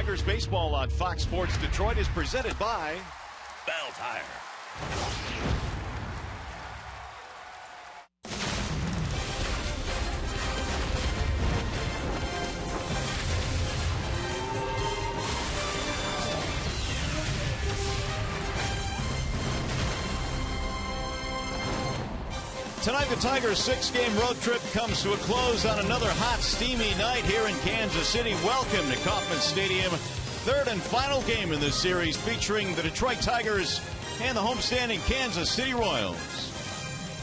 Tigers baseball on Fox Sports Detroit is presented by Bell Tire. Tonight, the Tigers' 6-game road trip comes to a close on another hot, steamy night here in Kansas City. Welcome to Kauffman Stadium. Third and final game in this series featuring the Detroit Tigers and the homestanding Kansas City Royals.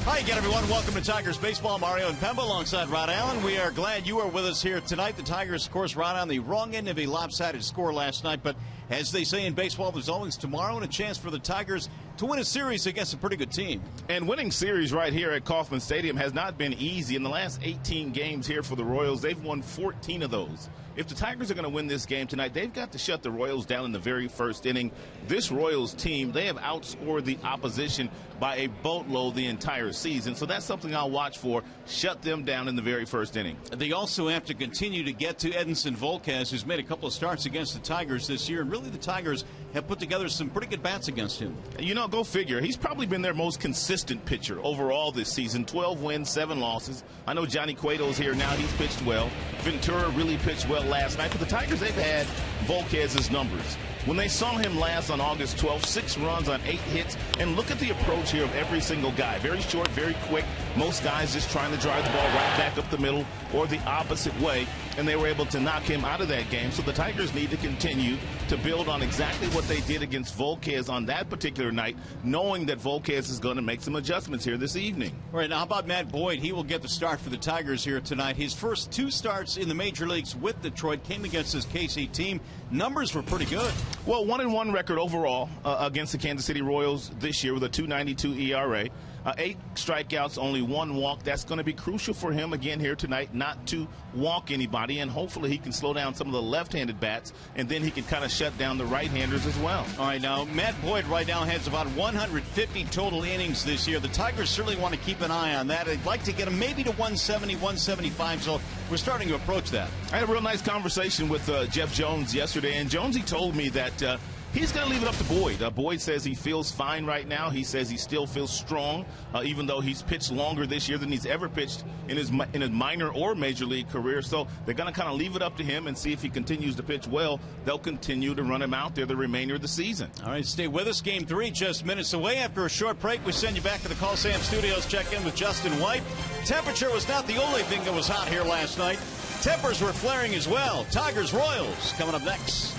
Hi again, everyone. Welcome to Tigers Baseball. Mario and Pemba alongside Rod Allen. We are glad you are with us here tonight. The Tigers, of course, Rod, on the wrong end of a lopsided score last night. But as they say in baseball, there's always tomorrow and a chance for the Tigers to win a series against a pretty good team. And winning series right here at Kauffman Stadium has not been easy. In the last 18 games here for the Royals, they've won 14 of those. If the Tigers are going to win this game tonight, they've got to shut the Royals down in the very first inning. This Royals team, they have outscored the opposition by a boatload the entire season. So that's something I'll watch for. Shut them down in the very first inning. They also have to continue to get to Edinson Volquez, who's made a couple of starts against the Tigers this year. And really, the Tigers have put together some pretty good bats against him. You know, go figure. He's probably been their most consistent pitcher overall this season. 12 wins, 7 losses. I know Johnny Cueto's here now. He's pitched well. Ventura really pitched well last night. But the Tigers, they've had Volquez's numbers. When they saw him last on August 12th, 6 runs on 8 hits. And look at the approach here of every single guy. Very short, very quick. Most guys just trying to drive the ball right back up the middle or the opposite way. And they were able to knock him out of that game. So the Tigers need to continue to build on exactly what they did against Volquez on that particular night, knowing that Volquez is going to make some adjustments here this evening. All right, now how about Matt Boyd? He will get the start for the Tigers here tonight. His first 2 starts in the major leagues with Detroit came against his KC team. Numbers were pretty good. Well, 1-1 record overall against the Kansas City Royals this year with a 2.92 ERA. 8 strikeouts, only 1 walk. That's going to be crucial for him again here tonight, not to walk anybody, and hopefully he can slow down some of the left-handed bats, and then he can kind of shut down the right-handers as well. All right, now Matt Boyd right now has about 150 total innings this year. The Tigers certainly want to keep an eye on that. I'd like to get him maybe to 170, 175, so we're starting to approach that. I had a real nice conversation with Jeff Jones yesterday, and Jonesy told me that he's going to leave it up to Boyd. Boyd says he feels fine right now. He says he still feels strong, even though he's pitched longer this year than he's ever pitched in his minor or major league career. So they're going to kind of leave it up to him and see if he continues to pitch well. They'll continue to run him out there the remainder of the season. All right, stay with us. Game 3 just minutes away. After a short break, we send you back to the Call Sam Studios. Check in with Justin White. Temperature was not the only thing that was hot here last night. Tempers were flaring as well. Tigers Royals coming up next.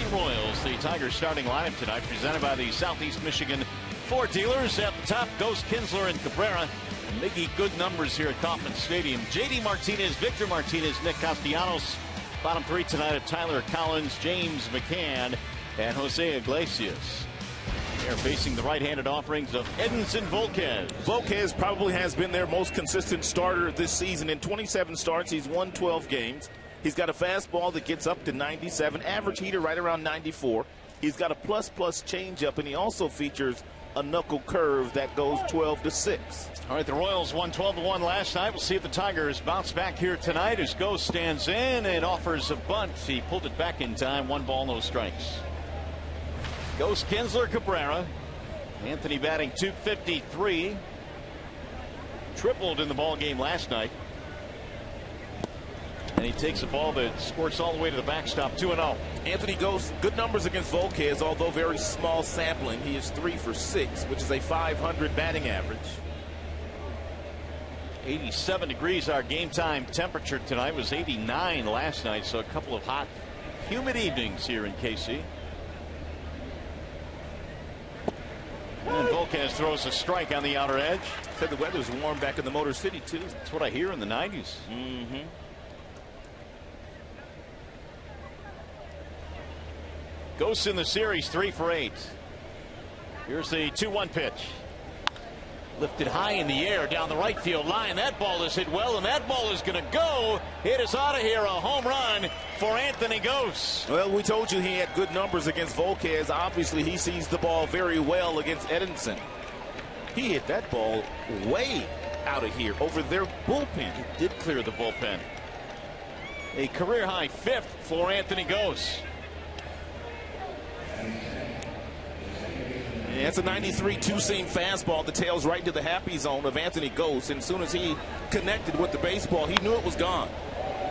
Royals. The Tigers starting lineup tonight presented by the Southeast Michigan Ford dealers. At the top, Ghost, Kinsler, and Cabrera. Making good numbers here at Kauffman Stadium. J.D. Martinez, Victor Martinez, Nick Castellanos. Bottom three tonight of Tyler Collins, James McCann, and Jose Iglesias. They're facing the right-handed offerings of Edinson Volquez. Volquez probably has been their most consistent starter this season. In 27 starts, he's won 12 games. He's got a fastball that gets up to 97, average heater right around 94. He's got a plus-plus changeup, and he also features a knuckle curve that goes 12-6. All right, the Royals won 12-1 last night. We'll see if the Tigers bounce back here tonight as Ghost stands in and offers a bunt. He pulled it back in time. 1 ball, no strikes. Ghost, Kinsler, Cabrera. Anthony batting .253. Tripled in the ball game last night. And he takes a ball that squirts all the way to the backstop. 2-0. Anthony Ghost, good numbers against Volquez, although very small sampling. He is 3 for 6, which is a .500 batting average. 87 degrees our game time temperature tonight. Was 89 last night, so a couple of hot, humid evenings here in KC. And Volquez throws a strike on the outer edge. Said the weather's warm back in the Motor City, too. That's what I hear in the 90s. Mm-hmm. Ghosts in the series, 3 for 8. Here's the 2-1 pitch. Lifted high in the air down the right field line. That ball is hit well, and that ball is going to go. It is out of here. A home run for Anthony Ghost. Well, we told you he had good numbers against Volquez. Obviously, he sees the ball very well against Edinson. He hit that ball way out of here over their bullpen. He did clear the bullpen. A career-high 5th for Anthony Ghost. That's a 93 two-seam fastball that tails right into the happy zone of Anthony Ghost. And as soon as he connected with the baseball, he knew it was gone.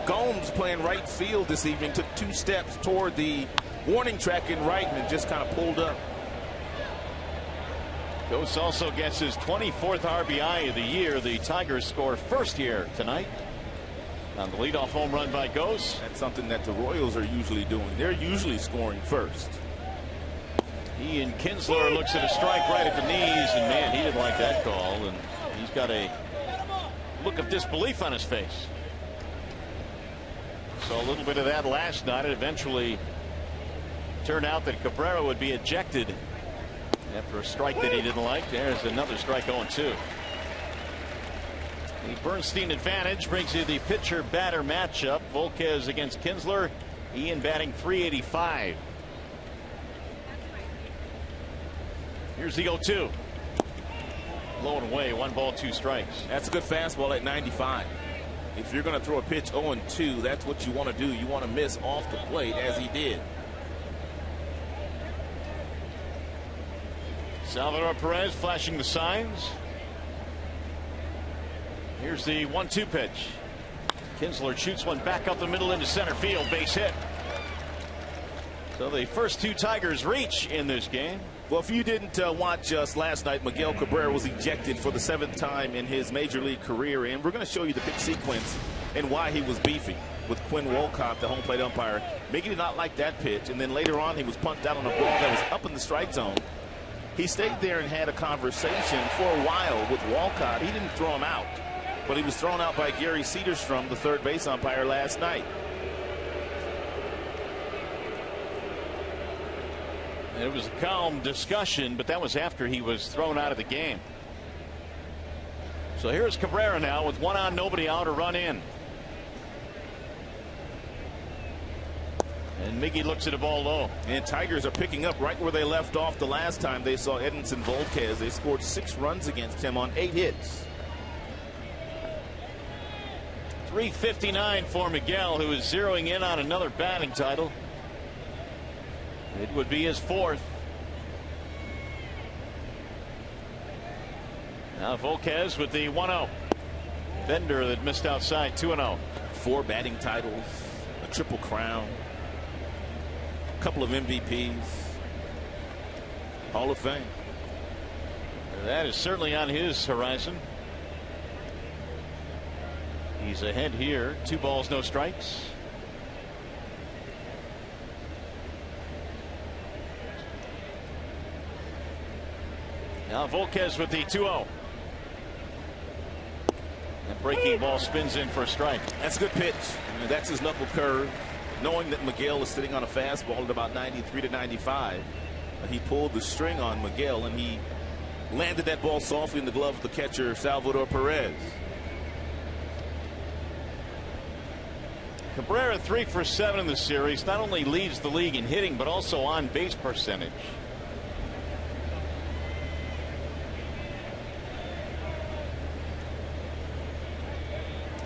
Gomes, playing right field this evening, took 2 steps toward the warning track in right and just kind of pulled up. Ghost also gets his 24th RBI of the year. The Tigers score first here tonight on the leadoff home run by Ghost. That's something that the Royals are usually doing. They're usually scoring first. Ian Kinsler looks at a strike right at the knees, and man, he didn't like that call, and he's got a look of disbelief on his face. So a little bit of that last night. It eventually turned out that Cabrera would be ejected after a strike that he didn't like. There's another strike, 0-2. The Bernstein advantage brings you the pitcher-batter matchup. Volquez against Kinsler. Ian batting .385. Here's the 0-2. Low and away, 1 ball, 2 strikes. That's a good fastball at 95. If you're going to throw a pitch 0-2, that's what you want to do. You want to miss off the plate, as he did. Salvador Perez flashing the signs. Here's the 1-2 pitch. Kinsler shoots one back up the middle into center field. Base hit. So the first 2 Tigers reach in this game. Well, if you didn't watch us last night, Miguel Cabrera was ejected for the 7th time in his major league career, and we're going to show you the pitch sequence and why he was beefing with Quinn Wolcott, the home plate umpire. Mickey did not like that pitch, and then later on he was punted out on a ball that was up in the strike zone. He stayed there and had a conversation for a while with Wolcott. He didn't throw him out, but he was thrown out by Gary Cedarstrom, the third base umpire, last night. It was a calm discussion, but that was after he was thrown out of the game. So here's Cabrera now with 1 on, nobody out, a run in. And Miggy looks at a ball low. And Tigers are picking up right where they left off the last time they saw Edinson Volquez. They scored 6 runs against him on 8 hits. .359 for Miguel, who is zeroing in on another batting title. It would be his 4th. Now Volquez with the 1-0. Bender that missed outside, 2-0. 4 batting titles, a triple crown, a couple of MVPs, Hall of Fame. That is certainly on his horizon. He's ahead here. 2 balls, no strikes. Now Volquez with the 2-0. That breaking ball spins in for a strike. That's a good pitch. That's his knuckle curve. Knowing that Miguel is sitting on a fastball at about 93 to 95, he pulled the string on Miguel and he landed that ball softly in the glove of the catcher Salvador Perez. Cabrera 3 for 7 in the series. Not only leads the league in hitting but also on base percentage.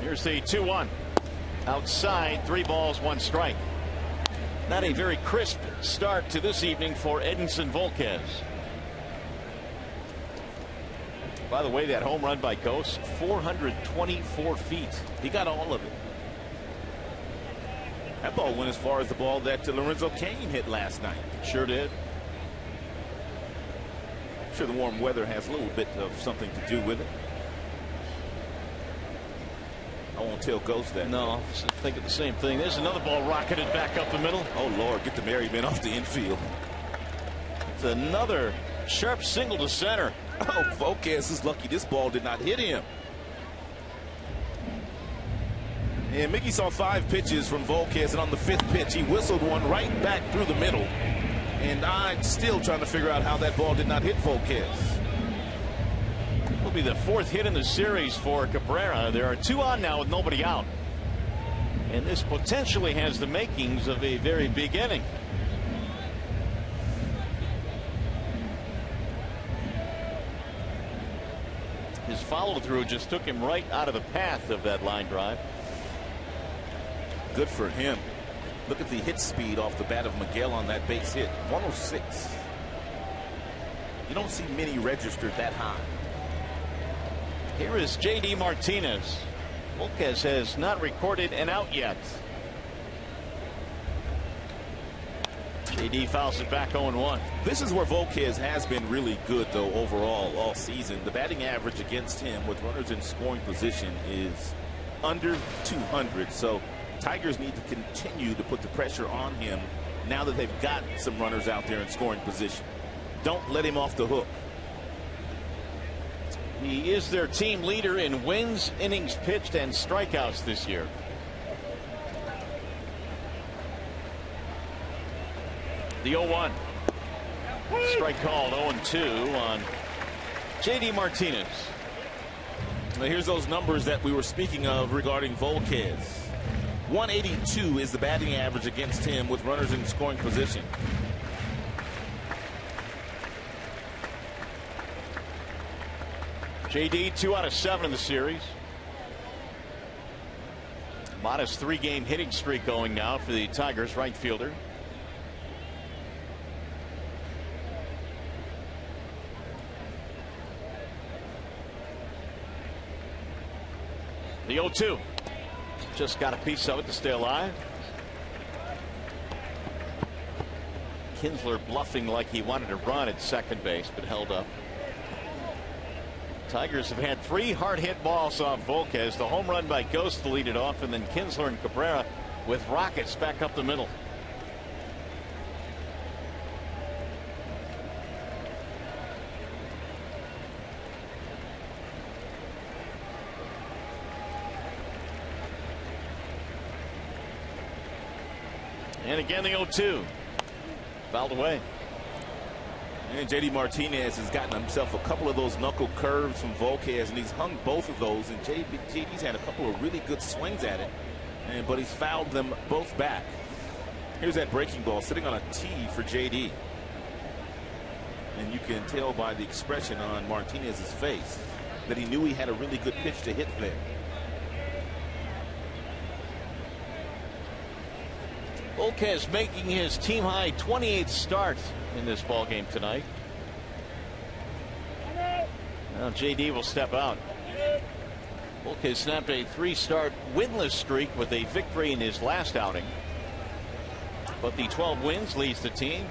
Here's the 2-1. Outside, 3 balls, 1 strike. Not a very crisp start to this evening for Edinson Volquez. By the way, that home run by Ghost, 424 feet. He got all of it. That ball went as far as the ball that Lorenzo Cain hit last night. Sure did. I'm sure the warm weather has a little bit of something to do with it. I won't tell Ghost that. No, I'm thinking the same thing. There's another ball rocketed back up the middle. Oh, Lord, get the merryman off the infield. It's another sharp single to center. Oh, Volquez is lucky this ball did not hit him. And Mickey saw 5 pitches from Volquez, and on the 5th pitch, he whistled one right back through the middle. And I'm still trying to figure out how that ball did not hit Volquez. Will be the 4th hit in the series for Cabrera. There are 2 on now with nobody out. And this potentially has the makings of a very big inning. His follow through just took him right out of the path of that line drive. Good for him. Look at the hit speed off the bat of Miguel on that base hit. 106. You don't see many registered that high. Here is J.D. Martinez. Volquez has not recorded an out yet. J.D. fouls it back 0-1. This is where Volquez has been really good, though, overall all season. The batting average against him with runners in scoring position is under 200. So Tigers need to continue to put the pressure on him now that they've got some runners out there in scoring position. Don't let him off the hook. He is their team leader in wins, innings pitched, and strikeouts this year. The 0-1. Strike called. 0-2 on J.D. Martinez. Now here's those numbers that we were speaking of regarding Volquez. 182 is the batting average against him with runners in scoring position. J.D. 2 out of 7 in the series. Modest 3-game hitting streak going now for the Tigers right fielder. The 0-2. Just got a piece of it to stay alive. Kinsler bluffing like he wanted to run at second base, but held up. Tigers have had 3 hard hit balls off Volquez. The home run by Ghost to lead it off, and then Kinsler and Cabrera with rockets back up the middle. And again the 0-2. Fouled away. And J.D. Martinez has gotten himself a couple of those knuckle curves from Volquez, and he's hung both of those. And J.D.'s had a couple of really good swings at it, but he's fouled them both back. Here's that breaking ball sitting on a tee for J.D. And you can tell by the expression on Martinez's face that he knew he had a really good pitch to hit there. Volquez making his team high 28th start in this ball game tonight. Now J.D. will step out. Volquez snapped a 3-start winless streak with a victory in his last outing. But the 12 wins leads the team.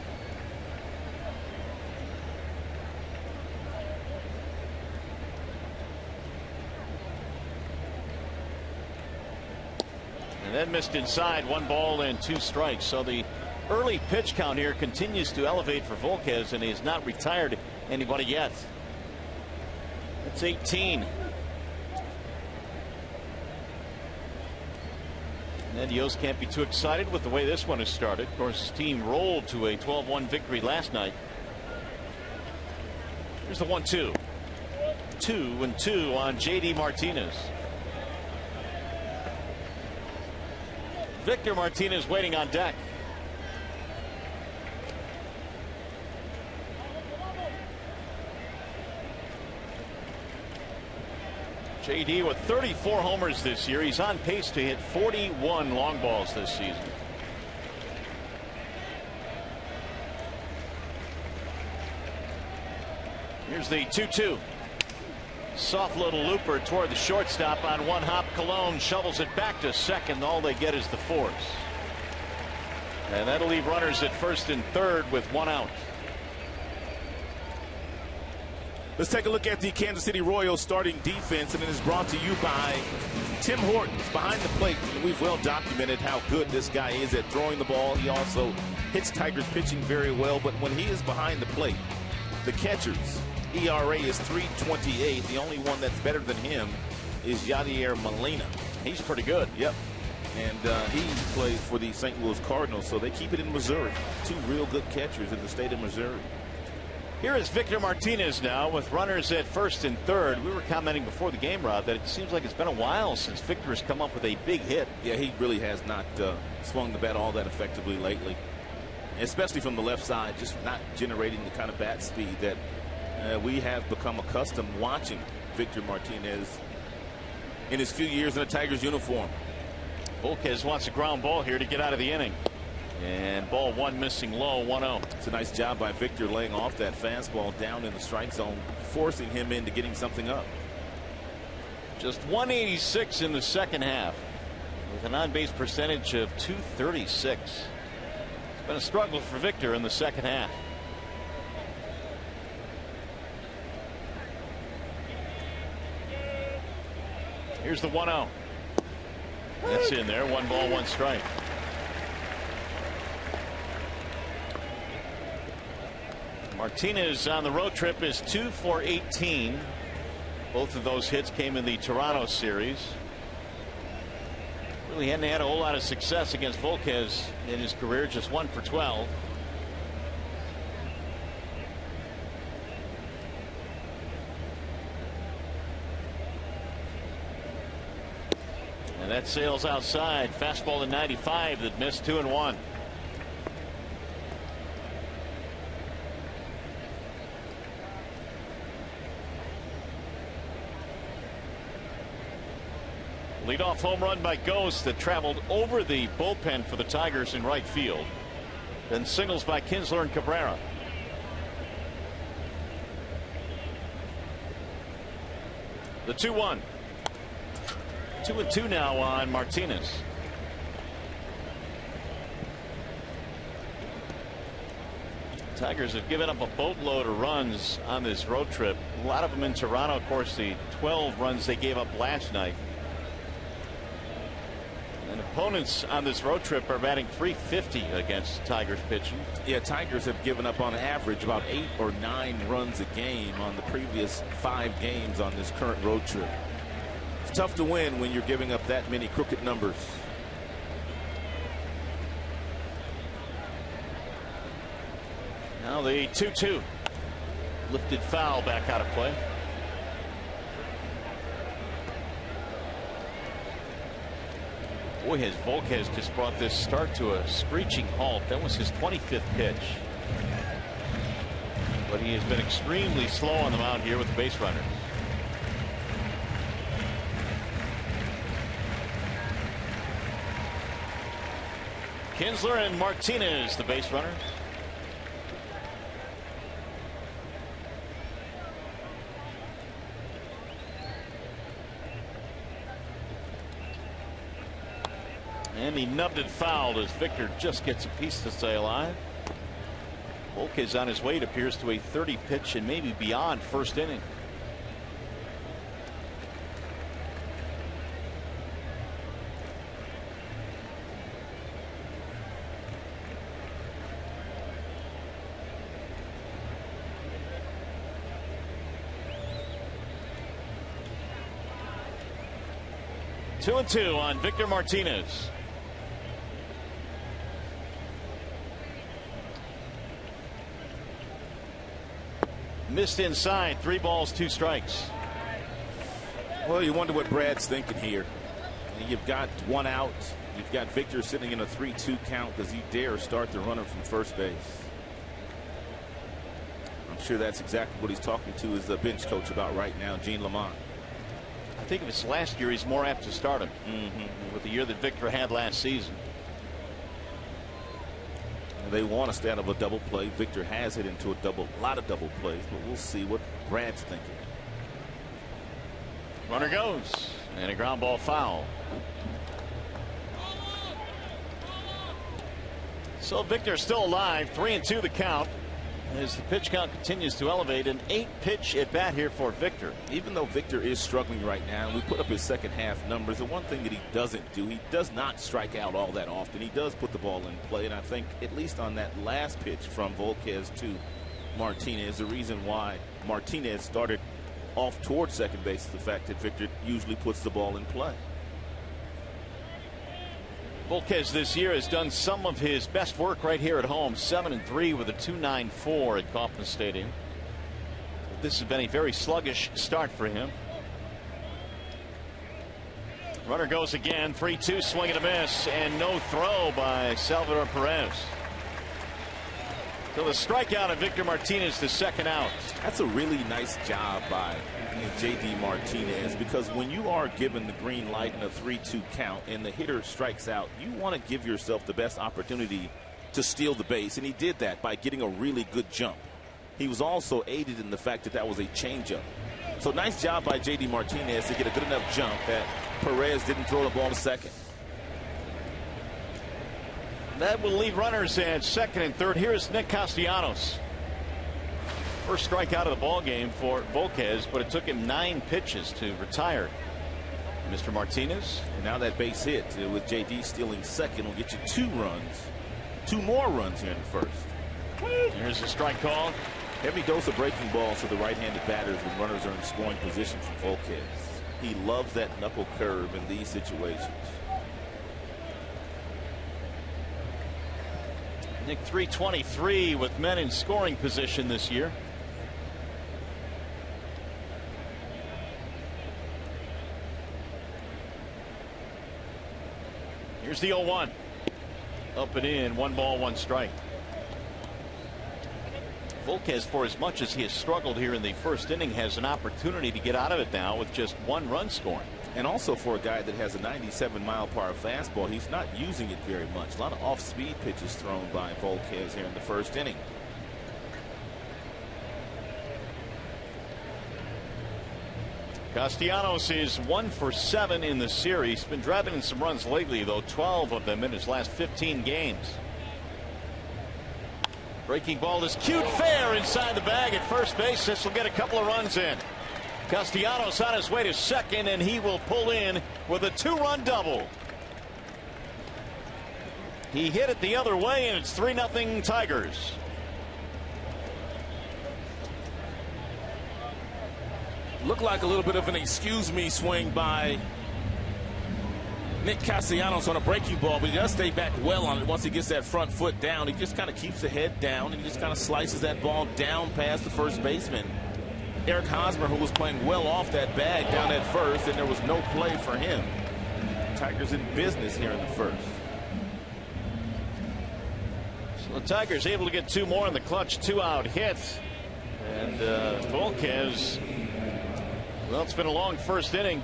And then missed inside, 1 ball and 2 strikes. So the early pitch count here continues to elevate for Volquez, and he has not retired anybody yet. It's 18. And Yost can't be too excited with the way this one has started. Of course, his team rolled to a 12-1 victory last night. Here's the 1-2. 2-2 on JD Martinez. Victor Martinez waiting on deck. JD with 34 homers this year. He's on pace to hit 41 long balls this season. Here's the 2-2. Soft little looper toward the shortstop on one hop. Colon shovels it back to second. All they get is the force. And that'll leave runners at first and third with one out. Let's take a look at the Kansas City Royals starting defense, and it is brought to you by Tim Hortons behind the plate. We've well documented how good this guy is at throwing the ball. He also hits Tigers pitching very well, but when he is behind the plate, the catcher's ERA is .328. The only one that's better than him is Yadier Molina. He's pretty good. Yep. And he plays for the St. Louis Cardinals, so they keep it in Missouri. Two real good catchers in the state of Missouri. Here is Victor Martinez now with runners at first and third. We were commenting before the game, Rob, that it seems like it's been a while since Victor has come up with a big hit. Yeah, he really has not swung the bat all that effectively lately, especially from the left side, just not generating the kind of bat speed that we have become accustomed watching Victor Martinez in his few years in a Tigers uniform. Volquez wants a ground ball here to get out of the inning. And ball one missing low, 1-0. It's a nice job by Victor laying off that fastball down in the strike zone, forcing him into getting something up. Just 186 in the second half with an on-base percentage of .236. It's been a struggle for Victor in the second half. Here's the 1-0. That's in there. 1 ball, 1 strike. Martinez on the road trip is 2 for 18. Both of those hits came in the Toronto series. Really hadn't had a whole lot of success against Volquez in his career, just 1 for 12. And that sails outside. Fastball to 95 that missed 2-1. Leadoff home run by Ghost that traveled over the bullpen for the Tigers in right field. Then singles by Kinsler and Cabrera. The 2-1. 2-2 now on Martinez. Tigers have given up a boatload of runs on this road trip. A lot of them in Toronto. Of course, the 12 runs they gave up last night. And opponents on this road trip are batting .350 against Tigers pitching. Yeah, Tigers have given up on average about 8 or 9 runs a game on the previous 5 games on this current road trip. It's tough to win when you're giving up that many crooked numbers. Now the 2-2. Lifted foul back out of play. Boy, has Volquez just brought this start to a screeching halt. That was his 25th pitch. But he has been extremely slow on the mound here with the base runners. Kinsler and Martinez, the base runners. And he nubbed it foul as Victor just gets a piece to stay alive. Volquez on his way, it appears, to a 30 pitch and maybe beyond first inning. 2-2 on Victor Martinez. Missed inside. 3 balls, 2 strikes. Well, you wonder what Brad's thinking here. You've got 1 out. You've got Victor sitting in a 3-2 count. Does he dare start the runner from first base? I'm sure that's exactly what he's talking to his bench coach about right now, Gene Lamont. I think if it's last year, he's more apt to start him with the year that Victor had last season. They want to stay out of a double play. Victor has hit into a lot of double plays, but we'll see what Brad's thinking. Runner goes, and a ground ball foul. So Victor still alive. 3-2 the count as the pitch count continues to elevate. An 8-pitch at bat here for Victor. Even though Victor is struggling right now, and we put up his second half numbers, the one thing that he doesn't do, he does not strike out all that often. He does put the ball in play, and I think at least on that last pitch from Volquez to Martinez, the reason why Martinez started off towards second base is the fact that Victor usually puts the ball in play. Volquez this year has done some of his best work right here at home. 7-3 with a 2.94 at Kauffman Stadium. This has been a very sluggish start for him. Runner goes again. 3-2, swing and a miss, and no throw by Salvador Perez. So the strikeout of Victor Martinez, the second out. That's a really nice job by J.D. Martinez, because when you are given the green light in a 3-2 count and the hitter strikes out, you want to give yourself the best opportunity to steal the base, and he did that by getting a really good jump. He was also aided in the fact that that was a changeup. So nice job by J.D. Martinez to get a good enough jump that Perez didn't throw the ball to second. That will leave runners at second and third. Here's Nick Castellanos. First strikeout of the ball game for Volquez, but it took him 9 pitches to retire. Mr. Martinez. And now that base hit with J.D. stealing second will get you 2 runs. 2 more runs here in the first. Here's the strike call. Heavy dose of breaking balls to the right-handed batters when runners are in scoring position from Volquez. He loves that knuckle curve in these situations. Nick, 323 with men in scoring position this year. Here's the 0-1. Up and in. 1 ball, 1 strike. Volquez, for as much as he has struggled here in the first inning, has an opportunity to get out of it now with just 1 run scoring. And also for a guy that has a 97-mile-per-hour fastball, he's not using it very much. A lot of off-speed pitches thrown by Volquez here in the first inning. Castellanos is 1 for 7 in the series. Been driving in some runs lately, though, 12 of them in his last 15 games. Breaking ball is cute fair inside the bag at first base. This will get a couple of runs in. Castellanos on his way to second, and he will pull in with a 2-run double. He hit it the other way, and it's 3-0 Tigers. Looked like a little bit of an excuse me swing by Nick Castellanos on a breaking ball, but he does stay back well on it once he gets that front foot down. He just kind of keeps the head down and he just kind of slices that ball down past the first baseman, Eric Hosmer, who was playing well off that bag down at first, and there was no play for him. Tigers in business here in the first. So the Tigers able to get 2 more in the clutch 2-out hit. And Volquez, well, it's been a long first inning.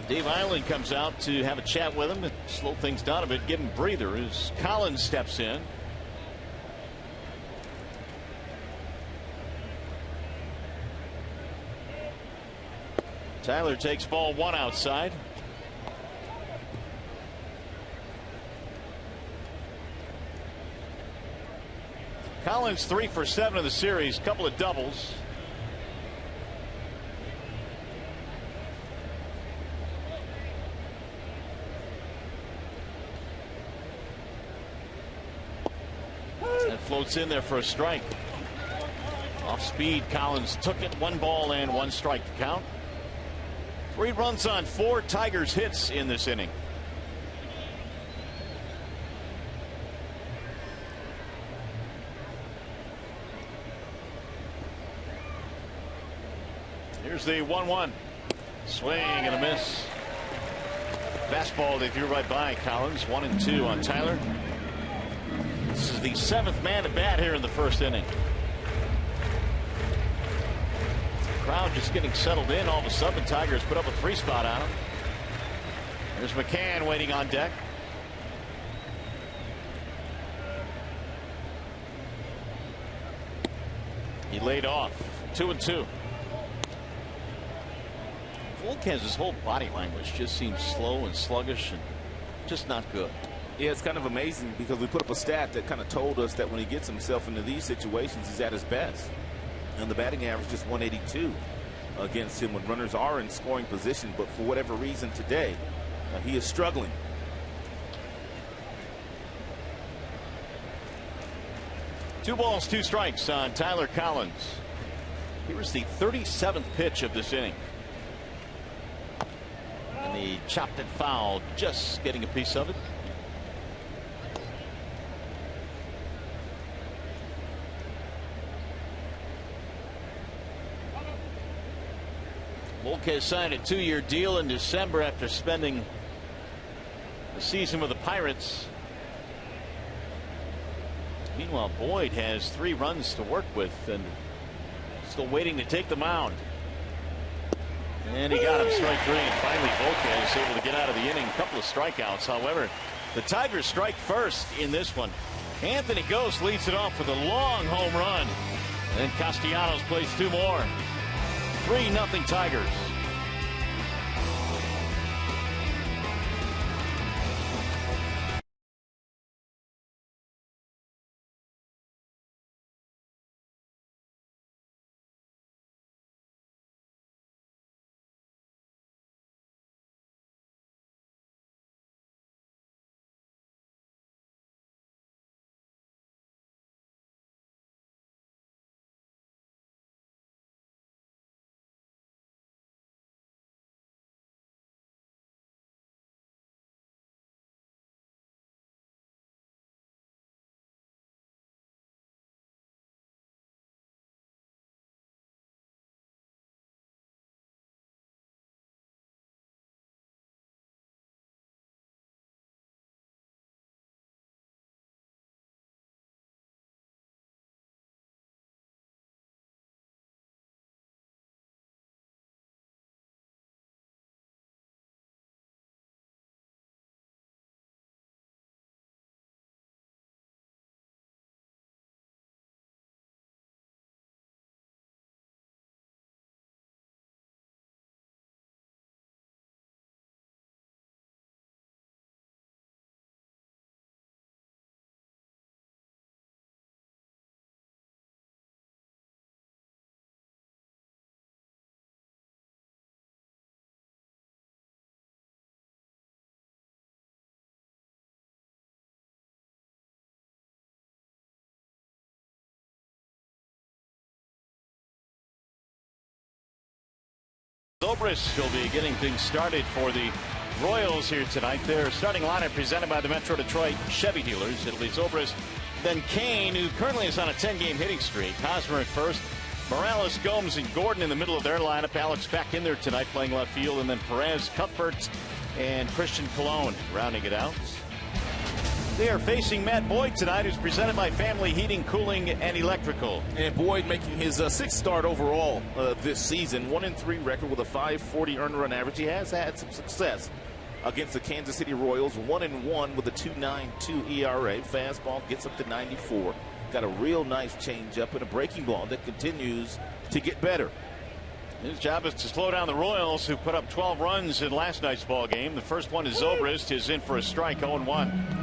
Dave Island comes out to have a chat with him and slow things down a bit, give him a breather as Collins steps in. Tyler takes ball 1 outside. Collins 3 for 7 in the series, couple of doubles. That floats in there for a strike. Off speed, Collins took it. 1 ball and 1 strike to count. 3 runs on 4 Tigers hits in this inning. Here's the 1-1. Swing and a miss. Fastball they threw right by Collins. 1-2 on Tyler. This is the 7th man at bat here in the first inning. Crowd just getting settled in. All of a sudden, Tigers put up a 3-spot on him. There's McCann waiting on deck. He laid off. 2-2. Volquez's whole body language just seems slow and sluggish and just not good. Yeah, it's kind of amazing because we put up a stat that kind of told us that when he gets himself into these situations, he's at his best. And the batting average is 182 against him when runners are in scoring position. But for whatever reason today, he is struggling. Two balls, 2 strikes on Tyler Collins. Here's the 37th pitch of this inning. And he chopped it foul, just getting a piece of it. Volquez signed a 2-year deal in December after spending the season with the Pirates. Meanwhile, Boyd has 3 runs to work with and still waiting to take the mound. And he got him strike 3, and finally Volquez able to get out of the inning. A couple of strikeouts. However, the Tigers strike first in this one. Anthony Ghost leads it off with a long home run. And then Castellanos plays 2 more. 3-0 Tigers. Zobrist will be getting things started for the Royals here tonight. Their starting lineup presented by the Metro Detroit Chevy dealers. It'll be Zobrist, then Kane, who currently is on a 10-game hitting streak. Hosmer at first. Morales, Gomes, and Gordon in the middle of their lineup. Alex back in there tonight playing left field. And then Perez, Cuthbert, and Christian Colon rounding it out. They are facing Matt Boyd tonight, who's presented by Family Heating, Cooling, and Electrical. And Boyd making his 6th start overall this season. 1-3 record with a 540 earned run average. He has had some success against the Kansas City Royals. 1-1 with a 2.92 ERA. Fastball gets up to 94. Got a real nice changeup and a breaking ball that continues to get better. His job is to slow down the Royals, who put up 12 runs in last night's ball game. The first one is Zobrist, is in for a strike, 0-1.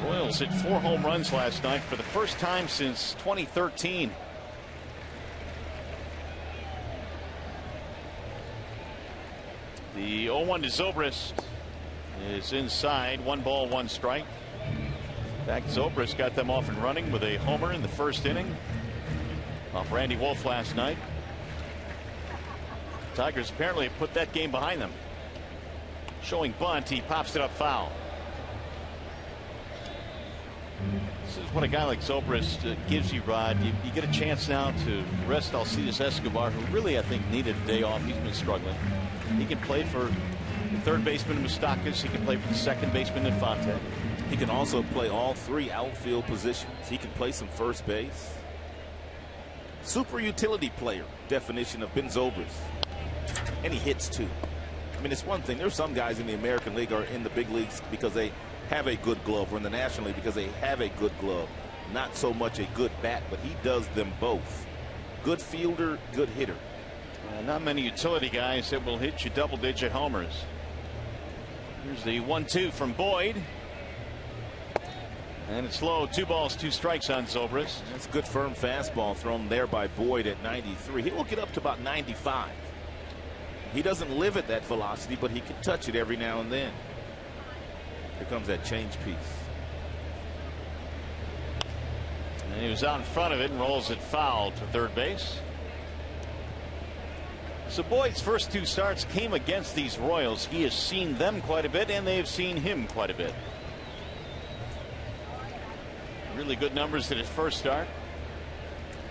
Royals hit 4 home runs last night for the first time since 2013. The 0-1 to Zobrist is inside. 1 ball, 1 strike. In fact, Zobrist got them off and running with a homer in the first inning off Randy Wolf last night. Tigers apparently put that game behind them. Showing bunt, he pops it up foul. This is what a guy like Zobrist gives you, Rod. You get a chance now to rest Alcides Escobar, who really, I think, needed a day off. He's been struggling. He can play for the third baseman in Moustakas. He can play for the second baseman in Fonte. He can also play all three outfield positions. He can play some first base. Super utility player, definition of Ben Zobrist. And he hits too. I mean, it's one thing. There's some guys in the American League or in the big leagues because they have a good glove, or in the National League because they have a good glove. Not so much a good bat, but he does them both. Good fielder, good hitter. Not many utility guys that will hit you double-digit homers. Here's the 1-2 from Boyd. And it's low. 2 balls, 2 strikes on Zobrist. That's a good firm fastball thrown there by Boyd at 93. He will get up to about 95. He doesn't live at that velocity, but he can touch it every now and then. Here comes that change piece. And he was out in front of it and rolls it foul to third base. So Boyd's first 2 starts came against these Royals. He has seen them quite a bit, and they have seen him quite a bit. Really good numbers in his first start.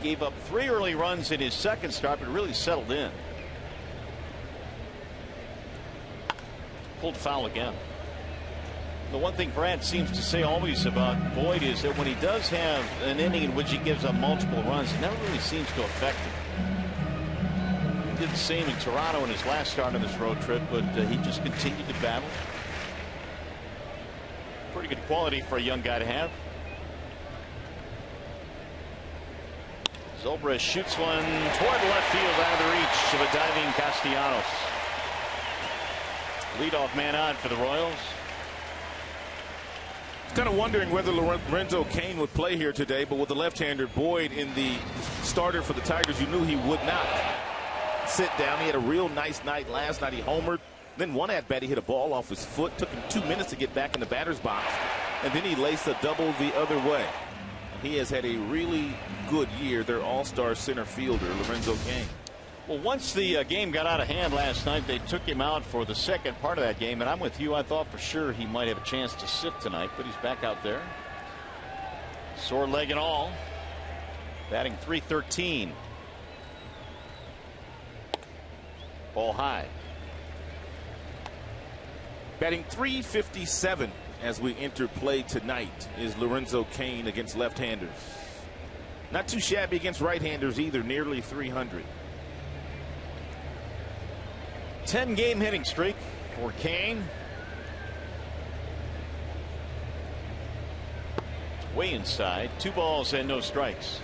Gave up 3 early runs in his second start, but really settled in. Pulled foul again. The one thing Brad seems to say always about Boyd is that when he does have an inning in which he gives up multiple runs, it never really seems to affect him. He did the same in Toronto in his last start on this road trip, but he just continued to battle. Pretty good quality for a young guy to have. Zobrist shoots one toward left field out of the reach of a diving Castellanos. Leadoff man on for the Royals. Kind of wondering whether Lorenzo Cain would play here today, but with the left-hander Boyd in the starter for the Tigers, you knew he would not sit down. He had a real nice night last night. He homered. Then one at-bat, he hit a ball off his foot. Took him 2 minutes to get back in the batter's box. And then he laced a double the other way. He has had a really good year. Their all-star center fielder, Lorenzo Cain. Well, once the game got out of hand last night, they took him out for the second part of that game. And I'm with you. I thought for sure he might have a chance to sit tonight, but he's back out there. Sore leg and all. Batting .313. Ball high. Batting .357 as we enter play tonight is Lorenzo Cain against left-handers. Not too shabby against right-handers either, nearly .300. 10-game hitting streak for Cain. Way inside. 2 balls and no strikes.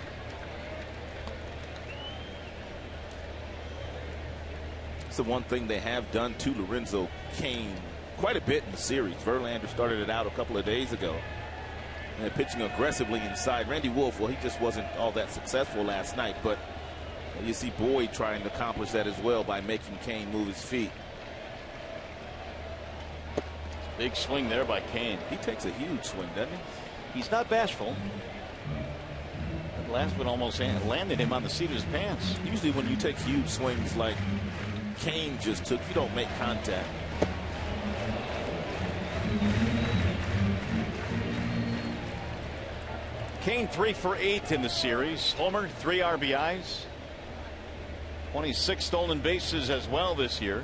It's the one thing they have done to Lorenzo Cain quite a bit in the series. Verlander started it out a couple of days ago. And pitching aggressively inside. Randy Wolf, well, he just wasn't all that successful last night, but you see Boyd trying to accomplish that as well by making Cain move his feet. Big swing there by Cain. He takes a huge swing, doesn't he? He's not bashful. That last one almost landed him on the seat of his pants. Usually when you take huge swings like Cain just took, you don't make contact. Cain 3 for 8 in the series. Homer, 3 RBIs. 26 stolen bases as well this year.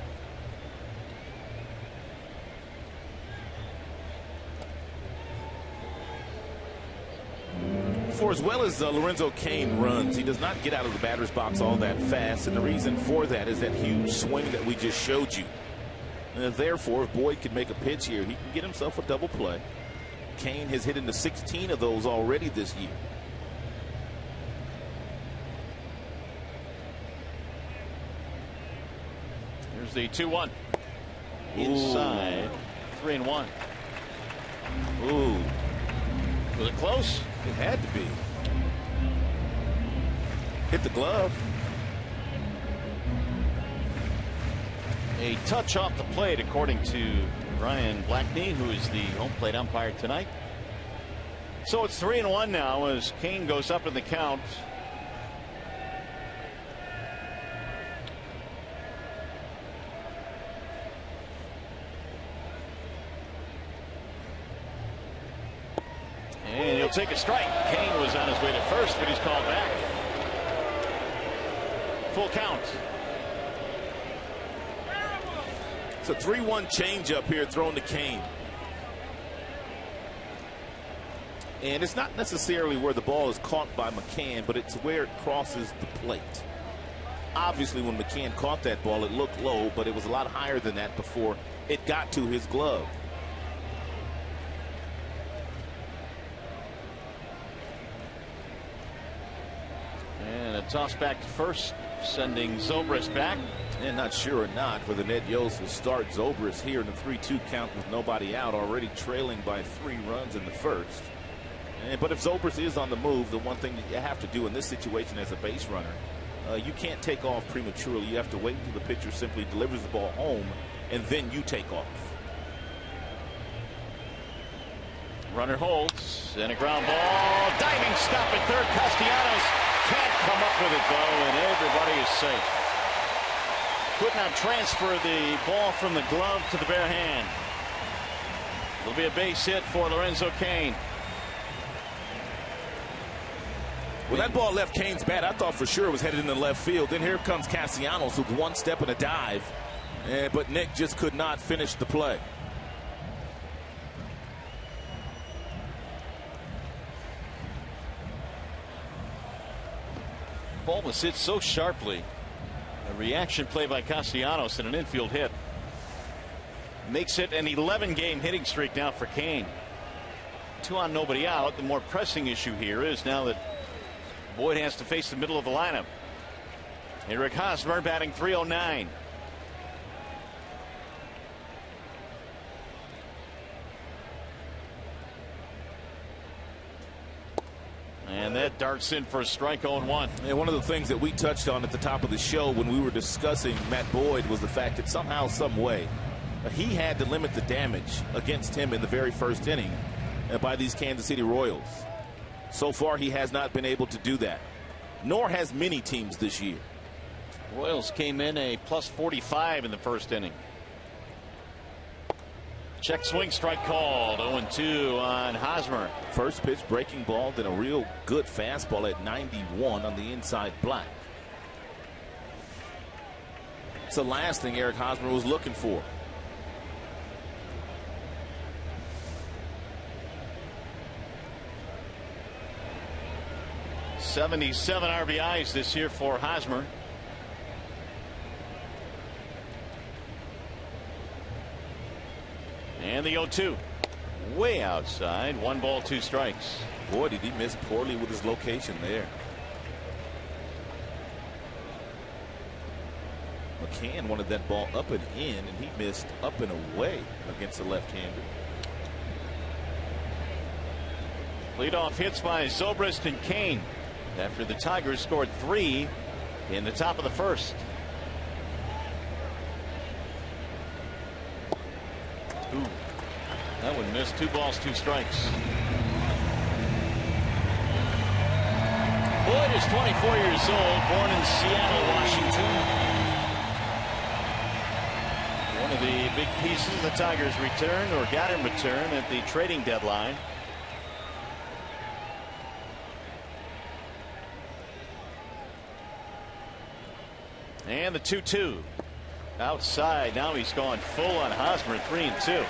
For as well as Lorenzo Cain runs, he does not get out of the batter's box all that fast, and the reason for that is that huge swing that we just showed you. And therefore, if Boyd can make a pitch here, he can get himself a double play. Cain has hit into 16 of those already this year. Here's the 2-1. Inside. 3-1. Ooh. Was it close? It had to be. Hit the glove. A touch off the plate, according to Ryan Blackney, who is the home plate umpire tonight. So it's 3-1 now as Cain goes up in the count. He'll take a strike. Kane was on his way to first, but he's called back. Full count. It's a 3-1 changeup here thrown to Kane. And it's not necessarily where the ball is caught by McCann, but it's where it crosses the plate. Obviously, when McCann caught that ball, it looked low, but it was a lot higher than that before it got to his glove. And a toss back to first, sending Zobrist back. And not sure or not whether Ned Yost will start Zobrist here in the 3-2 count with nobody out, already trailing by 3 runs in the first. But if Zobrist is on the move, the one thing that you have to do in this situation as a base runner, you can't take off prematurely. You have to wait until the pitcher simply delivers the ball home, and then you take off. Runner holds, and a ground ball. Diving stop at third. Castellanos can't come up with it, though, and everybody is safe. Could not transfer the ball from the glove to the bare hand. It'll be a base hit for Lorenzo Cain. When that ball left Kane's bat, I thought for sure it was headed into left field. Then here comes Castellanos with 1 step and a dive. But Nick just could not finish the play. Ball was hit so sharply. A reaction play by Castellanos and an infield hit. Makes it an 11-game hitting streak now for Cain. 2 on, nobody out. The more pressing issue here is now that Boyd has to face the middle of the lineup. Eric Hosmer batting .309. And that darts in for a strike. 0-1. And one of the things that we touched on at the top of the show when we were discussing Matt Boyd was the fact that somehow, some way, he had to limit the damage against him in the very first inning by these Kansas City Royals. So far, he has not been able to do that, nor has many teams this year. Royals came in a +45 in the first inning. Check swing, strike called. 0-2 on Hosmer. First pitch breaking ball, then a real good fastball at 91 on the inside black. It's the last thing Eric Hosmer was looking for. .77 RBIs this year for Hosmer. And the 0-2. Way outside. 1 ball, 2 strikes. Boy, did he miss poorly with his location there. McCann wanted that ball up and in, and he missed up and away against the left-hander. Leadoff hits by Zobrist and Cain after the Tigers scored 3 in the top of the first. Ooh, that one missed. 2 balls, 2 strikes. Boyd is 24 years old, born in Seattle, Washington. One of the big pieces the Tigers returned, or got in return, at the trading deadline. And the 2-2 outside. Now he's gone full on Hosmer. 3-2.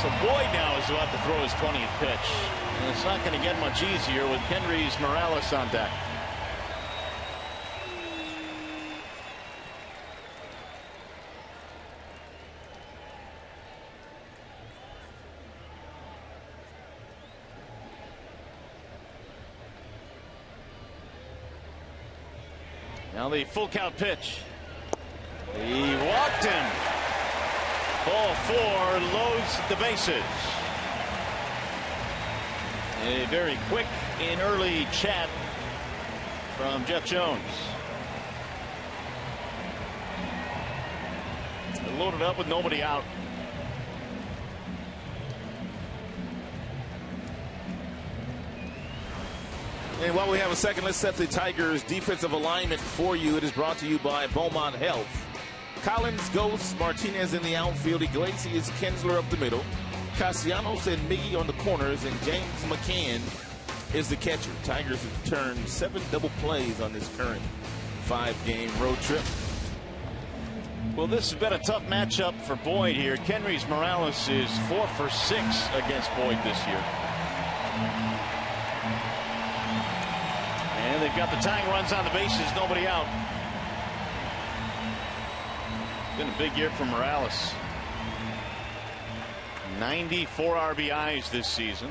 So Boyd now is about to throw his 20th pitch, and it's not going to get much easier with Henry's Morales on deck. Now the full count pitch. He walked him. Ball 4, loads the bases. A very quick and early chat from Jeff Jones. Loaded up with nobody out. And while we have a second, let's set the Tigers defensive alignment for you. It is brought to you by Beaumont Health. Collins, Ghost, Martinez in the outfield. Iglesias, Kinsler up the middle. Castellanos and Miggy on the corners, and James McCann is the catcher. Tigers have turned 7 double plays on this current 5-game road trip. Well, this has been a tough matchup for Boyd here. Kenrys Morales is 4 for 6 against Boyd this year. And they've got the tying runs on the bases, nobody out. Been a big year for Morales. 94 RBIs this season.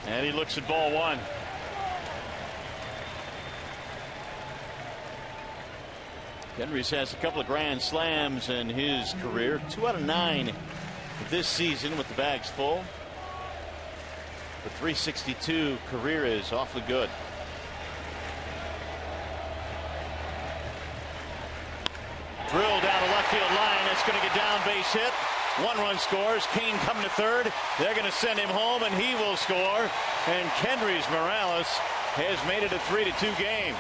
And he looks at ball 1. Kenrys has a couple of grand slams in his career. 2 out of 9 this season with the bags full. The .362 career is awfully good. Drill down the left field line. That's going to get down, base hit. 1 run scores. Kane coming to third. They're going to send him home, and he will score. And Kenrys Morales has made it a 3-2 game.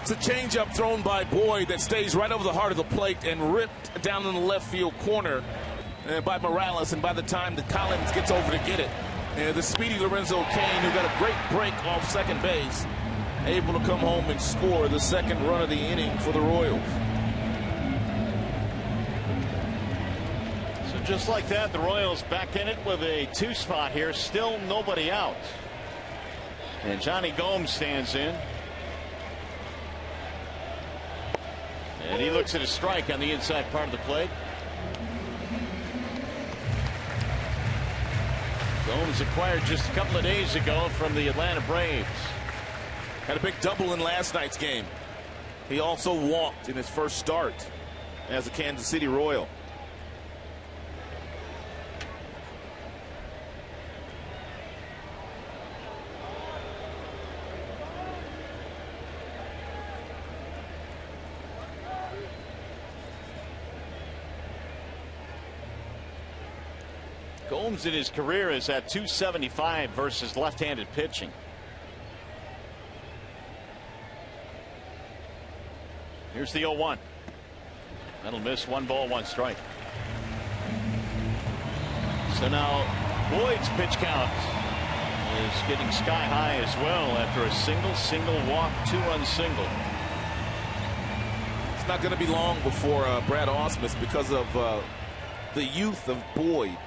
It's a changeup thrown by Boyd that stays right over the heart of the plate and ripped down in the left field corner by Morales. And by the time that Collins gets over to get it, the speedy Lorenzo Cain, who got a great break off second base, able to come home and score the second run of the inning for the Royals. So just like that, the Royals back in it with a 2 spot here. Still nobody out. And Johnny Gomes stands in. And he looks at a strike on the inside part of the plate. Gomes acquired just a couple of days ago from the Atlanta Braves. Had a big double in last night's game. He also walked in his first start as a Kansas City Royal. Gomes in his career is at .275 versus left-handed pitching. Here's the 0-1. That'll miss. 1 ball, 1 strike. So now Boyd's pitch count is getting sky high as well after a single walk, 2-run single. It's not going to be long before Brad Ausmus, because of the youth of Boyd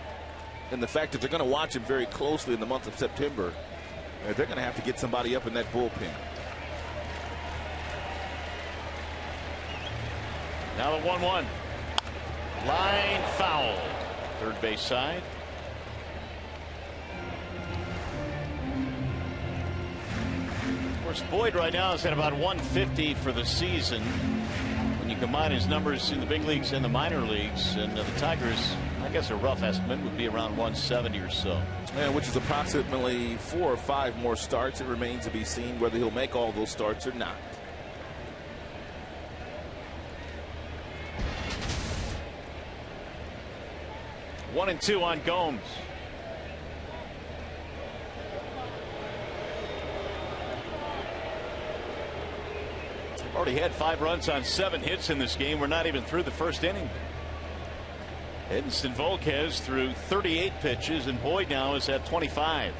and the fact that they're going to watch him very closely in the month of September, they're going to have to get somebody up in that bullpen. Now the 1-1. Line foul. Third base side. Of course, Boyd right now is at about 150 for the season when you combine his numbers in the big leagues and the minor leagues. And the Tigers, I guess a rough estimate would be around 170 or so. Yeah, which is approximately 4 or 5 more starts. It remains to be seen whether he'll make all those starts or not. One and 2 on Gomes. Already had 5 runs on 7 hits in this game. We're not even through the first inning. Edinson Volquez threw 38 pitches, and Boyd now is at 25.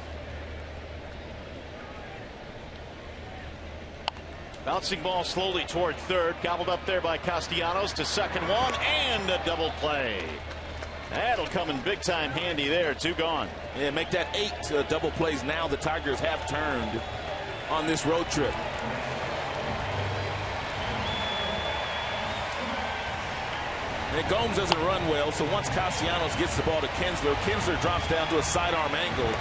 Bouncing ball slowly toward third, gobbled up there by Castellanos to second, 1 and a double play. That'll come in big time handy there. 2 gone. Yeah, make that 8 double plays now the Tigers have turned on this road trip. And Gomes doesn't run well, so once Castellanos gets the ball to Kinsler, Kinsler drops down to a sidearm angle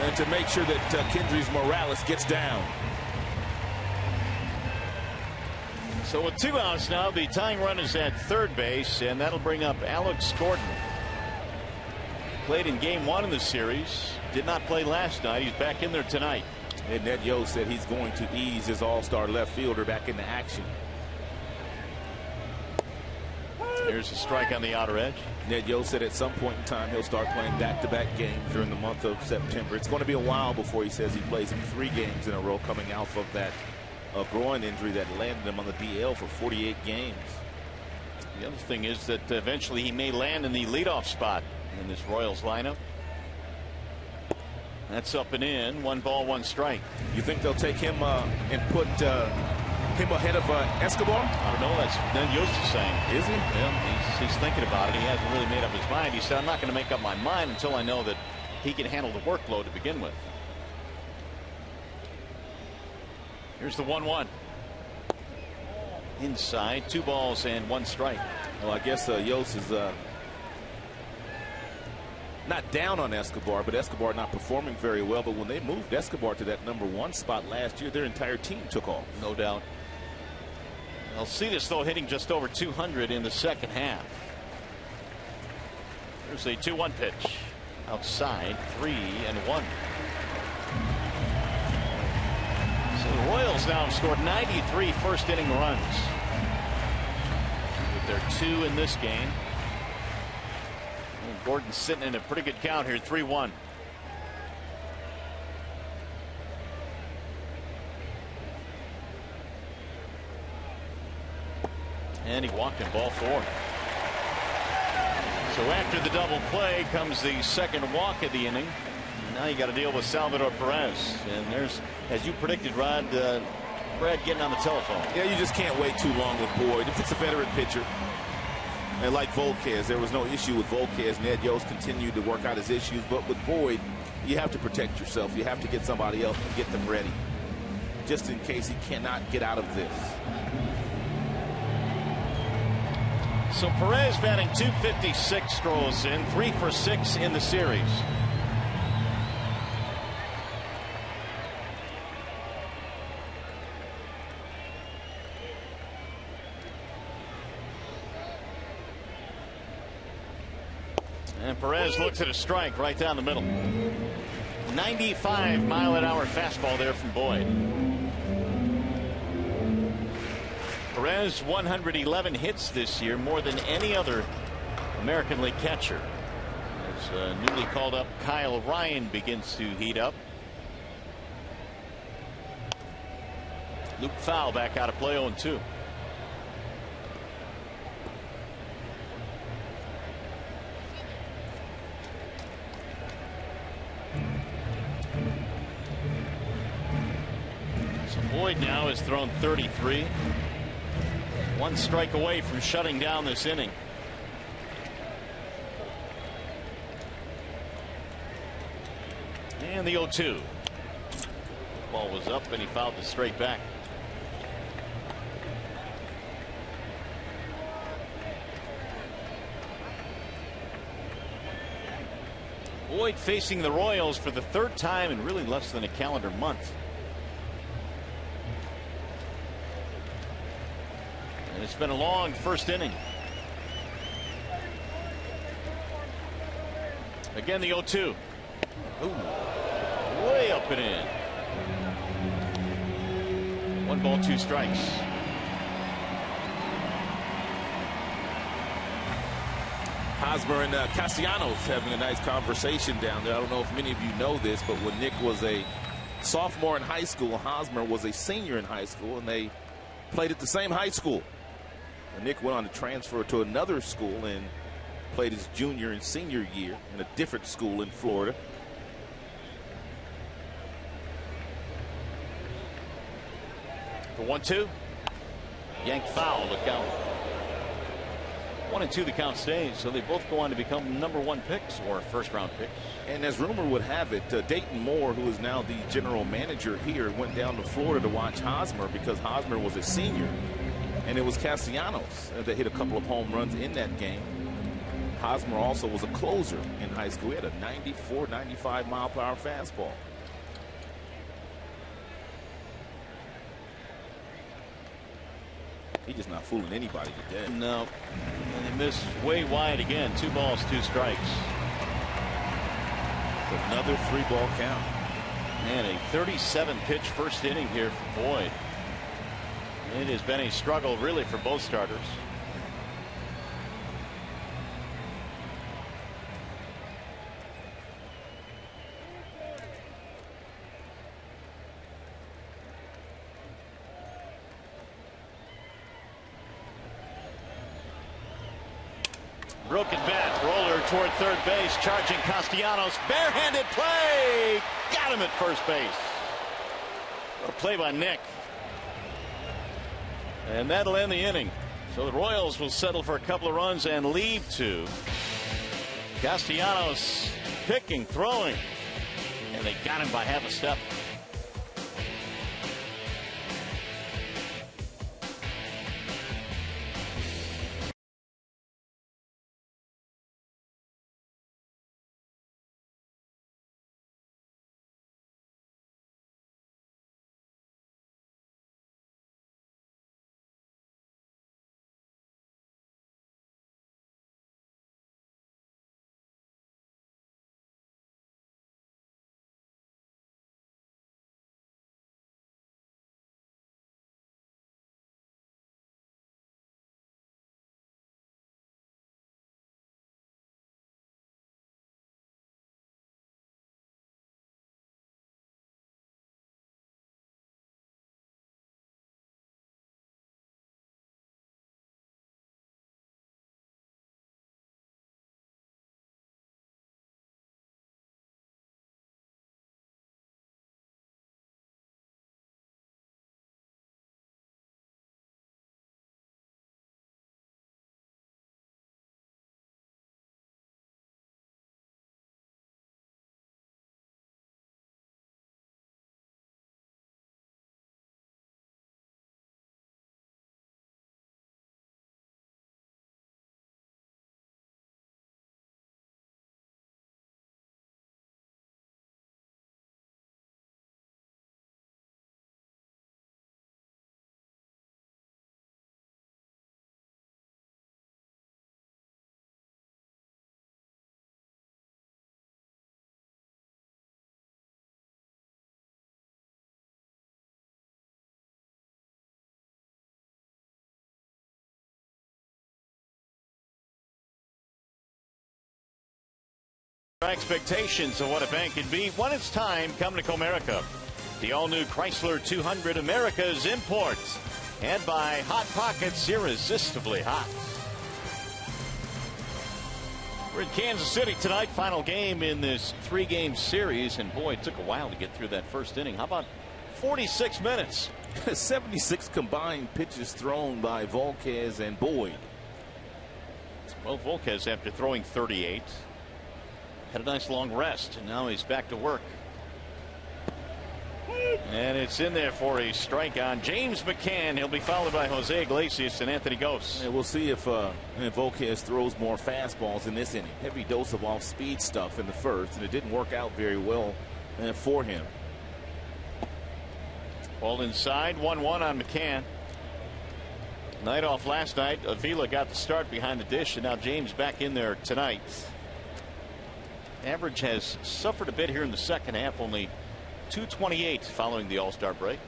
and to make sure that Kenrys Morales gets down. So with 2 outs now, the tying run is at third base, and that'll bring up Alex Gordon. Played in game 1 of the series. Did not play last night. He's back in there tonight. And Ned Yost said he's going to ease his all-star left fielder back into action. Here's a strike on the outer edge. Ned Yost said at some point in time he'll start playing back-to-back games during the month of September. It's going to be a while before he says he plays in 3 games in a row, coming off of that groin injury that landed him on the DL for 48 games. The other thing is that eventually he may land in the leadoff spot in this Royals lineup. That's up and in. 1 ball, 1 strike. You think they'll take him and put him ahead of Escobar? I don't know. That's Ned Yost is saying. Is he? Yeah, he's thinking about it. He hasn't really made up his mind. He said, I'm not going to make up my mind until I know that he can handle the workload to begin with. Here's the 1-1. Inside, 2 balls and 1 strike. Well, I guess Yost is not down on Escobar, but Escobar not performing very well. But when they moved Escobar to that #1 spot last year, their entire team took off. No doubt. I'll see this, though, hitting just over 200 in the second half. There's a 2-1 pitch. Outside, 3-1. So the Royals now have scored 93 first-inning runs. With their 2 in this game. And Gordon's sitting in a pretty good count here, 3-1. And he walked in ball 4. So after the double play comes the second walk of the inning. Now you got to deal with Salvador Perez. And there's, as you predicted, Rod, Brad getting on the telephone. Yeah, you just can't wait too long with Boyd. If it's a veteran pitcher, and like Volquez, there was no issue with Volquez. Ned Yost continued to work out his issues. But with Boyd, you have to protect yourself. You have to get somebody else and get them ready, just in case he cannot get out of this. So Perez batting .256, strolls in 3 for 6 in the series. And Perez looks at a strike right down the middle. 95-mile-an-hour fastball there from Boyd. Perez 111 hits this year, more than any other American League catcher. As newly called up Kyle Ryan begins to heat up. Luke Fowl back out of play, 0-2. So Boyd now has thrown 33. 1 strike away from shutting down this inning. And the 0-2. Ball was up and he fouled it straight back. Boyd facing the Royals for the 3rd time in really less than a calendar month. And it's been a long first inning. Again, the 0-2. Ooh, way up and in. 1 ball, 2 strikes. Hosmer and Castellanos having a nice conversation down there. I don't know if many of you know this, but when Nick was a sophomore in high school, Hosmer was a senior in high school, and they played at the same high school. And Nick went on to transfer to another school and played his junior and senior year in a different school in Florida. For 1-2. Yank foul. Look out. 1-2 the count stays, so they both go on to become #1 picks or first-round picks. And as rumor would have it, Dayton Moore, who is now the general manager here, went down to Florida to watch Hosmer because Hosmer was a senior. And it was Castellanos that hit a couple of home runs in that game. Hosmer also was a closer in high school. He had a 94, 95-mile-per-hour fastball. He's just not fooling anybody today. No. And he missed way wide again. 2 balls, 2 strikes. Another 3-ball count. And a 37-pitch first inning here for Boyd. It has been a struggle really for both starters. Broken bat, roller toward third base, charging Castellanos, barehanded play, got him at first base. What a play by Nick. And that'll end the inning. So the Royals will settle for a couple of runs and leave two. Castellanos picking, throwing, and they got him by half a step. Expectations of what a bank can be when it's time come to Comerica. The all-new Chrysler 200, America's imports, and by Hot Pockets, irresistibly hot. We're in Kansas City tonight, final game in this 3-game series, and boy, it took a while to get through that first inning. How about 46 minutes? 76 combined pitches thrown by Volquez and Boyd. Well, Volquez, after throwing 38, had a nice long rest, and now he's back to work. And it's in there for a strike on James McCann. He'll be followed by Jose Iglesias and Anthony Gose. And we'll see if Volquez throws more fastballs in this inning. Heavy dose of off-speed stuff in the first, and it didn't work out very well for him. Ball inside, 1-1 on McCann. Night off last night. Avila got the start behind the dish, and now James back in there tonight. Average has suffered a bit here in the second half, only 228 following the All-Star break.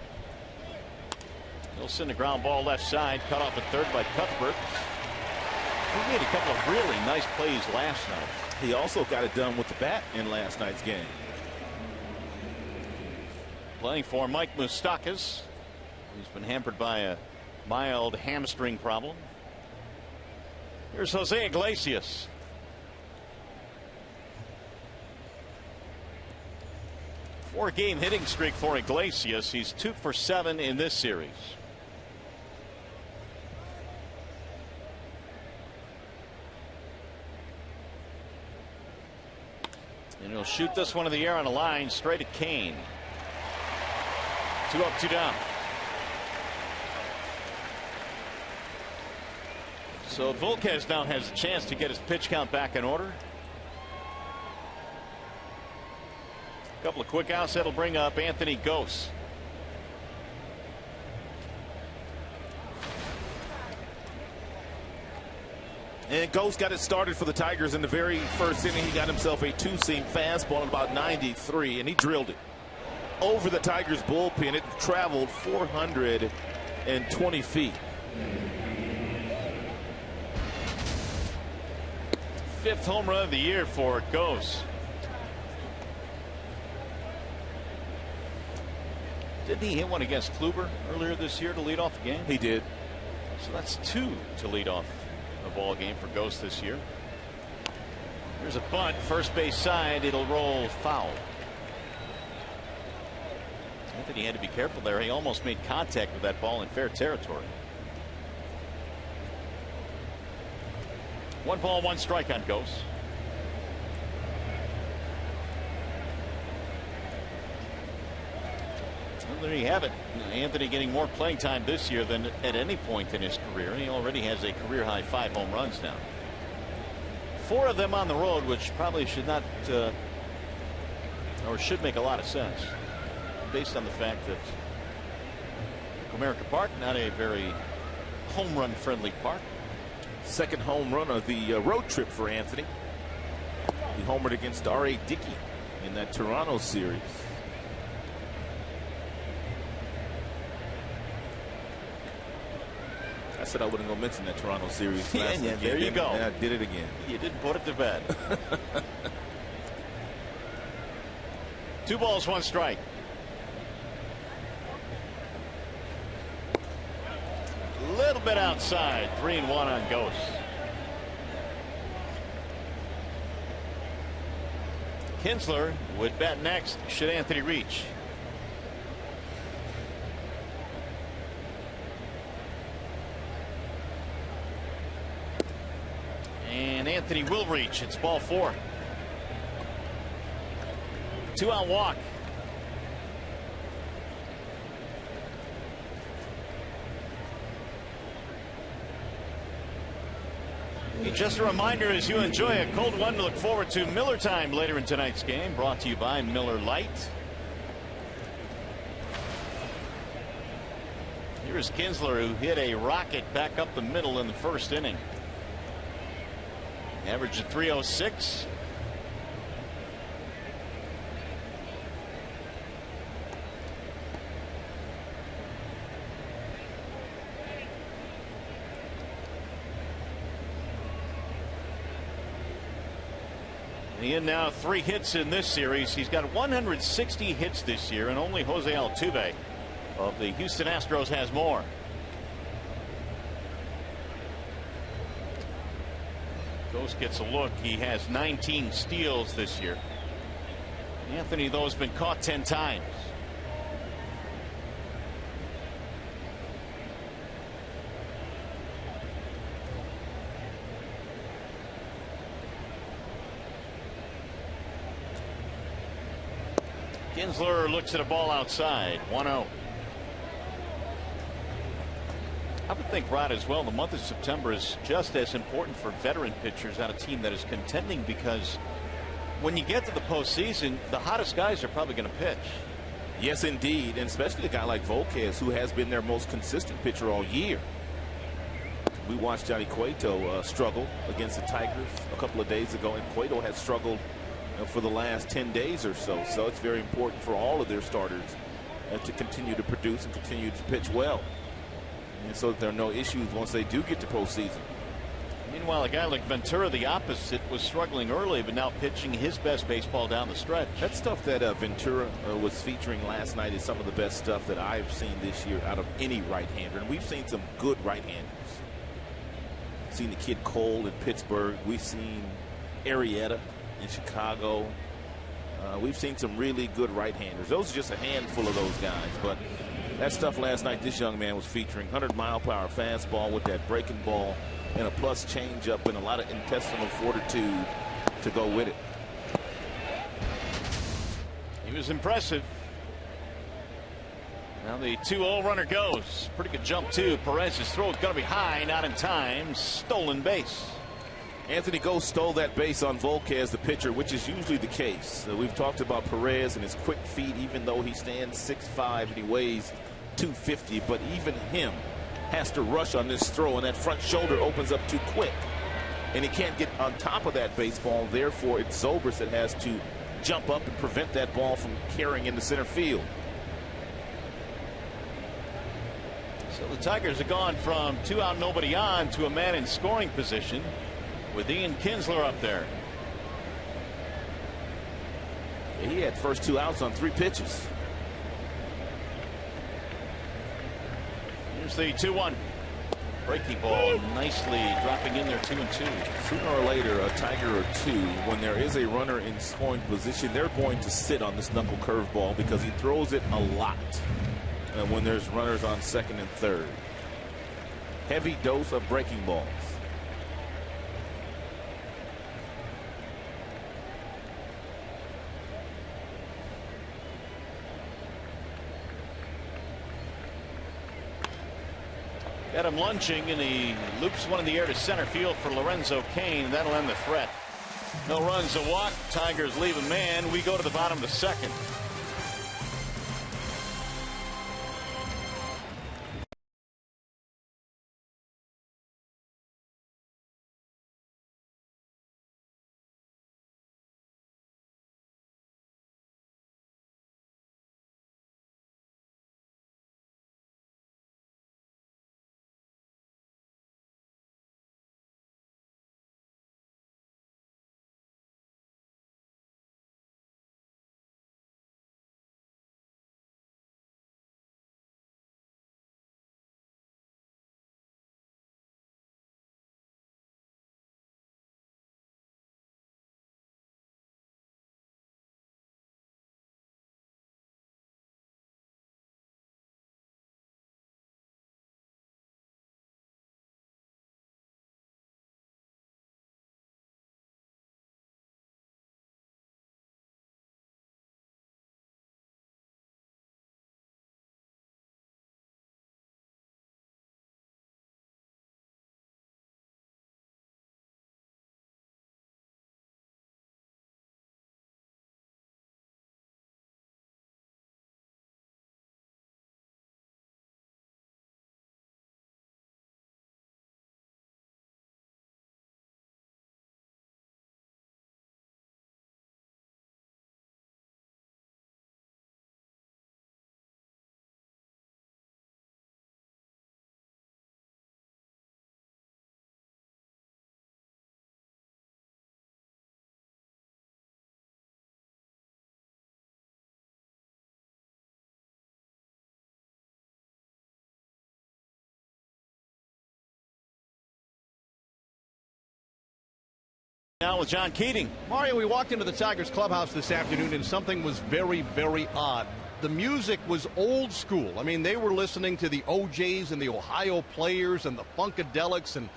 He'll send a ground ball left side, cut off at third by Cuthbert. He made a couple of really nice plays last night. He also got it done with the bat in last night's game. Playing for Mike Moustakas. He's been hampered by a mild hamstring problem. Here's Jose Iglesias. Four-game hitting streak for Iglesias. He's 2 for 7 in this series. And he'll shoot this one in the air on a line straight at Kane. 2 up, 2 down. So Volquez now has a chance to get his pitch count back in order. A couple of quick outs that'll bring up Anthony Gose. And Gose got it started for the Tigers in the very first inning. He got himself a two-seam fastball at about 93, and he drilled it. over the Tigers bullpen. It traveled 420 feet. Fifth home run of the year for Ghost. Didn't he hit one against Kluber earlier this year to lead off the game? He did. So that's 2 to lead off a ball game for Ghost this year. There's a bunt, first base side. It'll roll foul. Anthony had to be careful there. He almost made contact with that ball in fair territory. 1 ball, 1 strike on Ghost. Well, there you have it. Anthony getting more playing time this year than at any point in his career. He already has a career high 5 home runs now. 4 of them on the road, which probably should not or should make a lot of sense based on the fact that Comerica Park, not a very home run friendly park. Second home run of the road trip for Anthony. He homered against R.A. Dickey in that Toronto series. I said I wasn't going to mention that Toronto series last weekend. There you go. And I did it again. You didn't put it to bed. 2 balls, 1 strike. A little bit outside. 3-1 on Ghost. Kinsler would bat next should Anthony reach. And Anthony will reach. It's ball 4. 2 out walk. Just a reminder, as you enjoy a cold one, to look forward to Miller Time later in tonight's game, brought to you by Miller Lite. Here's Kinsler, who hit a rocket back up the middle in the first inning. Average at 306. He had now 3 hits in this series. He's got 160 hits this year, and only Jose Altuve of the Houston Astros has more. Ghost gets a look. He has 19 steals this year. Anthony, though, has been caught 10 times. Kinsler looks at a ball outside. 1-0. I would think, Rod, as well, the month of September is just as important for veteran pitchers on a team that is contending, because when you get to the postseason, the hottest guys are probably going to pitch. Yes, indeed, and especially a guy like Volquez, who has been their most consistent pitcher all year. We watched Johnny Cueto struggle against the Tigers a couple of days ago, and Cueto has struggled for the last 10 days or so. So it's very important for all of their starters to continue to produce and continue to pitch well, and so that there are no issues once they do get to postseason. Meanwhile, a guy like Ventura, the opposite, was struggling early, but now pitching his best baseball down the stretch. That stuff that Ventura was featuring last night is some of the best stuff that I've seen this year out of any right-hander, and we've seen some good right-handers. Seen the kid Cole in Pittsburgh. We've seen Arrieta in Chicago. We've seen some really good right-handers. Those are just a handful of those guys, but that stuff last night this young man was featuring. 100-mile-per-hour fastball with that breaking ball and a plus changeup and a lot of intestinal fortitude to go with it. He was impressive. Now the 2-0 runner goes. Pretty good jump too. Perez's throw is going to be high, not in time. Stolen base. Anthony Ghost stole that base on Volquez, the pitcher, which is usually the case. We've talked about Perez and his quick feet, even though he stands 6'5" and he weighs 250. But even him has to rush on this throw, and that front shoulder opens up too quick, and he can't get on top of that baseball. Therefore, it's Zobrist that has to jump up and prevent that ball from carrying into center field. So the Tigers have gone from 2 out, nobody on to a man in scoring position with Ian Kinsler up there. He had first 2 outs on 3 pitches. Here's the 2-1. Breaking ball nicely dropping in there, 2-2. Sooner or later, a Tiger or 2, when there is a runner in scoring position, they're going to sit on this knuckle curveball because he throws it a lot. And when there's runners on second and third. Heavy dose of breaking balls. Got him lunching, and he loops one in the air to center field for Lorenzo Cain. That'll end the threat. No runs, a walk. Tigers leave a man. We go to the bottom of the second. Now with John Keating. Mario, we walked into the Tigers clubhouse this afternoon and something was very, very odd. The music was old school. I mean, they were listening to the OJs and the Ohio Players and the Funkadelics and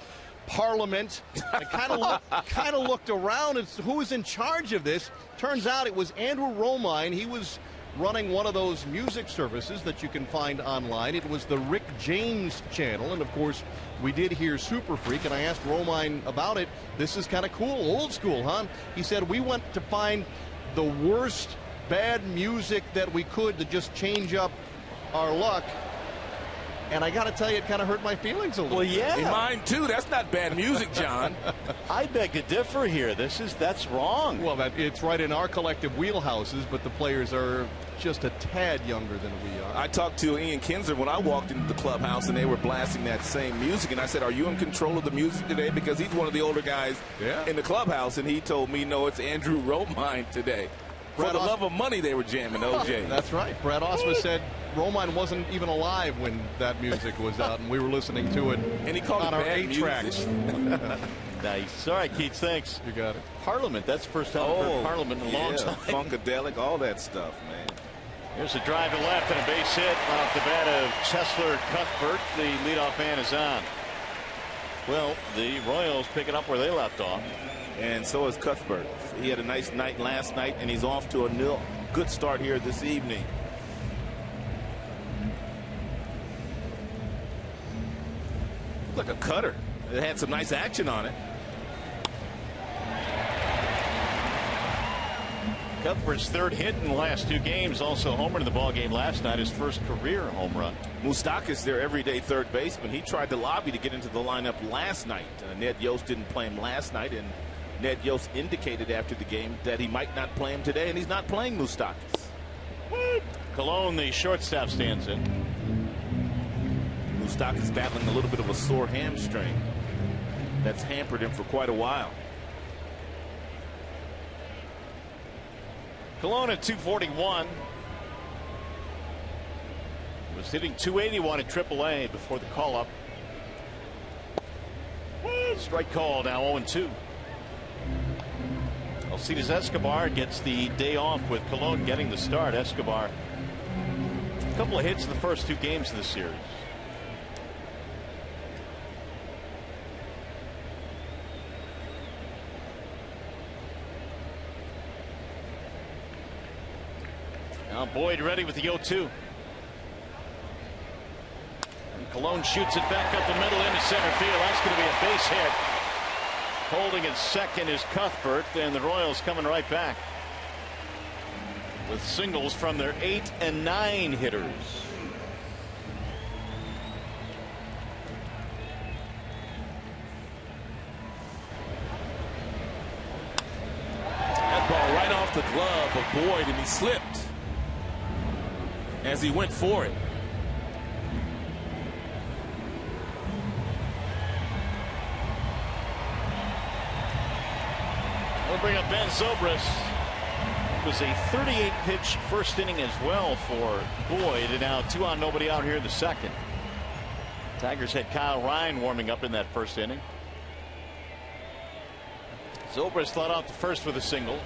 Parliament. I kind of looked around and who was in charge of this. Turns out it was Andrew Romine. He was running one of those music services that you can find online. It was the Rick James channel, and of course we did hear Super Freak, and I asked Romine about it. This is kind of cool, old school, huh? He said we went to find the worst bad music that we could to just change up our luck. And I got to tell you, it kind of hurt my feelings a little bit. Well, yeah. Mine, too. That's not bad music, John. I beg to differ here. That's wrong. Well, it's right in our collective wheelhouses, but the players are just a tad younger than we are. I talked to Ian Kinsler when I walked into the clubhouse, and they were blasting that same music. And I said, are you in control of the music today? Because he's one of the older guys in the clubhouse. And he told me, no, it's Andrew Romine today. For the love of money, they were jamming OJ. That's right. Brad Osma said Romine wasn't even alive when that music was out, and we were listening to it and he called on it our bad 8 music. tracks. Nice. All right, Keith, thanks. You got it. Parliament. That's the first time I've heard Parliament in a long time. Funkadelic, all that stuff, man. Here's a drive to left and a base hit off the bat of Chesler Cuthbert. The leadoff man is on. Well, the Royals pick it up where they left off. And so is Cuthbert. He had a nice night last night, and he's off to a good start here this evening. Look, a cutter. It had some nice action on it. Cuthbert's third hit in the last 2 games, also homer in the ball game last night, his first career home run. Moustakas, their everyday third baseman, he tried to lobby to get into the lineup last night. Ned Yost didn't play him last night, and Ned Yost indicated after the game that he might not play him today, and he's not playing Moustakas. Colon, the shortstop, stands in. Moustakas battling a little bit of a sore hamstring that's hampered him for quite a while. Colon at 241. Was hitting 281 at AAA before the call-up. Strike call now 0-2. Alcides Escobar gets the day off with Colon getting the start. Escobar, a couple of hits in the first 2 games of the series. Now Boyd ready with the 0-2. And Colon shoots it back up the middle into center field. That's going to be a base hit. Holding at second is Cuthbert, and the Royals coming right back with singles from their 8 and 9 hitters. That ball right off the glove of Boyd, and he slipped as he went for it. We'll bring up Ben Zobrist. It was a 38-pitch first inning as well for Boyd, and now 2 on, nobody out here in the second. Tigers had Kyle Ryan warming up in that first inning. Zobrist led off the first with a single.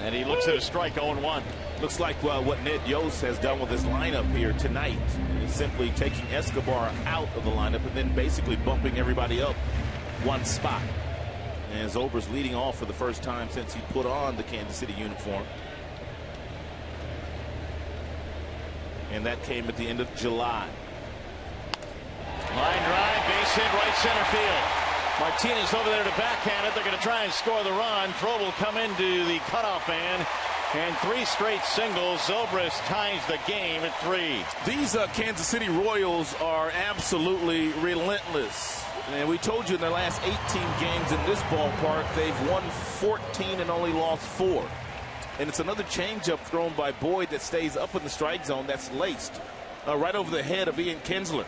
And he looks at a strike, 0-1. Looks like what Ned Yost has done with his lineup here tonight is simply taking Escobar out of the lineup and then basically bumping everybody up one spot. And Zobrist leading off for the first time since he put on the Kansas City uniform. And that came at the end of July. Line drive, base hit, right center field. Martinez over there to backhand it. They're going to try and score the run. Throw will come into the cutoff man. And 3 straight singles. Zobrist ties the game at 3. These Kansas City Royals are absolutely relentless. And we told you in their last 18 games in this ballpark, they've won 14 and only lost 4. And it's another changeup thrown by Boyd that stays up in the strike zone that's laced right over the head of Ian Kinsler.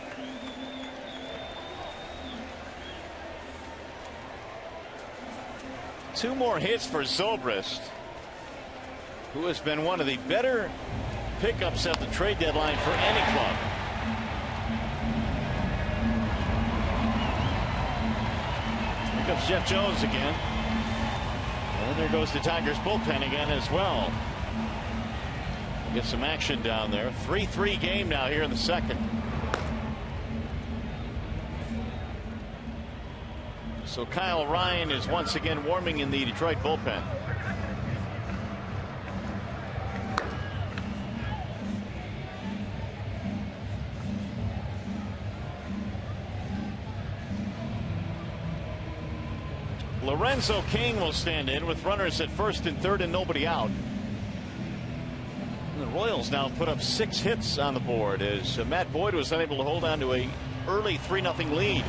Two more hits for Zobrist, who has been one of the better pickups at the trade deadline for any club. Here comes Jeff Jones again. And there goes the Tigers bullpen again as well. Get some action down there. 3-3 game now here in the second. So Kyle Ryan is once again warming in the Detroit bullpen. Lorenzo Cain will stand in with runners at first and third and nobody out. The Royals now put up 6 hits on the board as Matt Boyd was unable to hold on to a early 3-0 lead.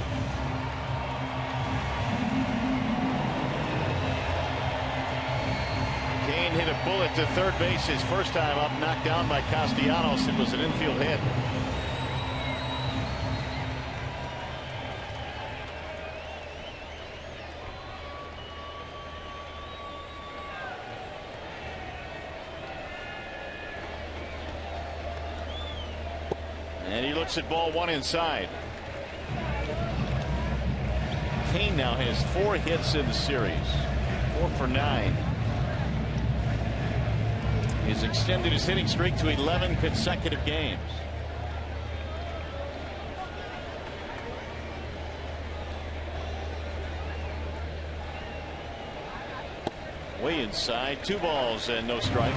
Cain hit a bullet to third base his first time up, knocked down by Castellanos. It was an infield hit. And he looks at ball 1 inside. Cain now has 4 hits in the series, 4 for 9. He's extended his hitting streak to 11 consecutive games. Way inside, 2 balls and no strikes.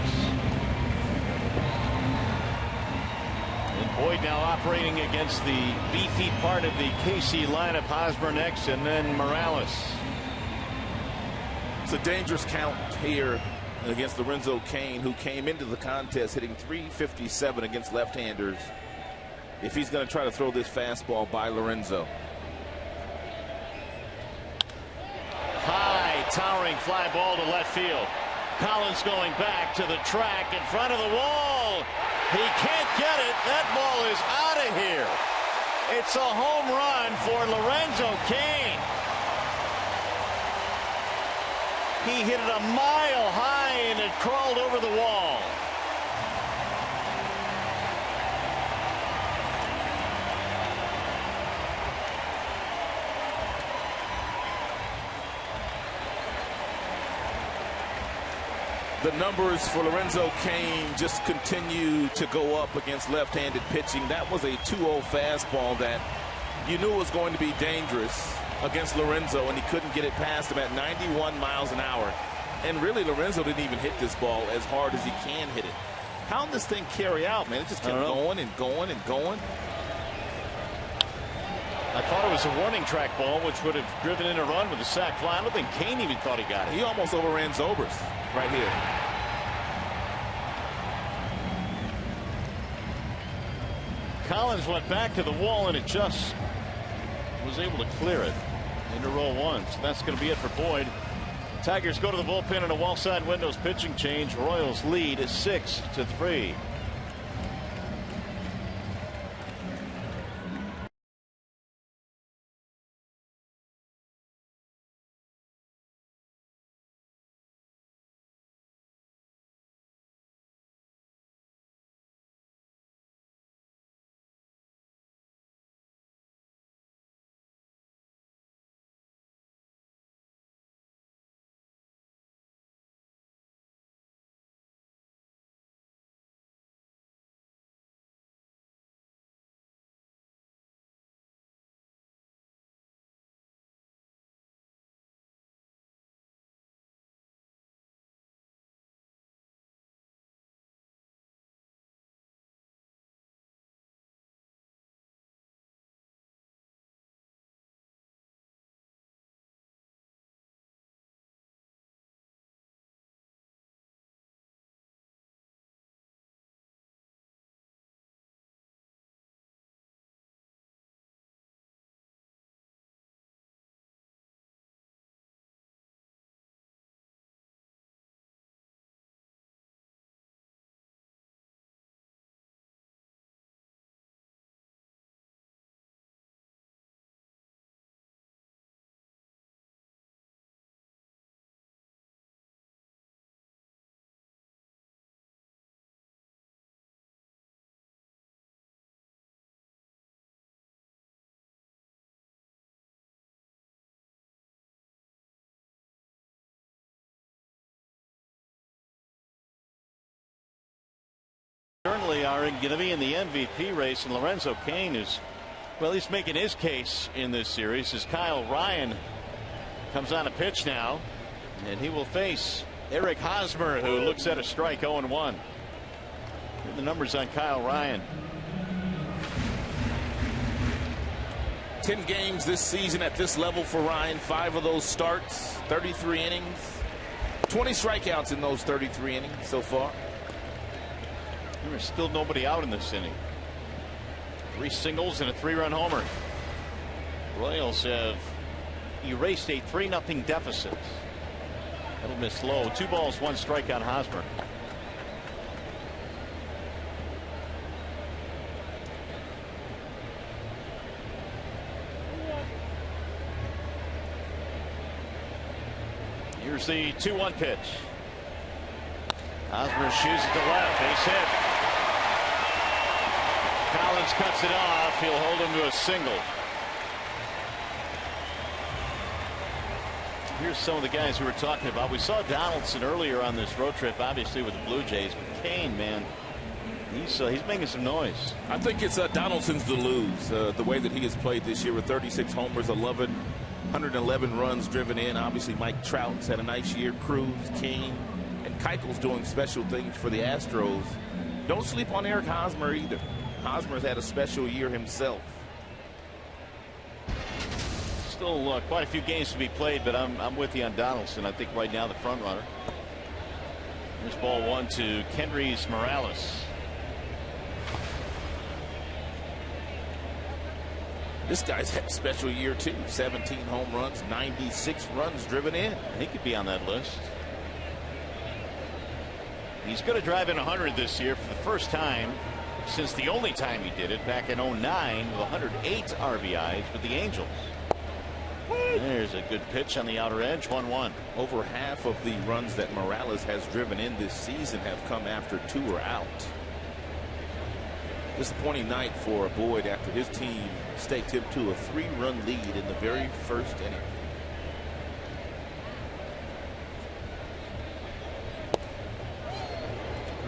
And Boyd now operating against the beefy part of the KC lineup. Hosmer next, and then Morales. It's a dangerous count here against Lorenzo Cain, who came into the contest hitting .357 against left-handers. If he's going to try to throw this fastball by Lorenzo, towering fly ball to left field. Collins going back to the track in front of the wall. He can't get it. That ball is out of here. It's a home run for Lorenzo Cain. He hit it a mile high and it crawled over the wall. The numbers for Lorenzo Cain just continue to go up against left-handed pitching. That was a 2-0 fastball that you knew was going to be dangerous against Lorenzo, and he couldn't get it past him at 91 miles an hour. And really, Lorenzo didn't even hit this ball as hard as he can hit it. How did this thing carry out, man? It just kept going and going and going. I thought it was a warning track ball, which would have driven in a run with a sac fly. I don't think Cain even thought he got it. He almost overran Zobrist right here. Collins went back to the wall, and it just was able to clear it into row one. So that's going to be it for Boyd. Tigers go to the bullpen in a wall side windows pitching change. Royals lead is 6-3. Certainly are going to be in the MVP race, and Lorenzo Cain is, well, he's making his case in this series as Kyle Ryan comes on a pitch now, and he will face Eric Hosmer, who looks at a strike 0-1. The numbers on Kyle Ryan. 10 games this season at this level for Ryan. 5 of those starts, 33 innings, 20 strikeouts in those 33 innings so far. There's still nobody out in this inning. 3 singles and a 3-run homer. Royals have erased a 3-0 deficit. That'll miss low. 2 balls, 1 strike on Hosmer. Here's the 2-1 pitch. Hosmer shoots it to left. Base hit. Collins cuts it off. He'll hold him to a single. Here's some of the guys who we're talking about. We saw Donaldson earlier on this road trip, obviously with the Blue Jays. But Cain, man, he's making some noise. I think it's Donaldson's to lose. The way that he has played this year with 36 homers, 111 runs driven in. Obviously, Mike Trout's had a nice year. Cruz, Cain, and Keuchel's doing special things for the Astros. Don't sleep on Eric Hosmer either. Hosmer's had a special year himself. Still quite a few games to be played, but I'm with you on Donaldson. I think right now the front runner. Here's ball 1 to Kendrys Morales. This guy's had a special year, too. 17 home runs, 96 runs driven in. He could be on that list. He's going to drive in 100 this year for the first time since the only time he did it back in 09 with 108 RBIs with the Angels. There's a good pitch on the outer edge. 1-1. Over half of the runs that Morales has driven in this season have come after 2 are out. Disappointing night for Boyd after his team staked him to a 3-run lead in the very first inning.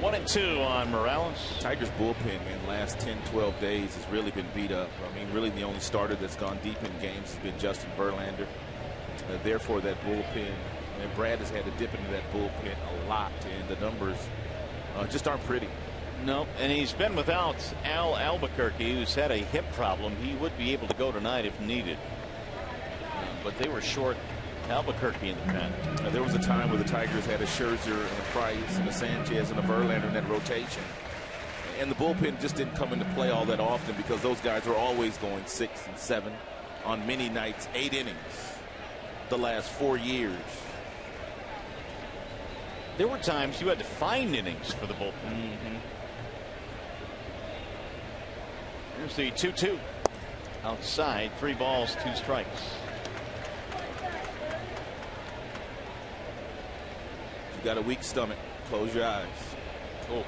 One and two on Morales. Tigers bullpen in the last 10-12 days has really been beat up. I mean, really the only starter that's gone deep in games has been Justin Verlander. Therefore, that bullpen, and Brad has had to dip into that bullpen a lot, and the numbers just aren't pretty. No, and he's been without Al Albuquerque, who's had a hip problem. He would be able to go tonight if needed. But they were short Albuquerque in the pen. There was a time where the Tigers had a Scherzer and a Price and a Sanchez and a Verlander in that rotation. And the bullpen just didn't come into play all that often because those guys were always going 6 and 7 on many nights, 8 innings the last 4 years. There were times you had to find innings for the bullpen. Here's the 2-2. Outside, 3 balls, 2 strikes. You got a weak stomach, close your eyes. Oh.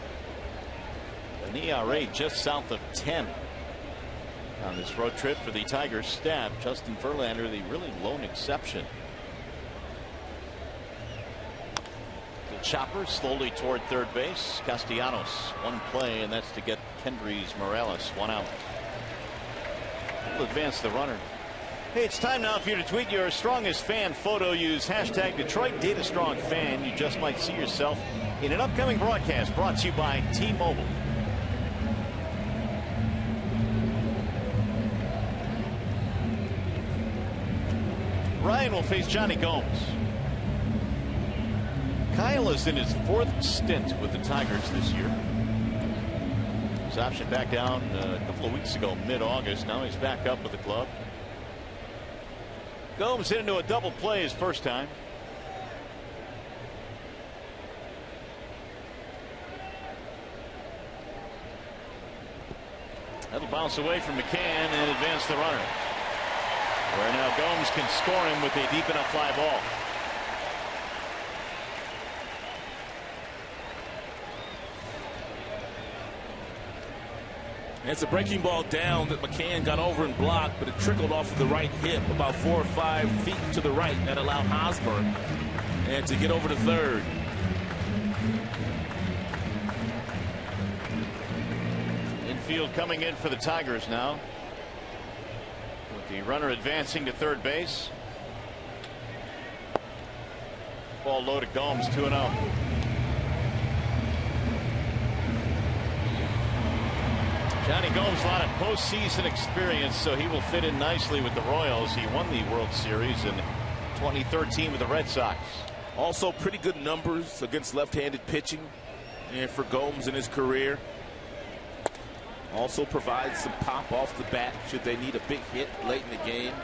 An ERA just south of 10 on this road trip for the Tigers staff. Justin Verlander, the really lone exception. The chopper slowly toward third base. Castellanos, 1 play, and that's to get Kendrys Morales 1 out. We'll advance the runner. Hey, it's time now for you to tweet your strongest fan photo. Use hashtag Detroit Data Strong Fan. You just might see yourself in an upcoming broadcast brought to you by T-Mobile. Ryan will face Johnny Gomes. Kyle is in his 4th stint with the Tigers this year. His option back down a couple of weeks ago, mid-August. Now he's back up with the club. Gomes hit into a double play his first time. That'll bounce away from McCann and advance the runner. Where now Gomes can score him with a deep enough fly ball. It's a breaking ball down that McCann got over and blocked, but it trickled off of the right hip about 4 or 5 feet to the right. That allowed Hosmer and to get over to third. Infield coming in for the Tigers now, with the runner advancing to third base. Ball low to Gomes, 2-0. Johnny Gomes, a lot of postseason experience, so he will fit in nicely with the Royals. He won the World Series in 2013 with the Red Sox. Also pretty good numbers against left-handed pitching and for Gomes in his career. Also provides some pop off the bat should they need a big hit late in the game.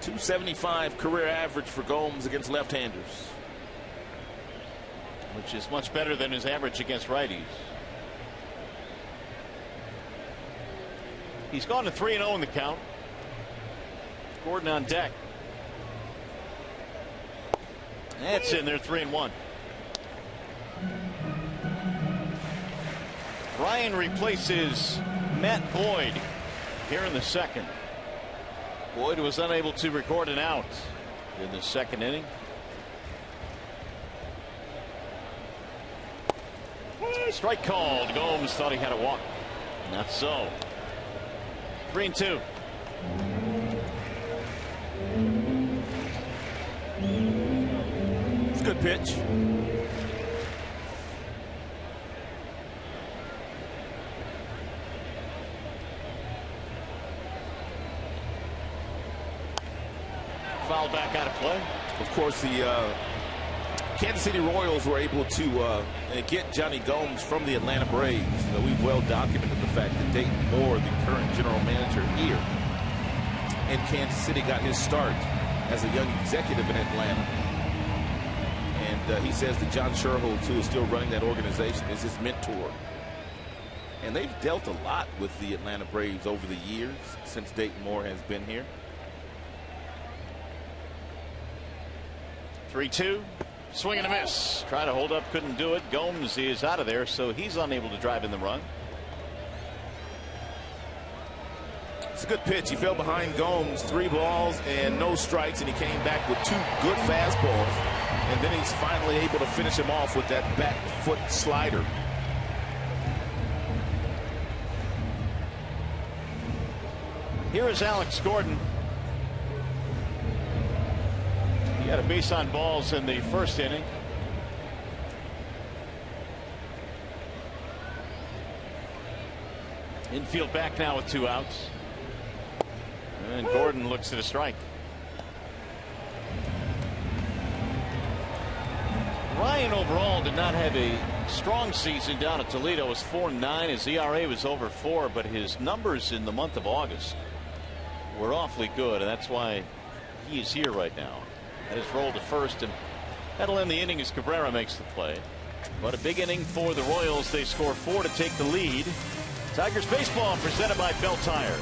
.275 career average for Gomes against left-handers, which is much better than his average against righties. He's gone to 3-0 in the count. Gordon on deck. That's in there, 3-1. Ryan replaces Matt Boyd here in the second. Boyd was unable to record an out in the second inning. Strike called. Gomes thought he had a walk. Not so. 3-2. It's a good pitch. Foul back out of play. Of course, the Kansas City Royals were able to get Johnny Gomes from the Atlanta Braves. We've well documented the fact that Dayton Moore, the current general manager here in Kansas City, got his start as a young executive in Atlanta. And he says that John Sherholtz, who is still running that organization, is his mentor. And they've dealt a lot with the Atlanta Braves over the years since Dayton Moore has been here. 3-2. Swing and a miss. Try to hold up, couldn't do it. Gomes is out of there, so he's unable to drive in the run. It's a good pitch. He fell behind Gomes, 3 balls and no strikes, and he came back with 2 good fastballs. And then he's finally able to finish him off with that back foot slider. Here is Alex Gordon. He had a base on balls in the first inning. Infield back now with 2 outs. And Gordon looks at a strike. Ryan overall did not have a strong season down at Toledo. It was 4.9. His ERA was over 4, but his numbers in the month of August were awfully good, and that's why he is here right now. Has rolled to first, and that'll end the inning as Cabrera makes the play. But a big inning for the Royals. They score 4 to take the lead. Tigers baseball presented by Bell Tire.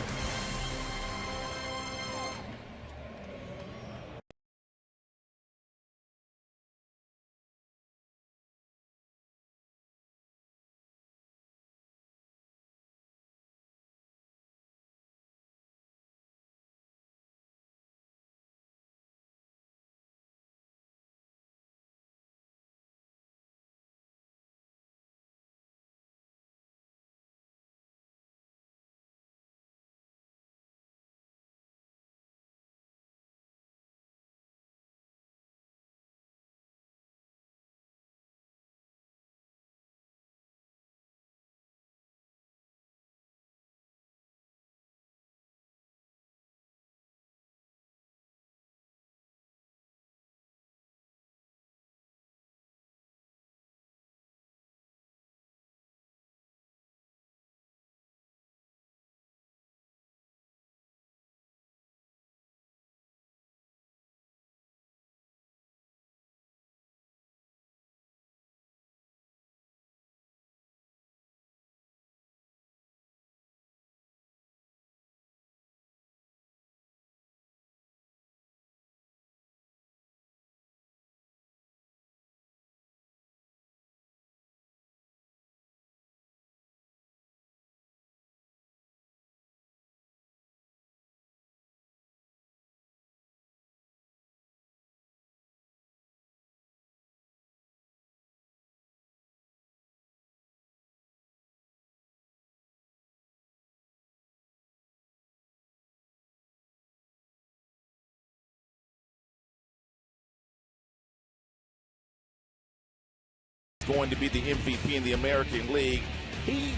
Going to be the MVP in the American League. He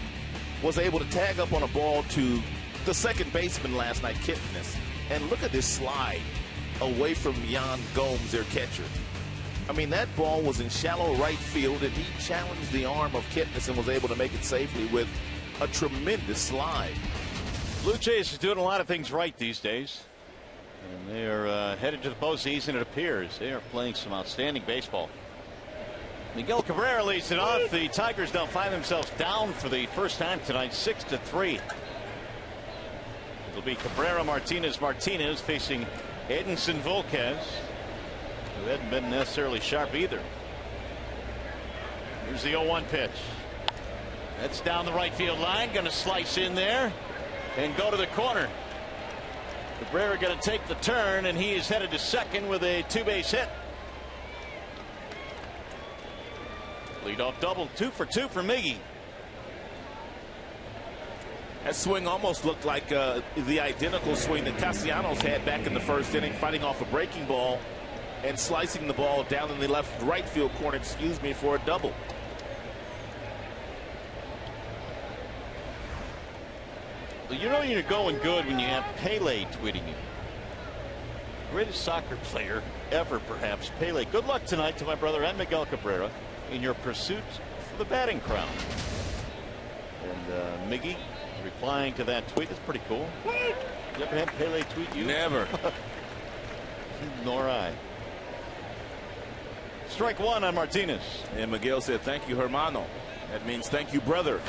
was able to tag up on a ball to the second baseman last night, Kipnis. And look at this slide away from Yan Gomes, their catcher. I mean, that ball was in shallow right field, and he challenged the arm of Kipnis and was able to make it safely with a tremendous slide. Blue Jays are doing a lot of things right these days. And they are headed to the postseason, it appears. They are playing some outstanding baseball. Miguel Cabrera leads it off. The Tigers now find themselves down for the first time tonight, 6-3. It'll be Cabrera, Martinez facing Edinson Volquez, who hadn't been necessarily sharp either. Here's the 0-1 pitch. That's down the right field line. Going to slice in there and go to the corner. Cabrera going to take the turn, and he is headed to second with a 2-base hit. Leadoff double, 2 for 2 for Miggy. That swing almost looked like the identical swing that Castellanos had back in the first inning, fighting off a breaking ball and slicing the ball down in the right field corner, for a double. Well, you know you're going good when you have Pele tweeting you. greatest soccer player ever, perhaps, Pele. Good luck tonight to my brother and Miguel Cabrera in your pursuit for the batting crown. And Miggy replying to that tweet. That's pretty cool. You ever had Pele tweet you? Never. Nor I. Strike one on Martinez. And Miguel said, "Thank you, hermano." That means thank you, brother.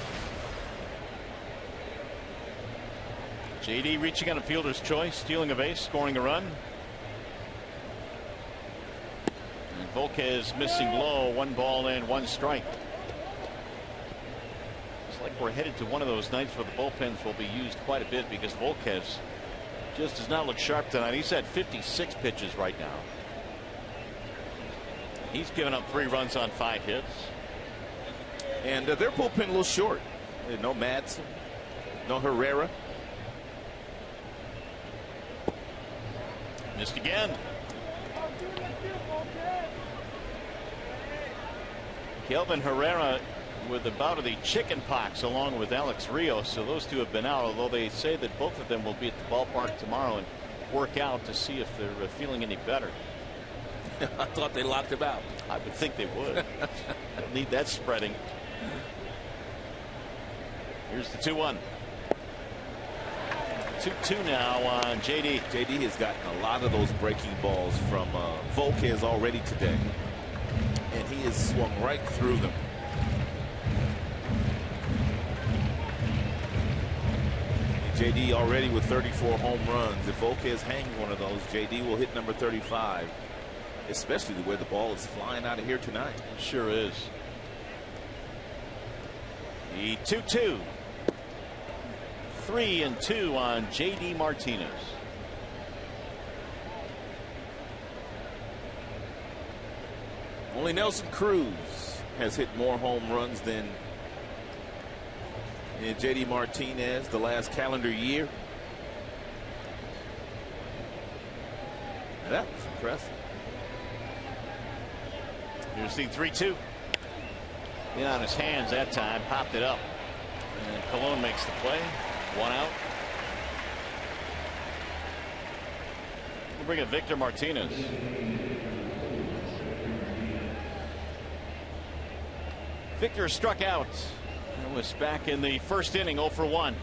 JD reaching on a fielder's choice, stealing a base, scoring a run. And Volquez missing low, 1 ball and 1 strike. It's like we're headed to one of those nights where the bullpens will be used quite a bit, because Volquez just does not look sharp tonight. He's had 56 pitches right now. He's given up 3 runs on 5 hits. And their bullpen a little short. No Madsen, no Herrera. Missed again. Kelvin Herrera with a bout of the chicken pox along with Alex Rios. So those two have been out, although they say that both of them will be at the ballpark tomorrow and work out to see if they're feeling any better. I thought they locked him out. I would think they would. Don't need that spreading. Here's the 2-1. 2-2 now on JD. JD has gotten a lot of those breaking balls from Volquez already today, and he has swung right through them. And JD already with 34 home runs. If Volquez hangs one of those, JD will hit number 35, especially the way the ball is flying out of here tonight. It sure is. The 2-2. 3-2 on JD Martinez. Only Nelson Cruz has hit more home runs than JD Martinez the last calendar year. That was impressive. Here's the 3-2. In on his hands that time, popped it up. And Colon makes the play. 1 out. We'll bring in Victor Martinez. Victor struck out. It was back in the first inning, 0 for 1.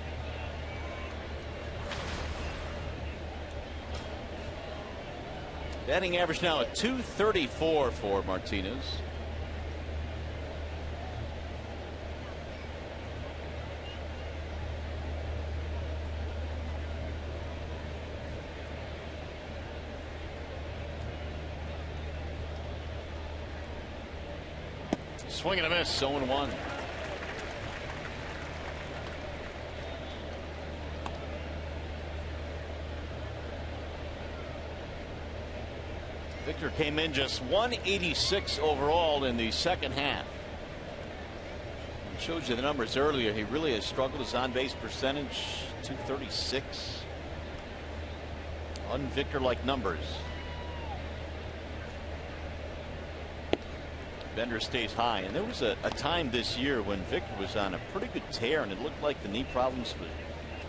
Batting average now at .234 for Martinez. Swing and a miss, 0-1. Victor came in just 186 overall in the second half. I showed you the numbers earlier. He really has struggled. His on-base percentage, .236. Un-Victor-like numbers. Bender stays high, and there was a time this year when Victor was on a pretty good tear, and it looked like the knee problems were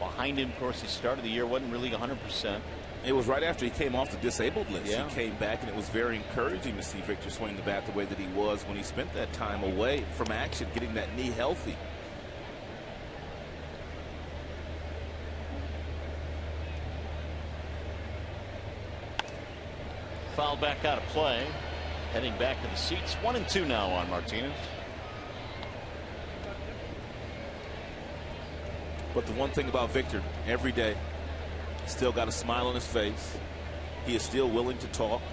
behind him. Of course, he started the year, wasn't really 100%. It was right after he came off the disabled list. Yeah. He came back, and it was very encouraging to see Victor swing the bat the way that he was when he spent that time away from action, getting that knee healthy. Fouled back out of play. Heading back to the seats. 1-2 now on Martinez. But the one thing about Victor, every day, still got a smile on his face. He is still willing to talk.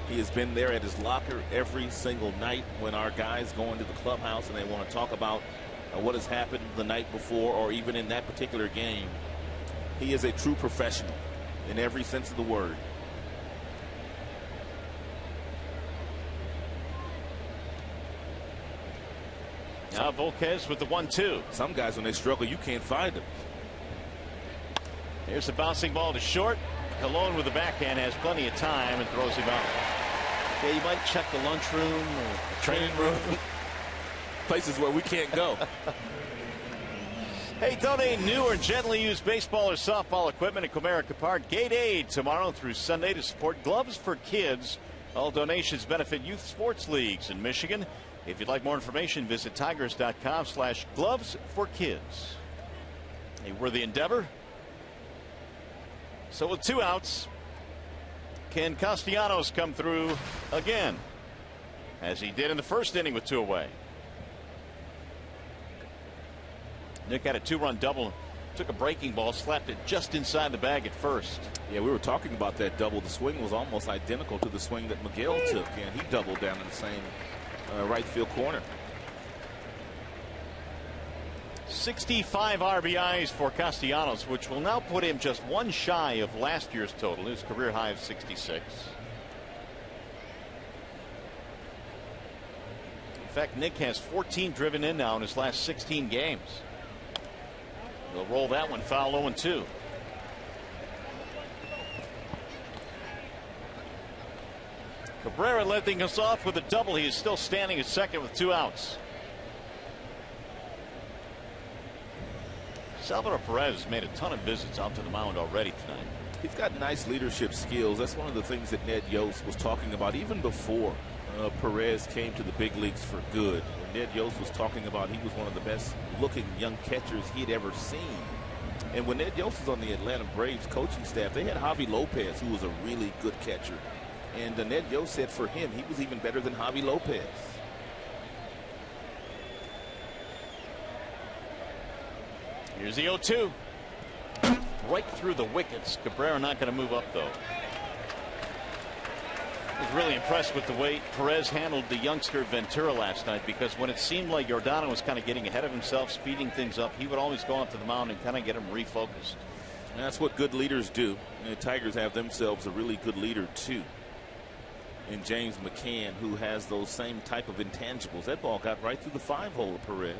He has been there at his locker every single night when our guys go into the clubhouse and they want to talk about what has happened the night before or even in that particular game. He is a true professional in every sense of the word. Now Volquez with the 1-2. Some guys, when they struggle, you can't find them. Here's the bouncing ball to short. Colon with the backhand has plenty of time and throws him out. Yeah, you might check the lunchroom or the training room. Places where we can't go. Hey, donate new or gently used baseball or softball equipment at Comerica Park. Gate Aid tomorrow through Sunday to support Gloves for Kids. All donations benefit youth sports leagues in Michigan. If you'd like more information, visit tigers.com/gloves for kids. A worthy endeavor. So with 2 outs, can Castellanos come through again, as he did in the first inning with 2 away? Nick had a 2-run double, took a breaking ball, slapped it just inside the bag at first. Yeah, we were talking about that double. The swing was almost identical to the swing that Miguel took, and he doubled down in the same right field corner. 65 RBIs for Castellanos, which will now put him just 1 shy of last year's total, his career high of 66. In fact, Nick has 14 driven in now in his last 16 games. They'll roll that one foul, 0-2. Cabrera letting us off with a double. He is still standing at second with 2 outs. Salvador Perez made a ton of visits out to the mound already tonight. He's got nice leadership skills. That's one of the things that Ned Yost was talking about even before Perez came to the big leagues for good. Ned Yost was talking about he was one of the best looking young catchers he'd ever seen. And when Ned Yost was on the Atlanta Braves coaching staff, they had Javi Lopez, who was a really good catcher. And Ned Yost said for him, he was even better than Javi Lopez. Here's the 0-2. Right through the wickets. Cabrera not going to move up, though. I was really impressed with the way Perez handled the youngster Ventura last night, because when it seemed like Giordano was kind of getting ahead of himself, speeding things up, he would always go up to the mound and kind of get him refocused. And that's what good leaders do. And the Tigers have themselves a really good leader, too, in James McCann, who has those same type of intangibles. That ball got right through the 5-hole of Perez.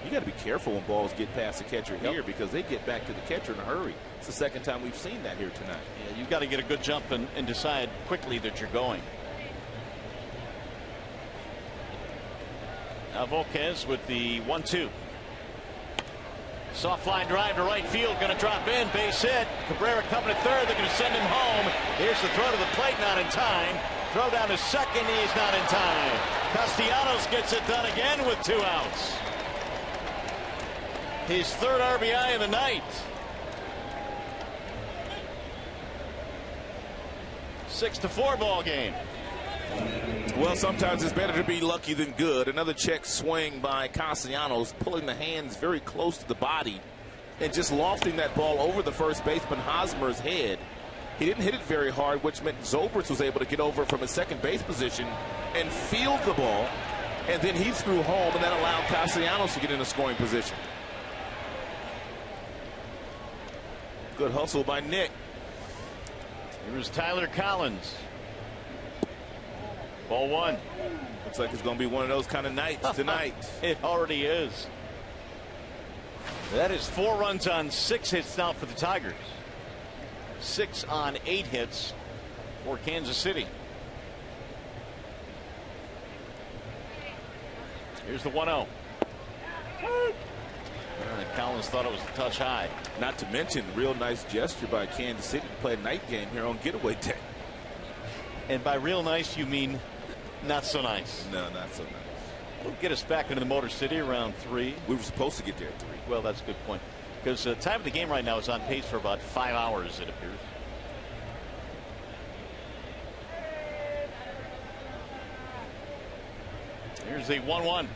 You got to be careful when balls get past the catcher here, because they get back to the catcher in a hurry. It's the second time we've seen that here tonight. Yeah, you've got to get a good jump and decide quickly that you're going. Now Volquez with the 1-2. Soft line drive to right field, going to drop in, base hit. Cabrera coming to third, they're going to send him home. Here's the throw to the plate, not in time. Throw down to second, he's not in time. Castellanos gets it done again with 2 outs. His 3rd RBI of the night. 6-4 ball game. Well, sometimes it's better to be lucky than good. Another check swing by Castellanos, pulling the hands very close to the body and just lofting that ball over the first baseman Hosmer's head. He didn't hit it very hard, which meant Zobrist was able to get over from his second base position and field the ball, and then he threw home, and that allowed Castellanos to get in a scoring position. Good hustle by Nick. Here's Tyler Collins. Ball 1. Looks like it's going to be one of those kind of nights tonight. It already is. That is 4 runs on 6 hits now for the Tigers. 6 on 8 hits for Kansas City. Here's the 1-0. Collins thought it was a touch high. Not to mention, real nice gesture by Kansas City to play a night game here on getaway day. And by real nice, you mean not so nice. No, not so nice. We'll get us back into the Motor City around 3. We were supposed to get there at 3. Well, that's a good point, because the time of the game right now is on pace for about 5 hours, it appears. Here's the 1-1.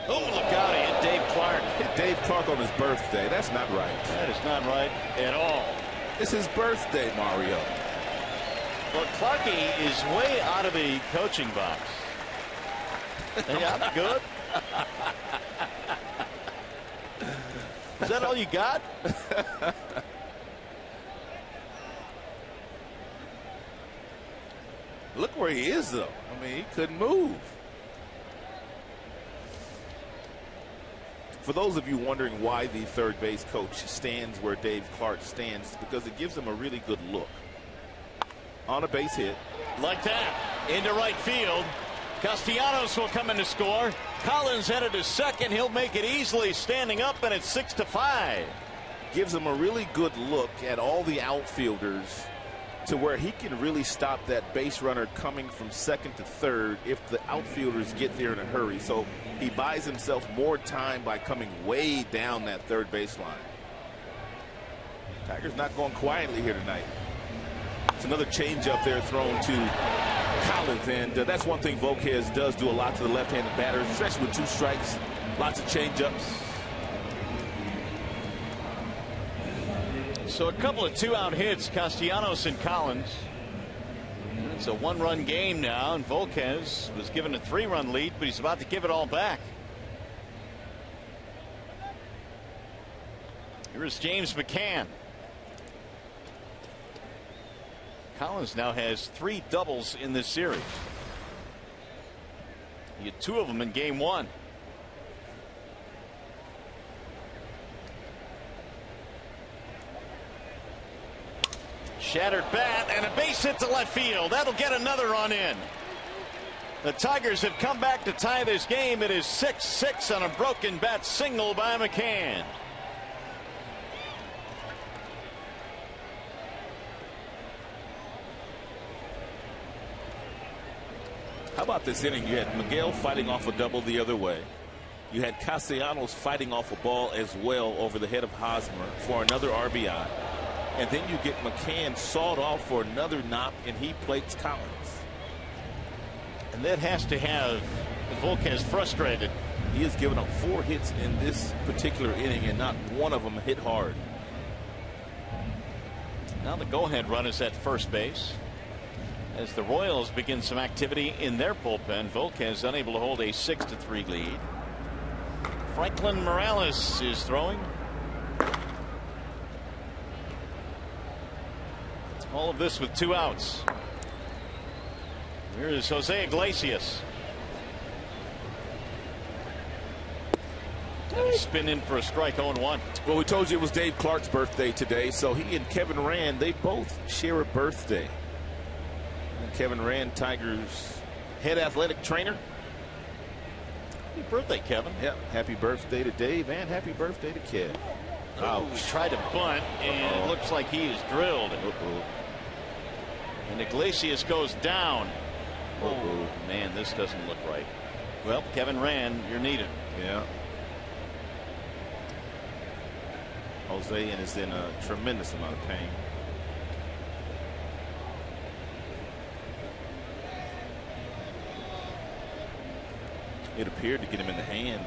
Oh, look out, he hit Dave Clark. Hit Dave Clark on his birthday. That's not right. That is not right at all. It's his birthday, Mario. Well, Clarkie is way out of the coaching box. Yeah, good. Is that all you got? Look where he is, though. I mean, he couldn't move. For those of you wondering why the third base coach stands where Dave Clark stands, it's because it gives him a really good look. On a base hit. Like that. Into right field. Castellanos will come in to score. Collins headed to second. He'll make it easily standing up, and it's 6-5. Gives him a really good look at all the outfielders to where he can really stop that base runner coming from second to third if the outfielders get there in a hurry. So he buys himself more time by coming way down that third baseline. Tigers not going quietly here tonight. It's another changeup there thrown to Collins, and that's one thing Volquez does do a lot to the left-handed batters, especially with 2 strikes. Lots of changeups. So a couple of 2-out hits, Castellanos and Collins. It's a 1-run game now, and Volquez was given a 3-run lead, but he's about to give it all back. Here is James McCann. Collins now has 3 doubles in this series. He had 2 of them in game 1. Shattered bat and a base hit to left field. That'll get another run in. The Tigers have come back to tie this game. It is 6-6 on a broken bat single by McCann. How about this inning? You had Miguel fighting off a double the other way. You had Castellanos fighting off a ball as well over the head of Hosmer for another RBI. And then you get McCann sawed off for another knock, and he plates Collins. And that has to have Volquez frustrated. He has given up 4 hits in this particular inning, and not one of them hit hard. Now the go-ahead run is at first base. As the Royals begin some activity in their bullpen, Volquez unable to hold a 6-3 lead. Franklin Morales is throwing. All of this with 2 outs. Here is Jose Iglesias. Spin in for a strike, 0-1. Well, we told you it was Dave Clark's birthday today, so he and Kevin Rand, they both share a birthday. And Kevin Rand, Tigers head athletic trainer. Happy birthday, Kevin. Yep. Happy birthday to Dave, and happy birthday to Kev. Oh, he tried to bunt, and it looks like he is drilled. And Iglesias goes down. Oh, man, this doesn't look right. Well, Kevin Rand, you're needed. Yeah. Jose is in a tremendous amount of pain. It appeared to get him in the hand.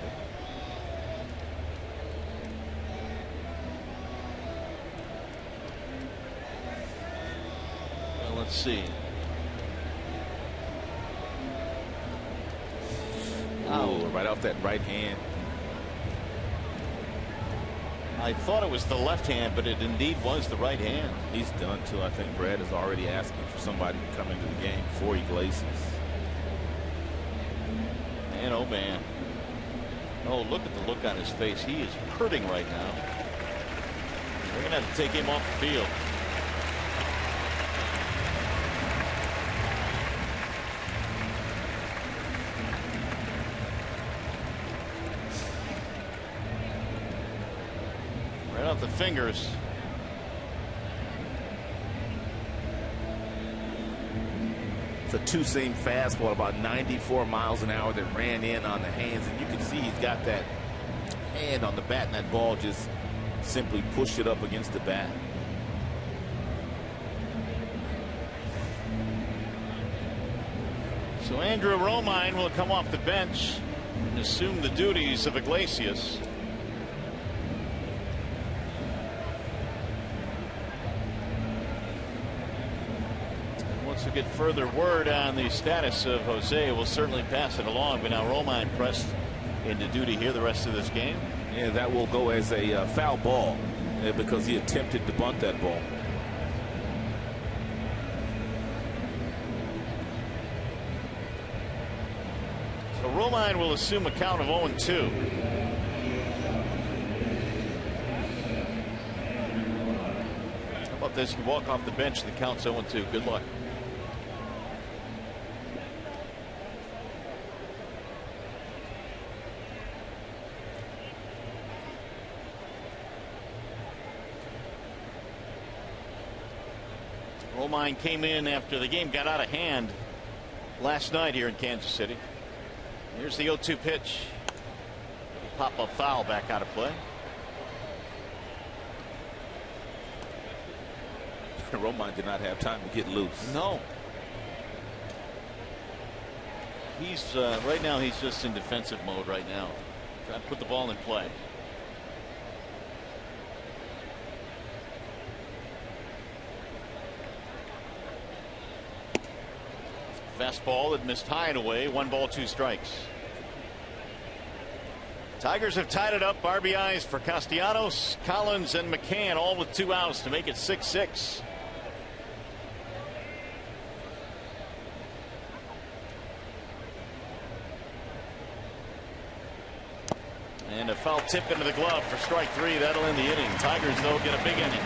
Well, let's see. Oh, right off that right hand. I thought it was the left hand, but it indeed was the right hand. He's done too. I think Brad is already asking for somebody to come into the game for Iglesias. Man, oh man. Oh, look at the look on his face. He is hurting right now. We're going to have to take him off the field. Right off the fingers. It's a two-seam fastball about 94 miles an hour that ran in on the hands, and you can see he's got that hand on the bat, and that ball just simply pushed it up against the bat. So Andrew Romine will come off the bench and assume the duties of Iglesias. Once we get further word on the status of Jose, we'll certainly pass it along. But now Romine pressed into duty here the rest of this game. Yeah, that will go as a foul ball because he attempted to bunt that ball. So Romine will assume a count of 0-2. How about this? You walk off the bench, the count's 0-2. Good luck. Romine came in after the game got out of hand last night here in Kansas City. Here's the 0-2 pitch. Pop-up foul back out of play. Romine did not have time to get loose. No. He's right now he's just in defensive mode right now. Trying to put the ball in play. Fastball that missed high and away. 1 ball, 2 strikes. Tigers have tied it up. RBIs for Castellanos, Collins, and McCann, all with 2 outs to make it 6-6. And a foul tip into the glove for strike 3. That'll end the inning. Tigers, though, get a big inning.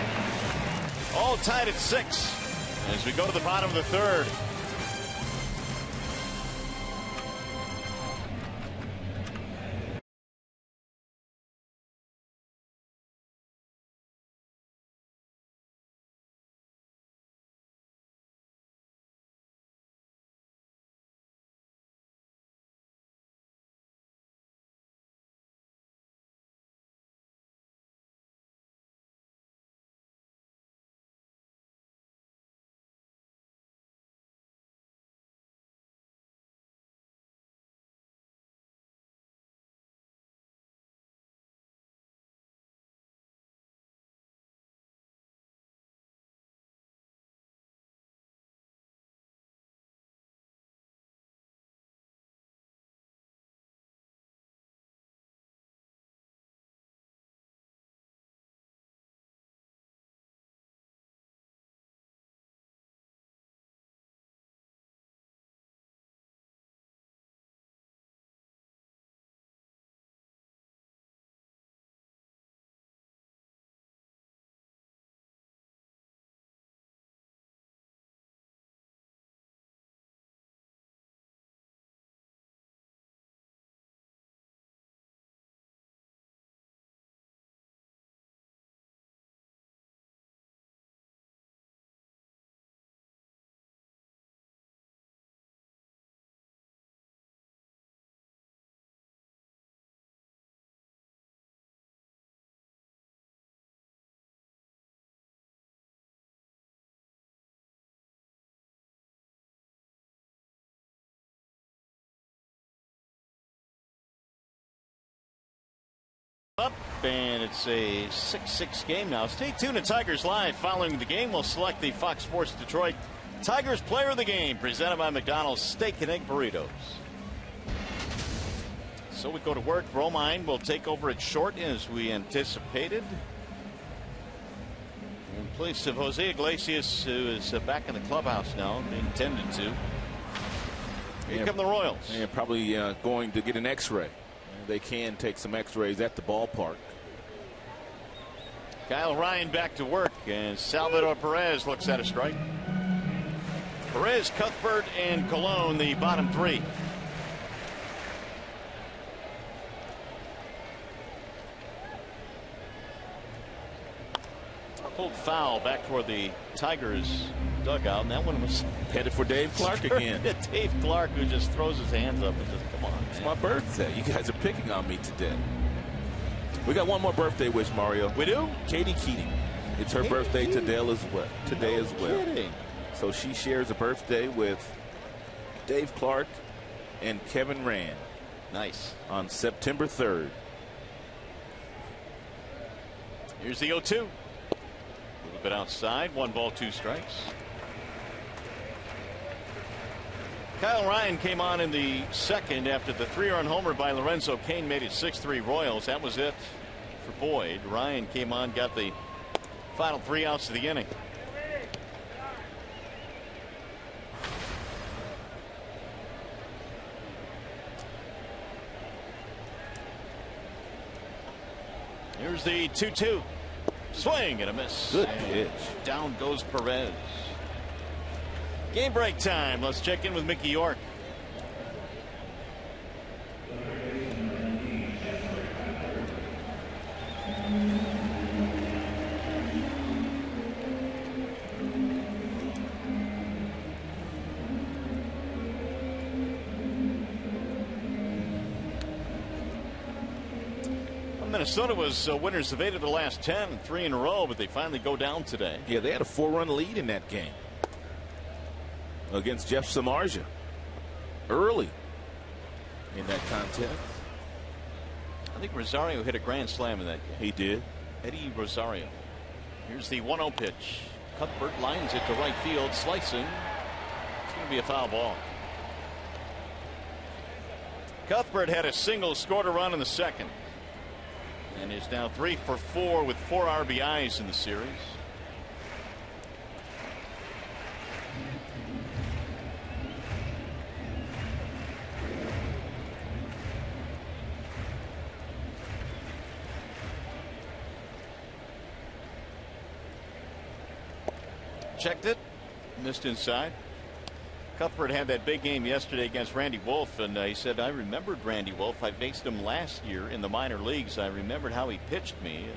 All tied at 6 as we go to the bottom of the 3rd. Up, and it's a 6-6 game now. Stay tuned to Tigers Live. Following the game, we'll select the Fox Sports Detroit Tigers Player of the Game, presented by McDonald's Steak and Egg Burritos. So we go to work. Romine will take over at short as we anticipated, in place of Jose Iglesias, who is back in the clubhouse now, being tended to. Here come the Royals. And probably going to get an X-ray. They can take some X-rays at the ballpark. Kyle Ryan back to work, and Salvador Perez looks at a strike. Perez, Cuthbert, and Colon, the bottom 3. Pulled foul back toward the Tigers dugout, and that one was headed for Dave Clark again. Dave Clark, who just throws his hands up and says, come on, man. It's my birthday. You guys are picking on me today. We got one more birthday wish, Mario. We do? Katie Keating. It's her birthday today as well. Kidding. So she shares a birthday with Dave Clark and Kevin Rand. Nice. On September 3rd. Here's the 0-2. A little bit outside. 1 ball, 2 strikes. Kyle Ryan came on in the 2nd after the 3-run homer by Lorenzo Cain made it 6-3 Royals. That was it for Boyd. Ryan came on, got the final 3 outs of the inning. Here's the 2-2. Swing and a miss. Good pitch. Down goes Perez. Game break time. Let's check in with Mickey York. Minnesota was winners of 8 of the last 10, 3 in a row, but they finally go down today. Yeah, they had a 4-run lead in that game against Jeff Samardzija early in that contest. I think Rosario hit a grand slam in that game. He did. Eddie Rosario. Here's the 1-0 pitch. Cuthbert lines it to right field, slicing. It's going to be a foul ball. Cuthbert had a single, scored a run in the second, and is now 3 for 4 with 4 RBIs in the series. Checked it, missed inside. Cuthbert had that big game yesterday against Randy Wolf, and he said, I remembered Randy Wolf. I faced him last year in the minor leagues. I remembered how he pitched me.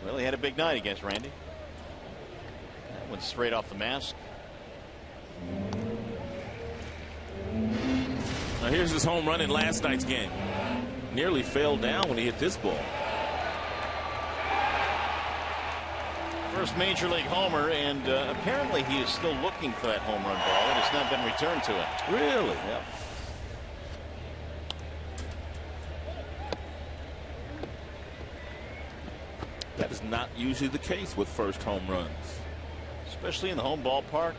Well, he had a big night against Randy. That went straight off the mask. Now here's his home run in last night's game. Nearly fell down when he hit this ball. First major league homer, and apparently he is still looking for that home run ball. It has not been returned to him. Really? Yep. That is not usually the case with first home runs, Especially in the home ballpark. It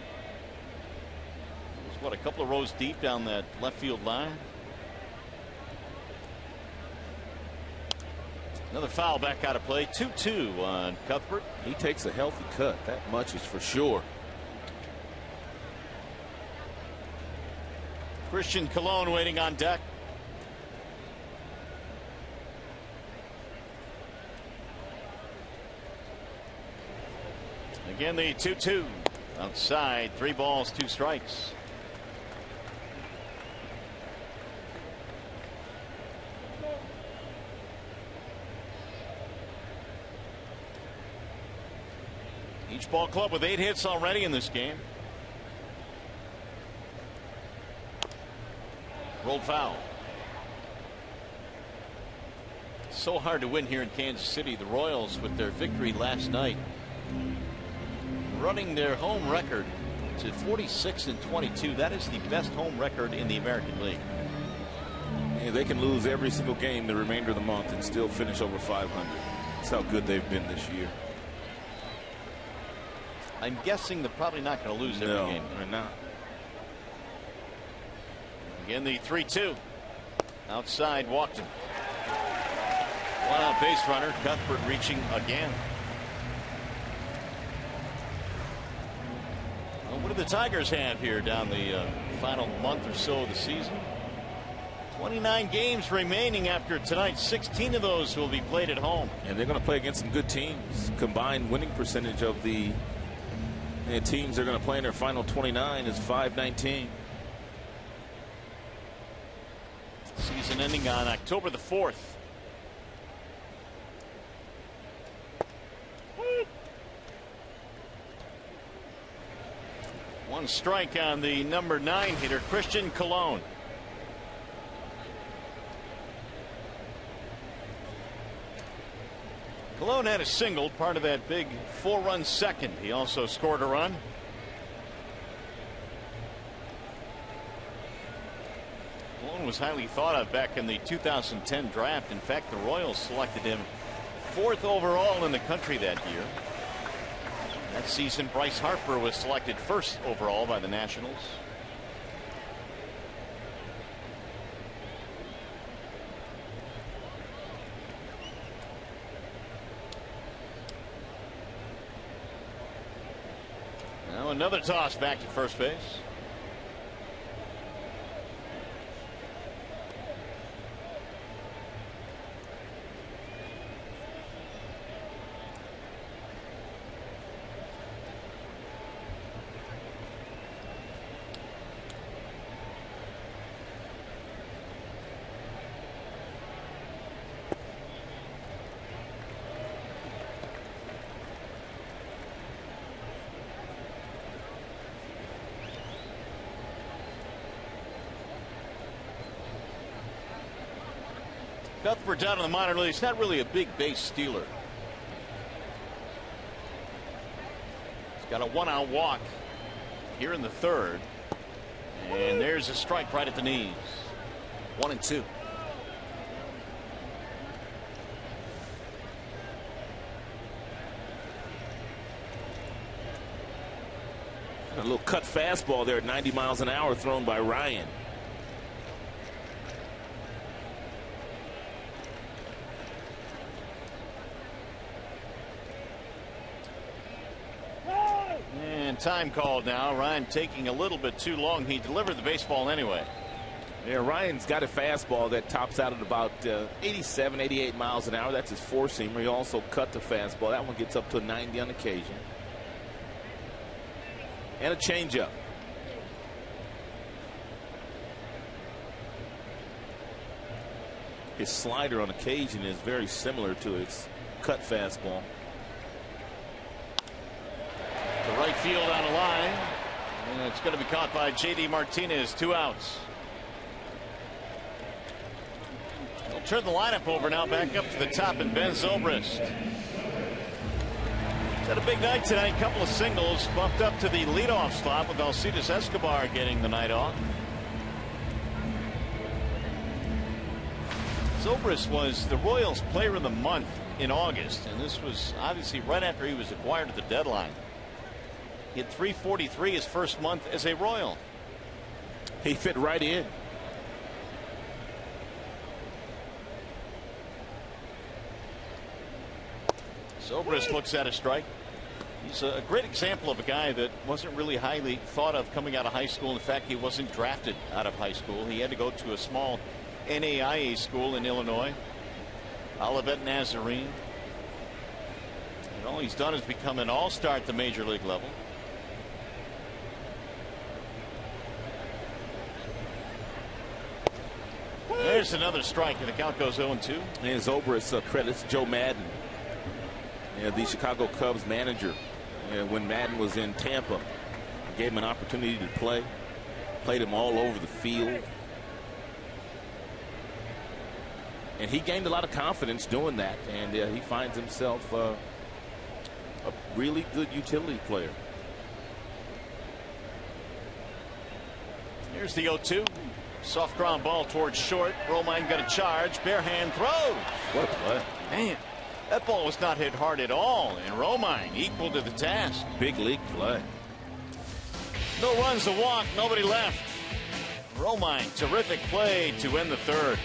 was, what, a couple of rows deep down that left field line. Another foul back out of play. 2-2 on Cuthbert. He takes a healthy cut. That much is for sure. Christian Colon waiting on deck. Again, the 2-2 outside. 3 balls, 2 strikes. Each ball club with 8 hits already in this game. Rolled foul. So hard to win here in Kansas City. The Royals, with their victory last night, running their home record to 46-22. That is the best home record in the American League. Yeah, they can lose every single game the remainder of the month and still finish over 500. That's how good they've been this year. I'm guessing they're probably not going to lose every game. No, they're not. Again, the 3-2. Outside, Walkton. One out base runner. Cuthbert reaching again. Well, what do the Tigers have here down the final month or so of the season? 29 games remaining after tonight. 16 of those will be played at home. And they're going to play against some good teams. Combined winning percentage of the teams they're going to play in their final 29 is .519. Season ending on October the 4th. One strike on the number 9 hitter, Christian Colon. Colon had a single, part of that big 4-run second. He also scored a run. Colon was highly thought of back in the 2010 draft. In fact, the Royals selected him 4th overall in the country that year. That season, Bryce Harper was selected 1st overall by the Nationals. Now another toss back to first base. Cuthbert down in the minor leagues, not really a big base stealer. He's got a 1-out walk here in the third. And there's a strike right at the knees. 1-2. A little cut fastball there at 90 miles an hour thrown by Ryan. And time called now. Ryan taking a little bit too long. He delivered the baseball anyway. Yeah, Ryan's got a fastball that tops out at about 87, 88 miles an hour. That's his four-seamer. He also cut the fastball. That one gets up to 90 on occasion. And a changeup. His slider on occasion is very similar to his cut fastball. To right field on a line. And it's going to be caught by J.D. Martinez. 2 outs. They'll turn the lineup over now, back up to the top, and Ben Zobrist. He's had a big night tonight. A couple of singles, bumped up to the leadoff slot with Alcides Escobar getting the night off. Zobrist was the Royals Player of the Month in August, and this was obviously right after he was acquired at the deadline. He had .343 his first month as a Royal. He fit right in. Zobrist looks at a strike. He's a great example of a guy that wasn't really highly thought of coming out of high school. In fact, he wasn't drafted out of high school. He had to go to a small NAIA school in Illinois, Olivet Nazarene. And all he's done is become an all-star at the major league level. There's another strike, and the count goes 0-2. And Zobrist credits Joe Madden, the Chicago Cubs manager. When Madden was in Tampa, gave him an opportunity to play. Played him all over the field. And he gained a lot of confidence doing that, and he finds himself a really good utility player. Here's the 0-2. Soft ground ball towards short. Romine got a charge. Bare hand throws. What a play. Man, that ball was not hit hard at all, and Romine equal to the task. Big league play. No runs, a walk, nobody left. Romine, terrific play to end the third.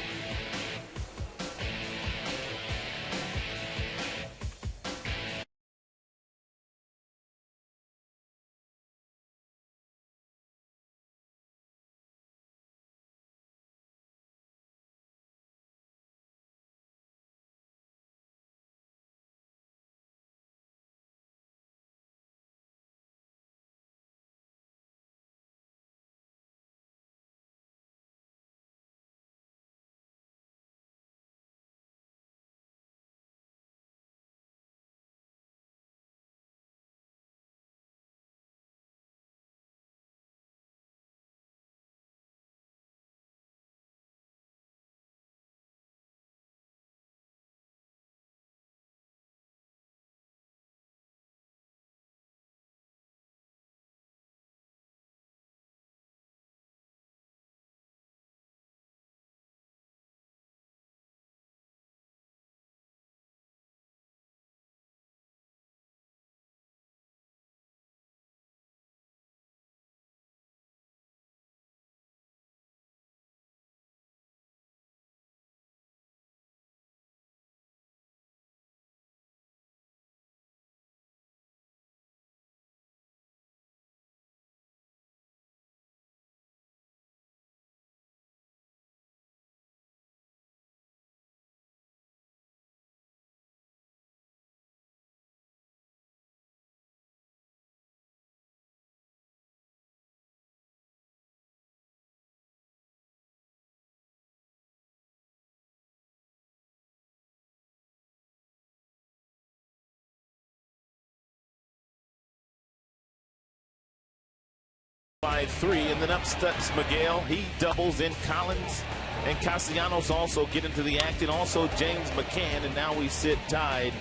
by 3, and then up steps Miguel. He doubles in Collins, and Castellanos also get into the act, and also James McCann, and now we sit tied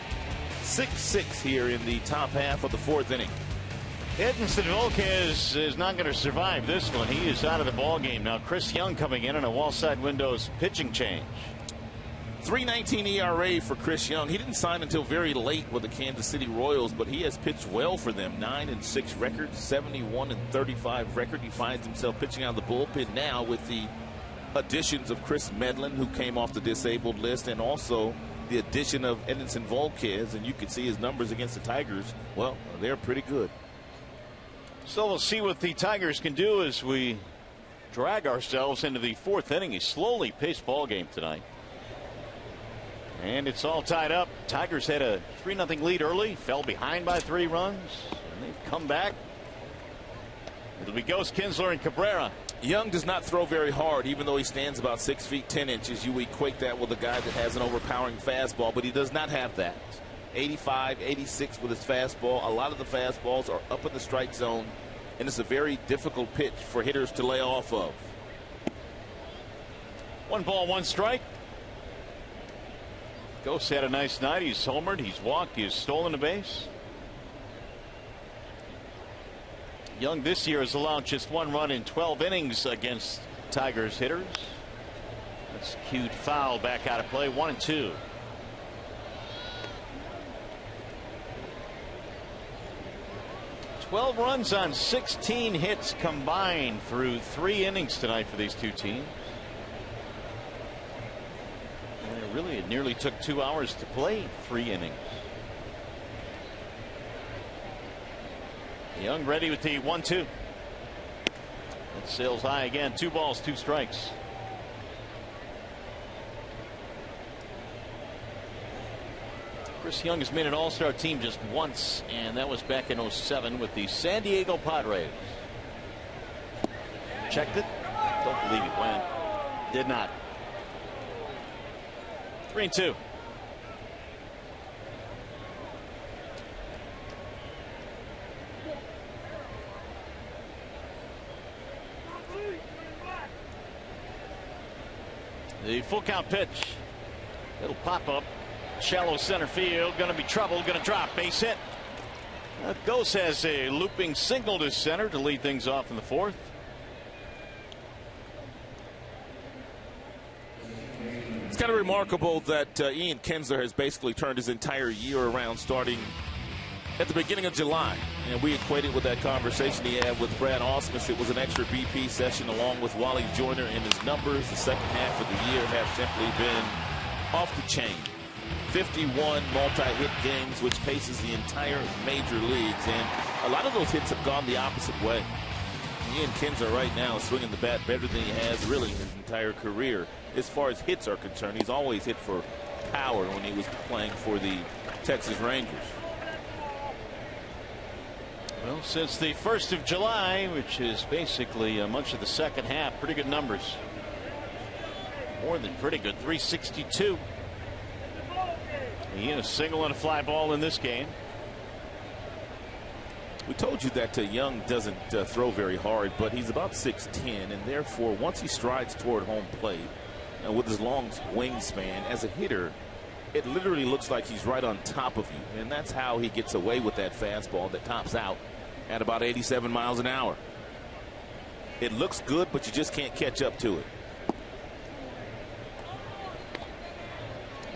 6-6 here in the top half of the 4th inning. Edinson Volquez is not going to survive this one. He is out of the ball game now. Chris Young coming in on a Wallside Windows pitching change. 3.19 ERA for Chris Young. He didn't sign until very late with the Kansas City Royals, but he has pitched well for them. 9-6 record, 71-35 record. He finds himself pitching out of the bullpen now with the additions of Chris Medlin, who came off the disabled list, and also the addition of Edinson Volquez. And you can see his numbers against the Tigers. Well, they're pretty good. So we'll see what the Tigers can do as we drag ourselves into the 4th inning. A slowly paced ball game tonight. And it's all tied up. Tigers had a 3-0 lead early, fell behind by 3 runs, and they've come back. It'll be Ghost, Kinsler, and Cabrera. Young does not throw very hard, even though he stands about 6 feet 10 inches. You equate that with a guy that has an overpowering fastball, but he does not have that. 85, 86 with his fastball. A lot of the fastballs are up in the strike zone, and it's a very difficult pitch for hitters to lay off of. 1 ball, 1 strike. Ghost had a nice night. He's homered, he's walked, he's stolen a base. Young this year has allowed just 1 run in 12 innings against Tigers hitters. That's cued foul back out of play. 1-2. Twelve runs on 16 hits combined through 3 innings tonight for these 2 teams. Really, it nearly took 2 hours to play 3 innings. Young ready with the 1-2. That sails high again. 2 balls, 2 strikes. Chris Young has made an all-star team just once, and that was back in 07 with the San Diego Padres. Checked it. Don't believe it went. Did not. 3-2. The full count pitch. It'll pop up. Shallow center field. Going to be trouble. Going to drop. Base hit. Ghost has a looping single to center to lead things off in the 4th. It's kind of remarkable that Ian Kinsler has basically turned his entire year around starting at the beginning of July. And we equated with that conversation he had with Brad Ausmus. It was an extra BP session along with Wally Joyner, and his numbers the second half of the year have simply been off the chain. 51 multi-hit games, which paces the entire major leagues. And a lot of those hits have gone the opposite way. Ian Kinsler right now is swinging the bat better than he has really his entire career. As far as hits are concerned, he's always hit for power when he was playing for the Texas Rangers. Well, since the 1st of July, which is basically much of the second half, pretty good numbers. More than pretty good. 362. He had a single and a fly ball in this game. We told you that Young doesn't throw very hard, but he's about 6'10", and therefore once he strides toward home plate with his long wingspan as a hitter, it literally looks like he's right on top of you, and that's how he gets away with that fastball that tops out at about 87 miles an hour. It looks good, but you just can't catch up to it.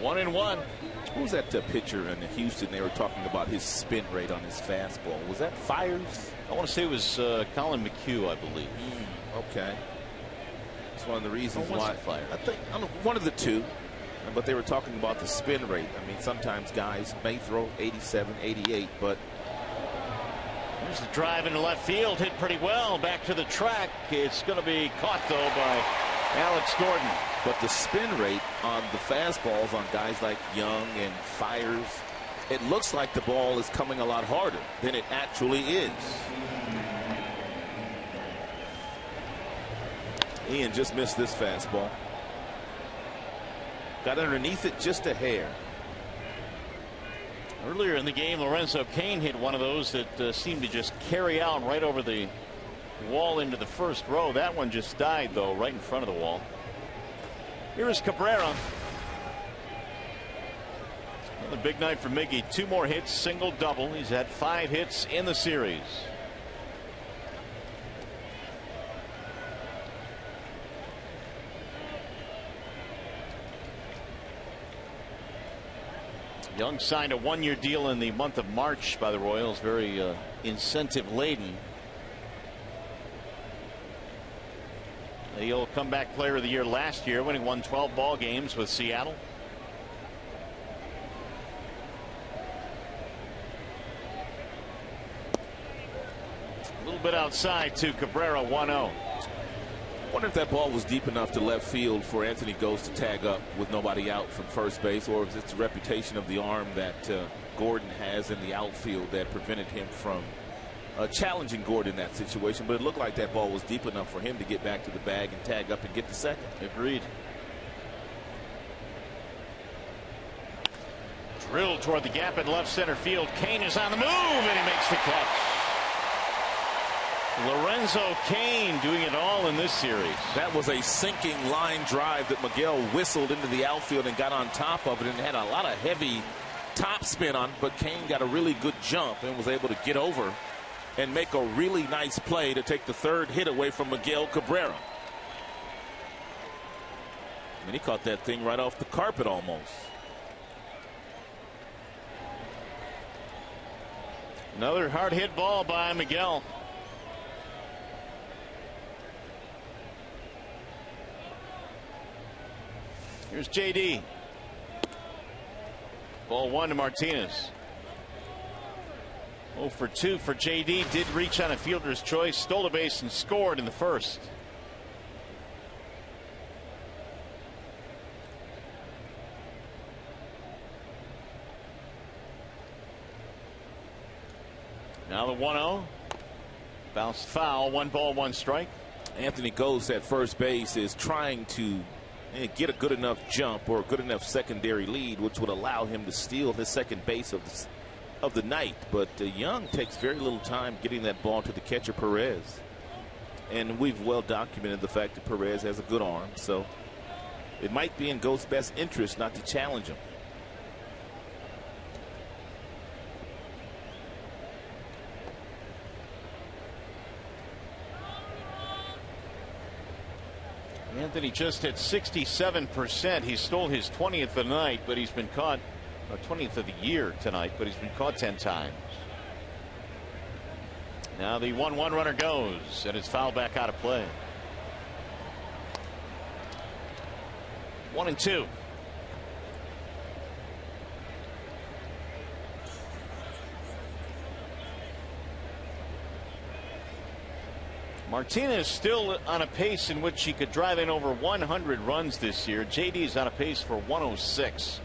1-1. Who was that pitcher in Houston? They were talking about his spin rate on his fastball. Was that Fires? I want to say it was Colin McHugh, I believe. Okay. It's one of the reasons why. Fires? I think one of the two. But they were talking about the spin rate. I mean, sometimes guys may throw 87, 88, but. There's the drive into left field, hit pretty well. Back to the track. It's going to be caught, though, by Alex Gordon. But the spin rate on the fastballs on guys like Young and Fires, it looks like the ball is coming a lot harder than it actually is. Ian just missed this fastball. Got underneath it just a hair. Earlier in the game, Lorenzo Cain hit one of those that seemed to just carry out right over the wall into the first row. That one just died, though, right in front of the wall. Here is Cabrera. Another big night for Miggy. 2 more hits, single, double. He's had 5 hits in the series. Young signed a 1-year deal in the month of March by the Royals. Very incentive laden. He'll comeback player of the year last year, winning 12 ball games with Seattle. A little bit outside to Cabrera. 1-0. I wonder if that ball was deep enough to left field for Anthony Gose to tag up with nobody out from first base, or if it's the reputation of the arm that Gordon has in the outfield that prevented him from challenging Gordon in that situation. But it looked like that ball was deep enough for him to get back to the bag and tag up and get the second. Agreed. Drilled toward the gap in left center field. Cain is on the move, and he makes the catch. Lorenzo Cain doing it all in this series. That was a sinking line drive that Miguel whistled into the outfield and got on top of it, and had a lot of heavy top spin on, but Cain got a really good jump and was able to get over and make a really nice play to take the 3rd hit away from Miguel Cabrera. And he caught that thing right off the carpet almost. Another hard hit ball by Miguel. Here's JD. Ball 1 to Martinez. 0 for 2 for JD. Did reach on a fielder's choice, stole a base, and scored in the first. Now the 1-0. Bounced foul. 1 ball, 1 strike. Anthony Gose at first base is trying to get a good enough jump or a good enough secondary lead, which would allow him to steal his second base of the night. But Young takes very little time getting that ball to the catcher, Perez. And we've well documented the fact that Perez has a good arm, so it might be in Gose's best interest not to challenge him. Anthony just hit 67%. He stole his 20th of the night, but he's been caught, or 20th of the year tonight, but he's been caught 10 times. Now the 1-1 runner goes, and it's fouled back out of play. 1-2. Martinez still on a pace in which he could drive in over 100 runs this year. JD is on a pace for 106.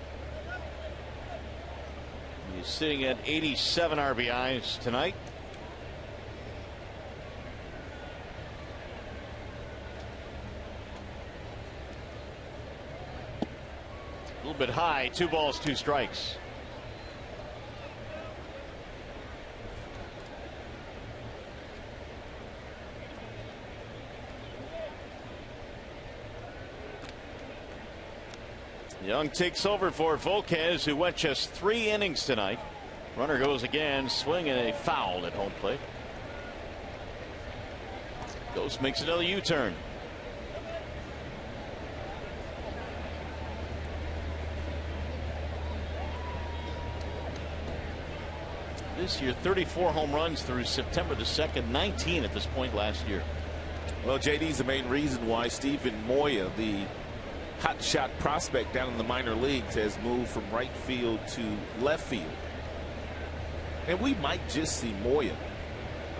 He's sitting at 87 RBIs tonight. A little bit high. 2 balls, 2 strikes. Young takes over for Volquez, who went just 3 innings tonight. Runner goes again, swinging a foul at home plate. Ghost makes another U-turn. This year, 34 home runs through September the 2nd, 19 at this point last year. Well, JD's the main reason why Steven Moya, the hotshot prospect down in the minor leagues, has moved from right field to left field. And we might just see Moya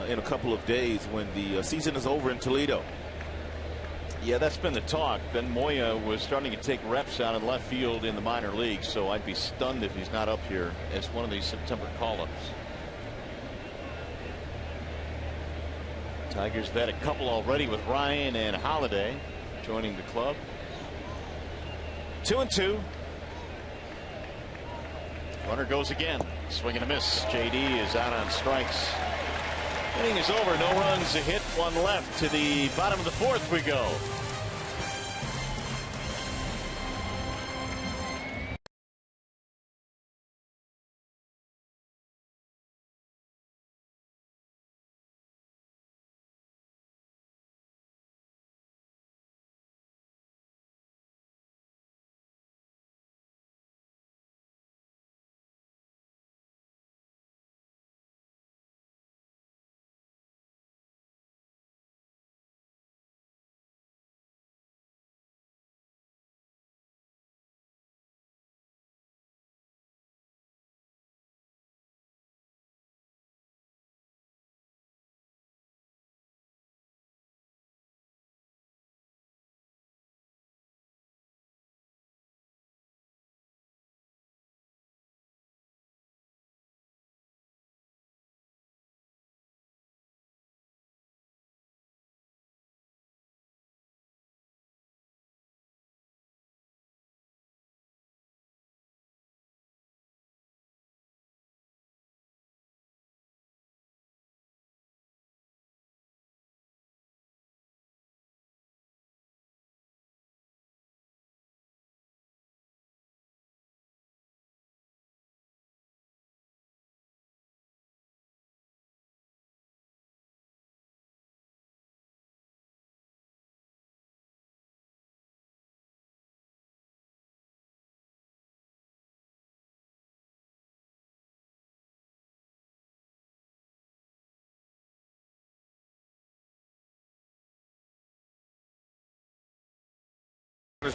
in a couple of days when the season is over in Toledo. Yeah, that's been the talk. Ben Moya was starting to take reps out in left field in the minor leagues, so I'd be stunned if he's not up here as one of these September call-ups. Tigers have had a couple already with Ryan and Holiday joining the club. 2-2. Runner goes again. Swing and a miss. JD is out on strikes. Inning is over. No runs, a hit, one left. To the bottom of the fourth we go.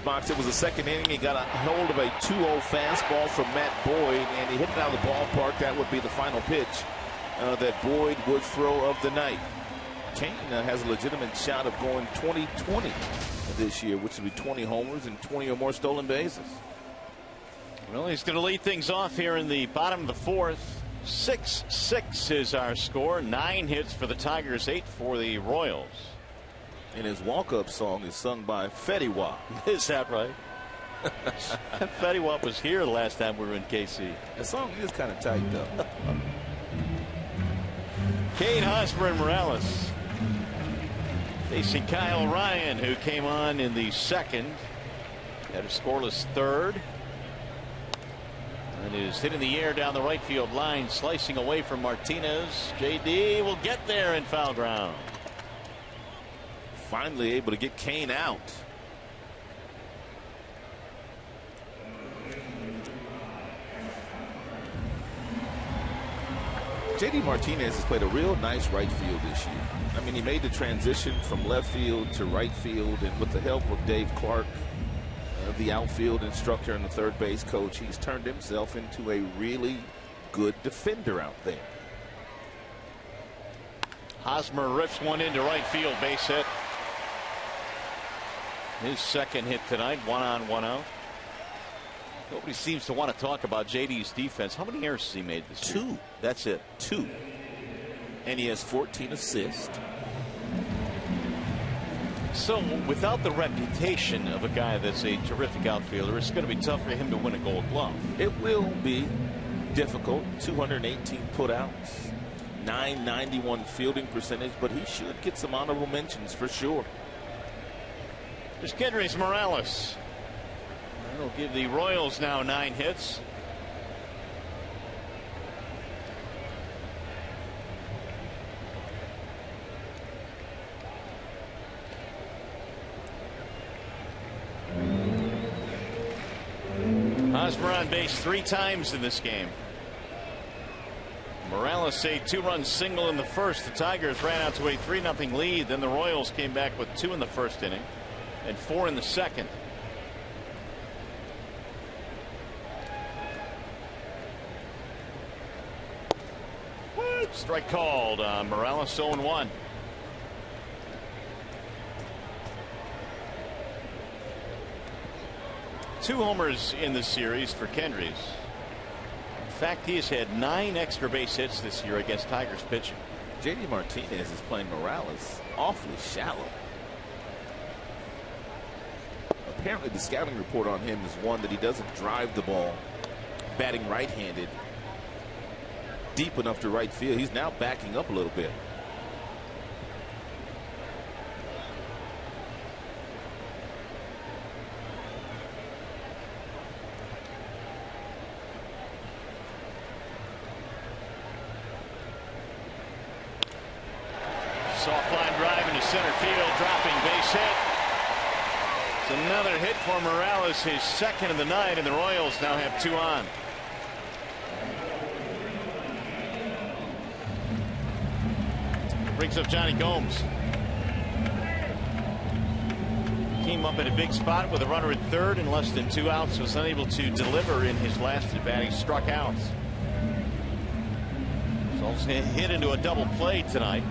Box. It was the second inning. He got a hold of a 2-0 fastball from Matt Boyd, and he hit it out of the ballpark. That would be the final pitch that Boyd would throw of the night. Kane has a legitimate shot of going 20-20 this year, which would be 20 homers and 20 or more stolen bases. Well, he's going to lead things off here in the bottom of the fourth. 6-6 is our score. 9 hits for the Tigers, 8 for the Royals. And his walk-up song is sung by Fetty Wap. Is that right? Fetty Wap was here the last time we were in KC. The song is kind of tight, though. Kane, Hosmer, and Morales. Facing Kyle Ryan, who came on in the second. Had a scoreless third. And is hitting the air down the right field line, slicing away from Martinez. JD will get there in foul ground. Finally able to get Kane out. JD Martinez has played a real nice right field this year. I mean, he made the transition from left field to right field, and with the help of Dave Clark, the outfield instructor and the third base coach, he's turned himself into a really good defender out there. Hosmer rips one into right field, base hit. His second hit tonight, 1 on, 1 out. Nobody seems to want to talk about JD's defense. How many errors has he made this year? 2. That's it. 2. And he has 14 assists. So without the reputation of a guy that's a terrific outfielder, it's going to be tough for him to win a Gold Glove. It will be difficult. 218 putouts, 991 fielding percentage, but he should get some honorable mentions for sure. There's Kendrys Morales. That'll give the Royals now 9 hits. Hosmer on base 3 times in this game. Morales a 2-run single in the first. The Tigers ran out to a 3-0 lead. Then the Royals came back with 2 in the first inning and 4 in the second. Strike called. Morales 0-1. Two homers in the series for Kendrys. In fact, he has had 9 extra base hits this year against Tigers pitching. JD Martinez is playing Morales awfully shallow. Apparently the scouting report on him is one that he doesn't drive the ball, batting right-handed, deep enough to right field. He's now backing up a little bit. Soft line drive into center field, dropping base hit. It's another hit for Morales, his second of the night, and the Royals now have 2 on. Brings up Johnny Gomes. Team up in a big spot with a runner at third and less than 2 outs. Was unable to deliver in his last at bat. He struck out. So hit into a double play tonight.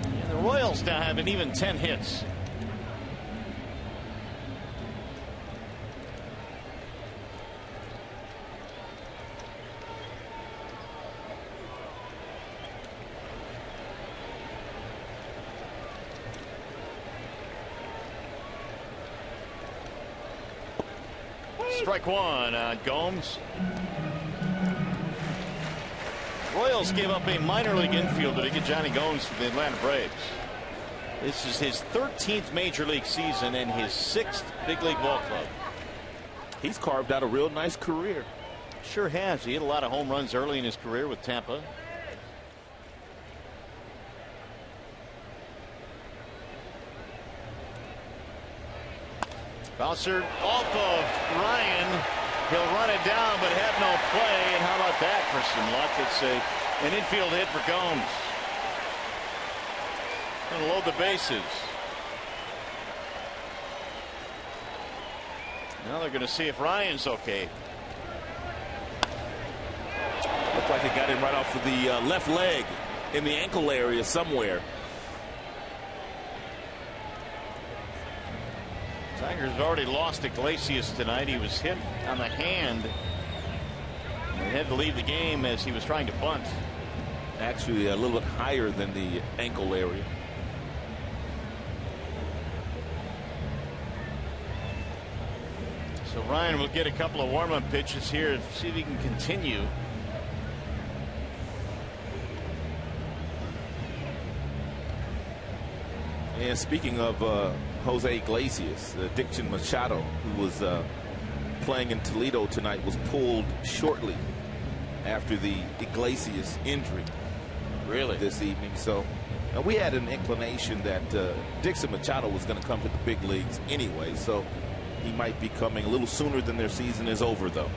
And the Royals now have an even 10 hits. Strike one on Gomes. Royals gave up a minor league infielder to get Johnny Gomes for the Atlanta Braves. This is his 13th major league season and his 6th big league ball club. He's carved out a real nice career. Sure has. He hit a lot of home runs early in his career with Tampa. Bouncer off of Ryan. He'll run it down, but had no play. And how about that for some luck? It's an infield hit for Gomes. Going to load the bases. Now they're going to see if Ryan's okay. Looked like it got him right off of the left leg in the ankle area somewhere. Tigers have already lost Iglesias tonight. He was hit on the hand and had to leave the game as he was trying to bunt. Actually a little bit higher than the ankle area. So Ryan will get a couple of warm-up pitches here to see if he can continue. And speaking of Jose Iglesias, Dixon Machado, who was playing in Toledo tonight, was pulled shortly after the Iglesias injury. Really? This evening. So we had an inclination that Dixon Machado was going to come to the big leagues anyway. So he might be coming a little sooner than their season is over, though.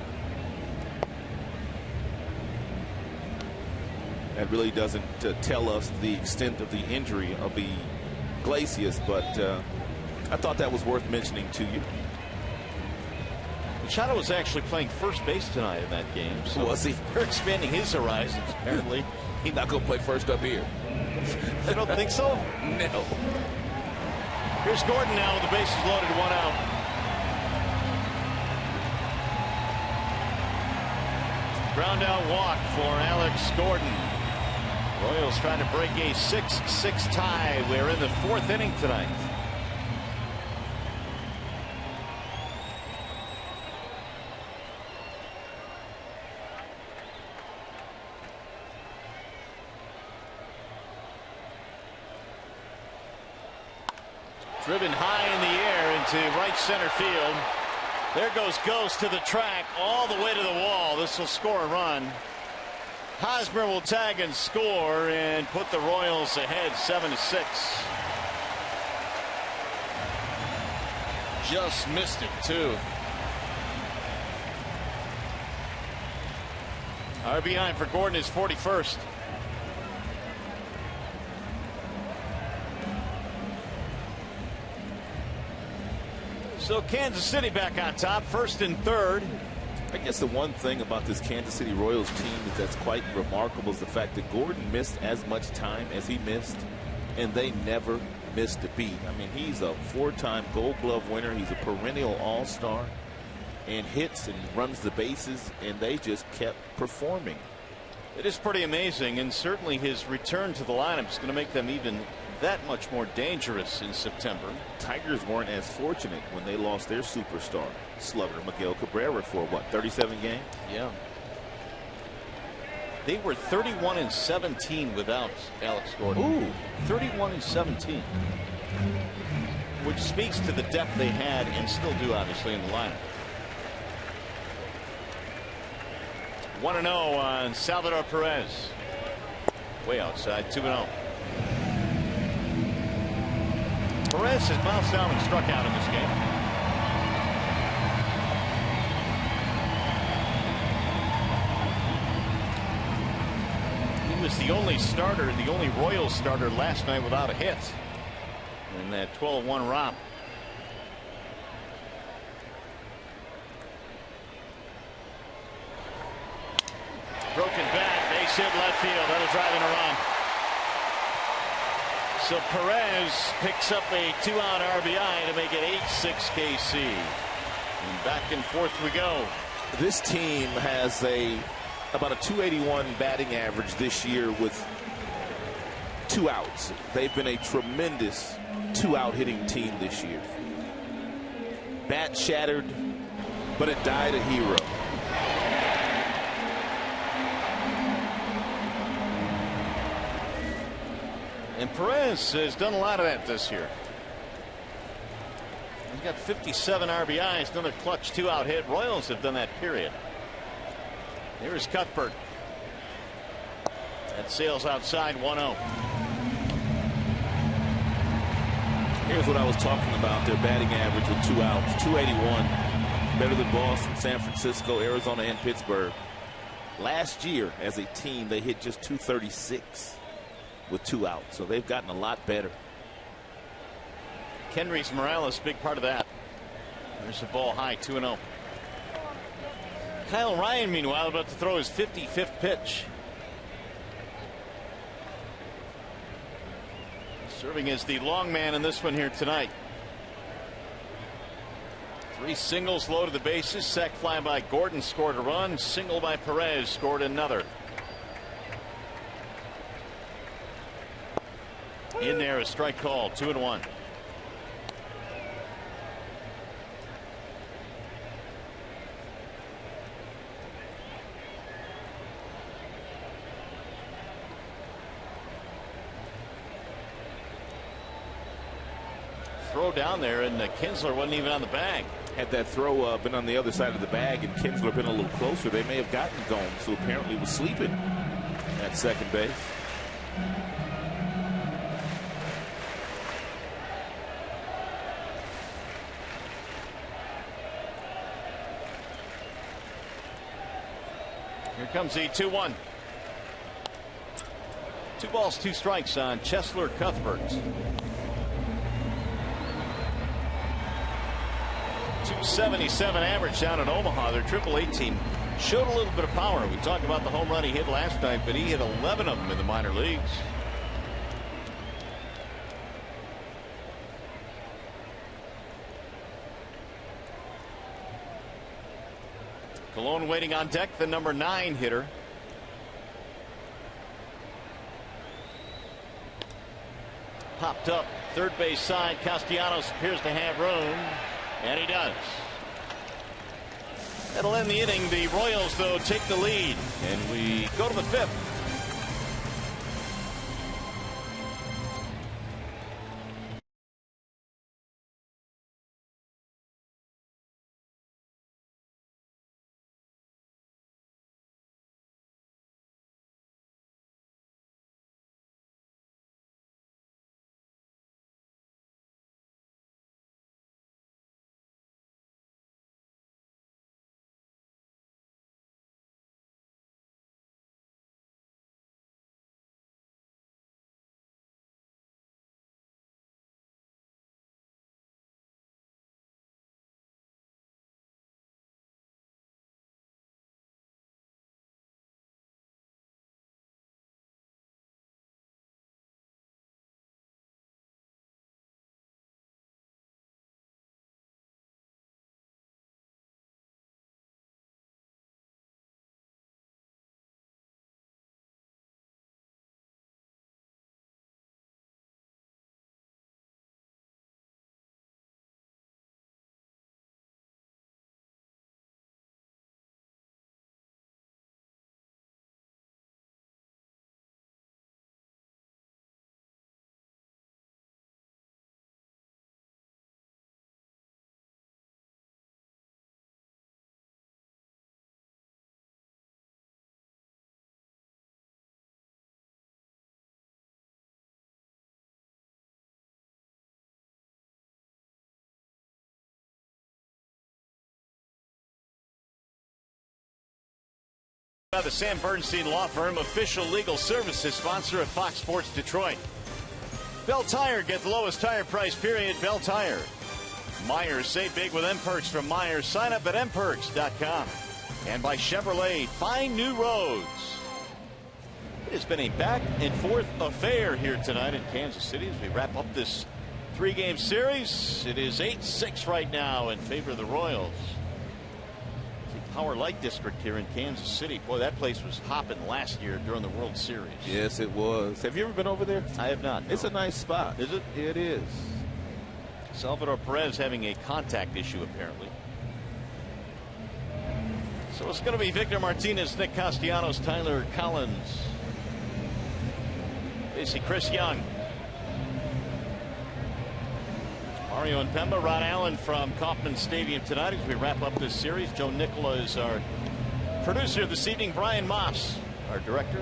That really doesn't tell us the extent of the injury of the Iglesias, but I thought that was worth mentioning to you. Machado was actually playing first base tonight in that game. So was he? They're expanding his horizons, apparently. He's not going to play first up here. You don't think so? No. Here's Gordon now with the bases loaded, 1 out. Ground out walk for Alex Gordon. Royals trying to break a 6-6 tie. We're in the 4th inning tonight. Driven high in the air into right center field. There goes Ghost to the track all the way to the wall. This will score a run. Hosmer will tag and score and put the Royals ahead 7-6. Just missed it, too. RBI for Gordon is 41st. So Kansas City back on top, 1st and 3rd. I guess the one thing about this Kansas City Royals team that's quite remarkable is the fact that Gordon missed as much time as he missed, and they never missed a beat. I mean, he's a 4-time Gold Glove winner. He's a perennial all-star and hits and runs the bases, and they just kept performing. It is pretty amazing, and certainly his return to the lineup is going to make them even that much more dangerous in September. Tigers weren't as fortunate when they lost their superstar slugger Miguel Cabrera for what, 37 games? Yeah. They were 31-17 without Alex Gordon. Ooh. 31-17. Which speaks to the depth they had and still do, obviously, in the lineup. 1-0 on Salvador Perez. Way outside, 2-0. Perez has bounced down and struck out in this game. He was the only starter, the only Royals starter last night without a hit in that 12-1 romp. Broken bat, base hit left field. That'll drive in a run. So Perez picks up a 2-out RBI to make it 8-6 KC. And back and forth we go. This team has about a .281 batting average this year with 2 outs. They've been a tremendous 2-out hitting team this year. Bat shattered, but it died a hero. And Perez has done a lot of that this year. He's got 57 RBIs, another clutch 2-out hit. Royals have done that, period. Here's Cuthbert. That sails outside, 1-0. Here's what I was talking about, their batting average with 2 outs. .281, better than Boston, San Francisco, Arizona, and Pittsburgh. Last year, as a team, they hit just .236 with 2 outs, so they've gotten a lot better. Kendrys Morales, big part of that. There's the ball high, 2-0. Kyle Ryan, meanwhile, about to throw his 55th pitch. Serving as the long man in this one here tonight. 3 singles, low to the bases. Sac fly by Gordon scored a run. Single by Perez scored another. In there, a strike call, 2-1. Throw down there, and Kinsler wasn't even on the bag. Had that throw been on the other side of the bag and Kinsler been a little closer, they may have gotten Gomes, who apparently was sleeping at second base. Here comes the 2-1. 2 balls, 2 strikes on Chesler Cuthbert. 277 average down in Omaha. Their AAA team showed a little bit of power. We talked about the home run he hit last night, but he hit 11 of them in the minor leagues. Colon waiting on deck, the number 9 hitter. Popped up third base side. Castellanos appears to have room, and he does. That'll end the inning. The Royals, though, take the lead, and we go to the 5th. By the Sam Bernstein Law Firm, official legal services sponsor of Fox Sports Detroit. Bell Tire, get the lowest tire price, period. Bell Tire. Myers, save big with M-Perks from Myers. Sign up at mperks.com. And by Chevrolet, find new roads. It has been a back and forth affair here tonight in Kansas City as we wrap up this 3-game series. It is 8-6 right now in favor of the Royals. Power Light District here in Kansas City. Boy, that place was hopping last year during the World Series. Yes, it was. Have you ever been over there? I have not. No. It's a nice spot. Is it? It is. Salvador Perez having a contact issue apparently. So it's going to be Victor Martinez, Nick Castellanos, Tyler Collins, basically Chris Young, Mario and Pemba, Rod Allen from Kauffman Stadium tonight as we wrap up this series. Joe Nicola is our producer this evening. Brian Moss, our director.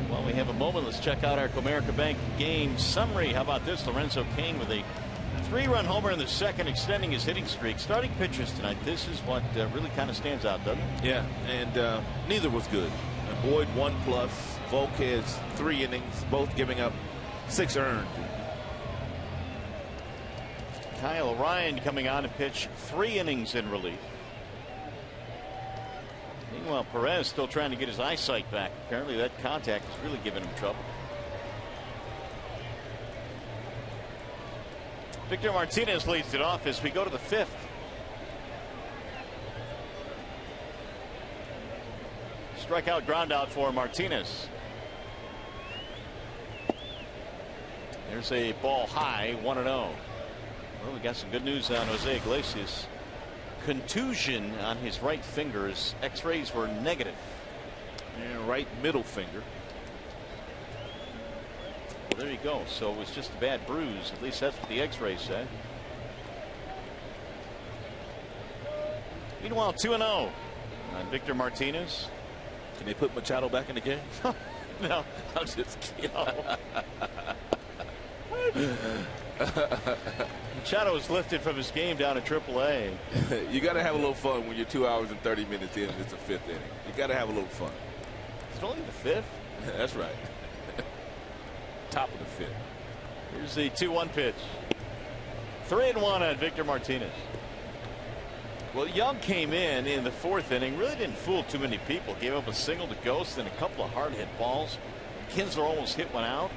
While we have a moment, let's check out our Comerica Bank game summary. How about this? Lorenzo Cain with a 3-run homer in the second, extending his hitting streak. Starting pitchers tonight, this is what really kind of stands out, doesn't it? Yeah, and neither was good. Boyd 1+, Volquez 3 innings, both giving up 6 earned. Kyle O'Ryan coming on to pitch 3 innings in relief. Meanwhile, Perez still trying to get his eyesight back. Apparently that contact is really giving him trouble. Victor Martinez leads it off as we go to the 5th. Strikeout, ground out for Martinez. There's a ball high, 1-0. Well, we got some good news on Jose Iglesias. Contusion on his right finger. His X-rays were negative. Yeah, right middle finger. Well, there you go. So it was just a bad bruise. At least that's what the X-rays said. Meanwhile, 2-0 on Victor Martinez. Can they put Machado back in the game? No, I'm just kidding. Machado was lifted from his game down to AAA. You got to have a little fun when you're 2 hours and 30 minutes in and it's the 5th inning. You got to have a little fun. It's only the 5th. That's right. Top of the 5th. Here's the 2-1 pitch. 3-1 on Victor Martinez. Well, Young came in the 4th inning, really didn't fool too many people. Gave up a single to Ghost and a couple of hard hit balls. Kinsler almost hit one out.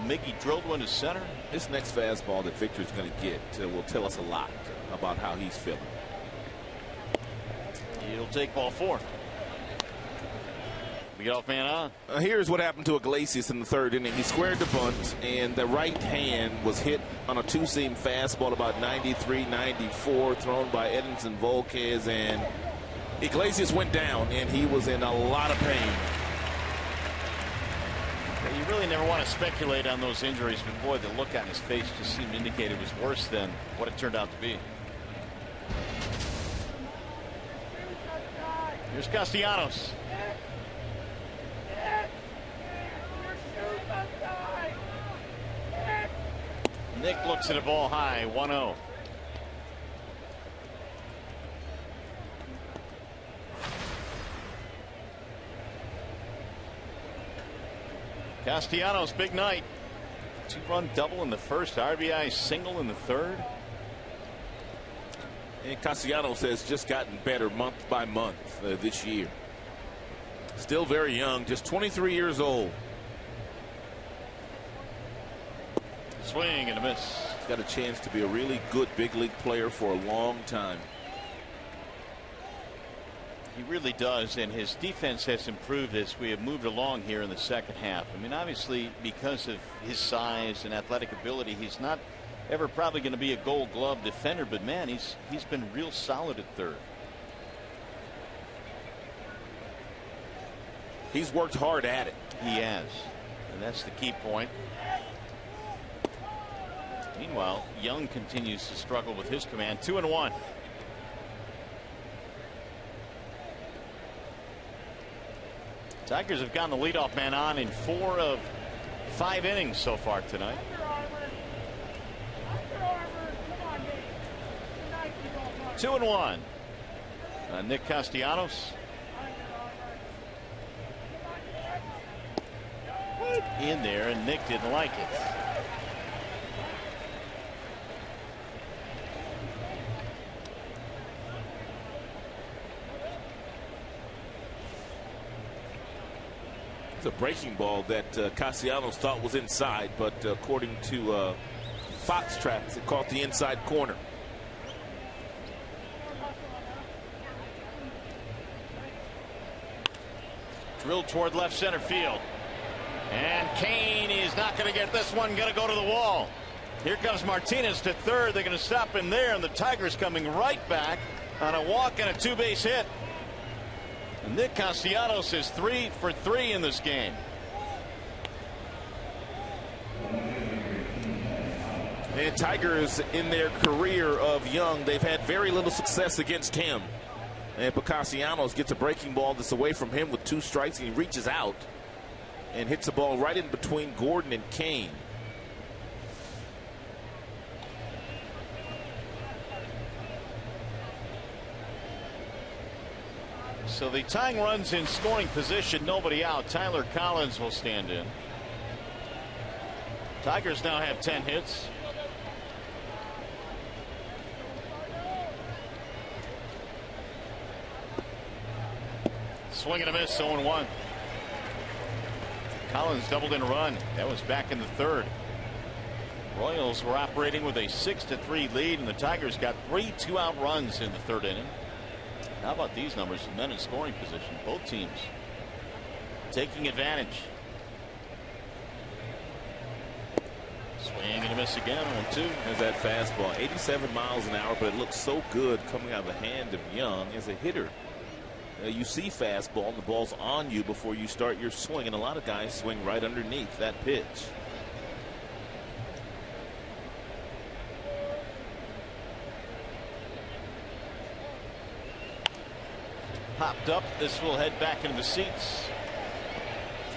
Miggy drilled one to center. This next fastball that Victor's going to get will tell us a lot about how he's feeling. He'll take ball 4. We get off man on. Here's what happened to Iglesias in the 3rd inning. He squared the bunt, and the right hand was hit on a 2-seam fastball about 93, 94, thrown by Edinson Volquez, and Iglesias went down, and he was in a lot of pain. You really never want to speculate on those injuries, but boy, the look on his face just seemed to indicate it was worse than what it turned out to be. Here's Castellanos. Nick looks at a ball high, 1-0. Castellanos, big night. 2-run double in the 1st, RBI single in the 3rd. And Castellanos has just gotten better month by month this year. Still very young, just 23 years old. Swing and a miss. He's got a chance to be a really good big league player for a long time. He really does, and his defense has improved as we have moved along here in the 2nd half. I mean, obviously, because of his size and athletic ability, he's not ever probably going to be a Gold Glove defender, but man, he's been real solid at 3rd. He's worked hard at it. He has, and that's the key point. Meanwhile, Young continues to struggle with his command. 2-1. Tigers have gotten the leadoff man on in 4 of 5 innings so far tonight. 2-1. Nick Castellanos. In there, and Nick didn't like it. It's a breaking ball that Castellanos thought was inside, but according to Fox Tracks, it caught the inside corner. Drilled toward left center field. And Kane is not going to get this one, going to go to the wall. Here comes Martinez to third. They're going to stop him there, and the Tigers coming right back on a walk and a two-base hit. And Nick Castellanos is 3 for 3 in this game. And Tigers, in their career of young, they've had very little success against him. And Castellanos gets a breaking ball that's away from him with 2 strikes, and he reaches out and hits the ball right in between Gordon and Kane. So the tying runs in scoring position, nobody out. Tyler Collins will stand in. Tigers now have 10 hits. Swing and a miss, 0-1. Collins doubled in a run. That was back in the third. Royals were operating with a 6-3 lead, and the Tigers got 3 2-out runs in the third inning. How about these numbers? Men in scoring position. Both teams taking advantage. Swing and a miss again, 1-2. There's that fastball, 87 miles an hour, but it looks so good coming out of the hand of Young as a hitter. You see fastball, and the ball's on you before you start your swing, and a lot of guys swing right underneath that pitch. Popped up. This will head back into the seats.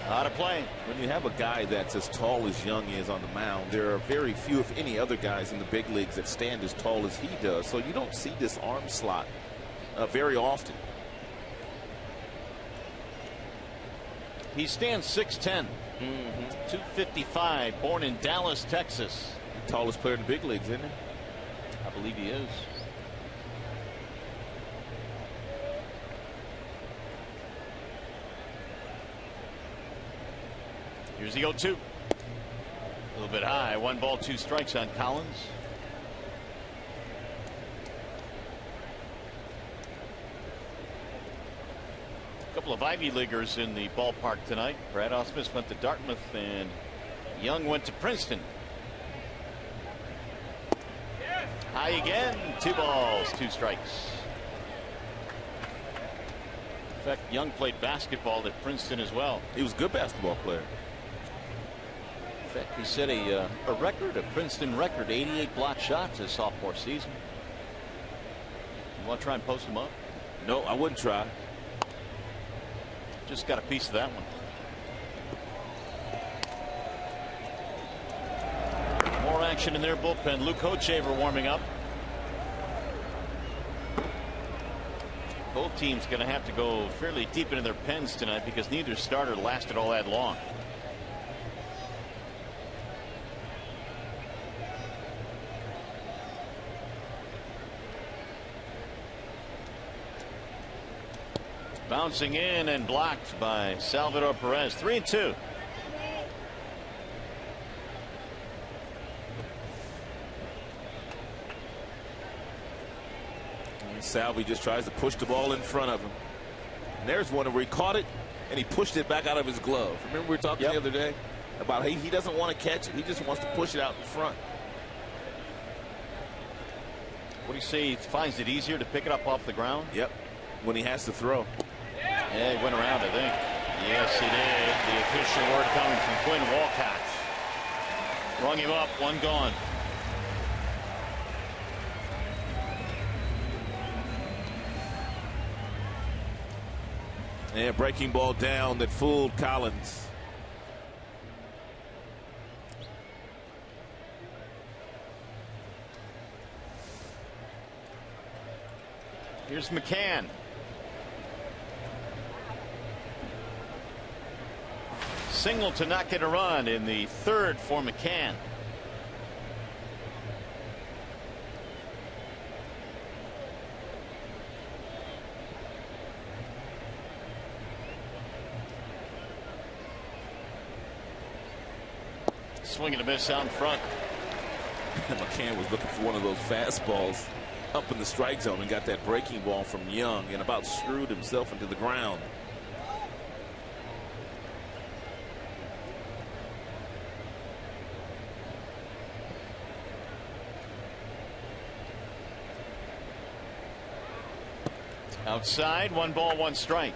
Out of play. When you have a guy that's as tall as Young is on the mound, there are very few, if any, other guys in the big leagues that stand as tall as he does. So you don't see this arm slot very often. He stands 6'10", 255, born in Dallas, Texas. Tallest player in the big leagues, isn't he? I believe he is. Here's the 0-2. A little bit high. 1 ball, 2 strikes on Collins. A couple of Ivy Leaguers in the ballpark tonight. Brad Ausmus went to Dartmouth, and Young went to Princeton. High again. 2 balls, 2 strikes. In fact, Young played basketball at Princeton as well. He was a good basketball player. In fact, he set a Princeton record, 88 block shots his sophomore season. You want to try and post him up? No, I wouldn't try. Just got a piece of that one. More action in their bullpen. Luke Hochevar warming up. Both teams going to have to go fairly deep into their pens tonight because neither starter lasted all that long. Bouncing in and blocked by Salvador Perez. 3-2. Salvi just tries to push the ball in front of him. And there's one where he caught it and he pushed it back out of his glove. Remember we were talking the other day about he doesn't want to catch it. He just wants to push it out in front. What do you say? He finds it easier to pick it up off the ground? Yep. When he has to throw. Yeah, he went around, I think. Yes, he did. The official word coming from Quinn Walcott. Rung him up, 1 gone. Yeah, breaking ball down that fooled Collins. Here's McCann. Single to not get a run in the third for McCann. Swing and a miss out in front. McCann was looking for one of those fastballs up in the strike zone and got that breaking ball from Young and about screwed himself into the ground. Outside, 1 ball, 1 strike.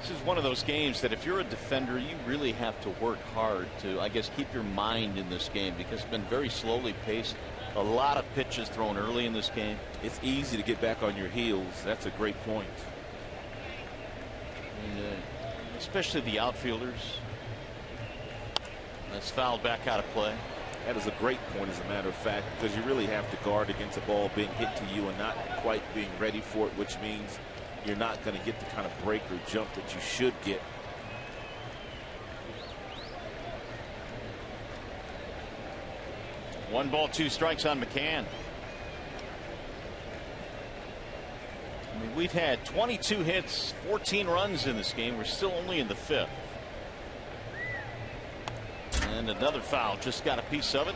This is one of those games that if you're a defender, you really have to work hard to, I guess, keep your mind in this game because it's been very slowly paced. A lot of pitches thrown early in this game. It's easy to get back on your heels. That's a great point. And, especially the outfielders. That's fouled back out of play. That is a great point, as a matter of fact, because you really have to guard against a ball being hit to you and not quite being ready for it, which means you're not going to get the kind of break or jump that you should get. One ball, 2 strikes on McCann. I mean, we've had 22 hits, 14 runs in this game. We're still only in the 5th. And another foul, just got a piece of it.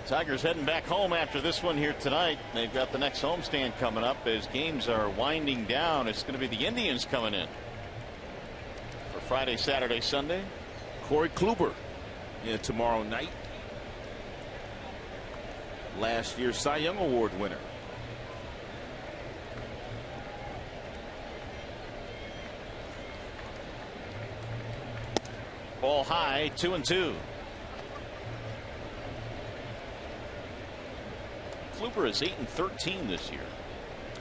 Tigers heading back home after this one here tonight. They've got the next homestand coming up as games are winding down. It's going to be the Indians coming in for Friday, Saturday, Sunday. Corey Kluber tomorrow night. Last year's Cy Young Award winner. Ball high, 2-2. Kluber is 8-13 this year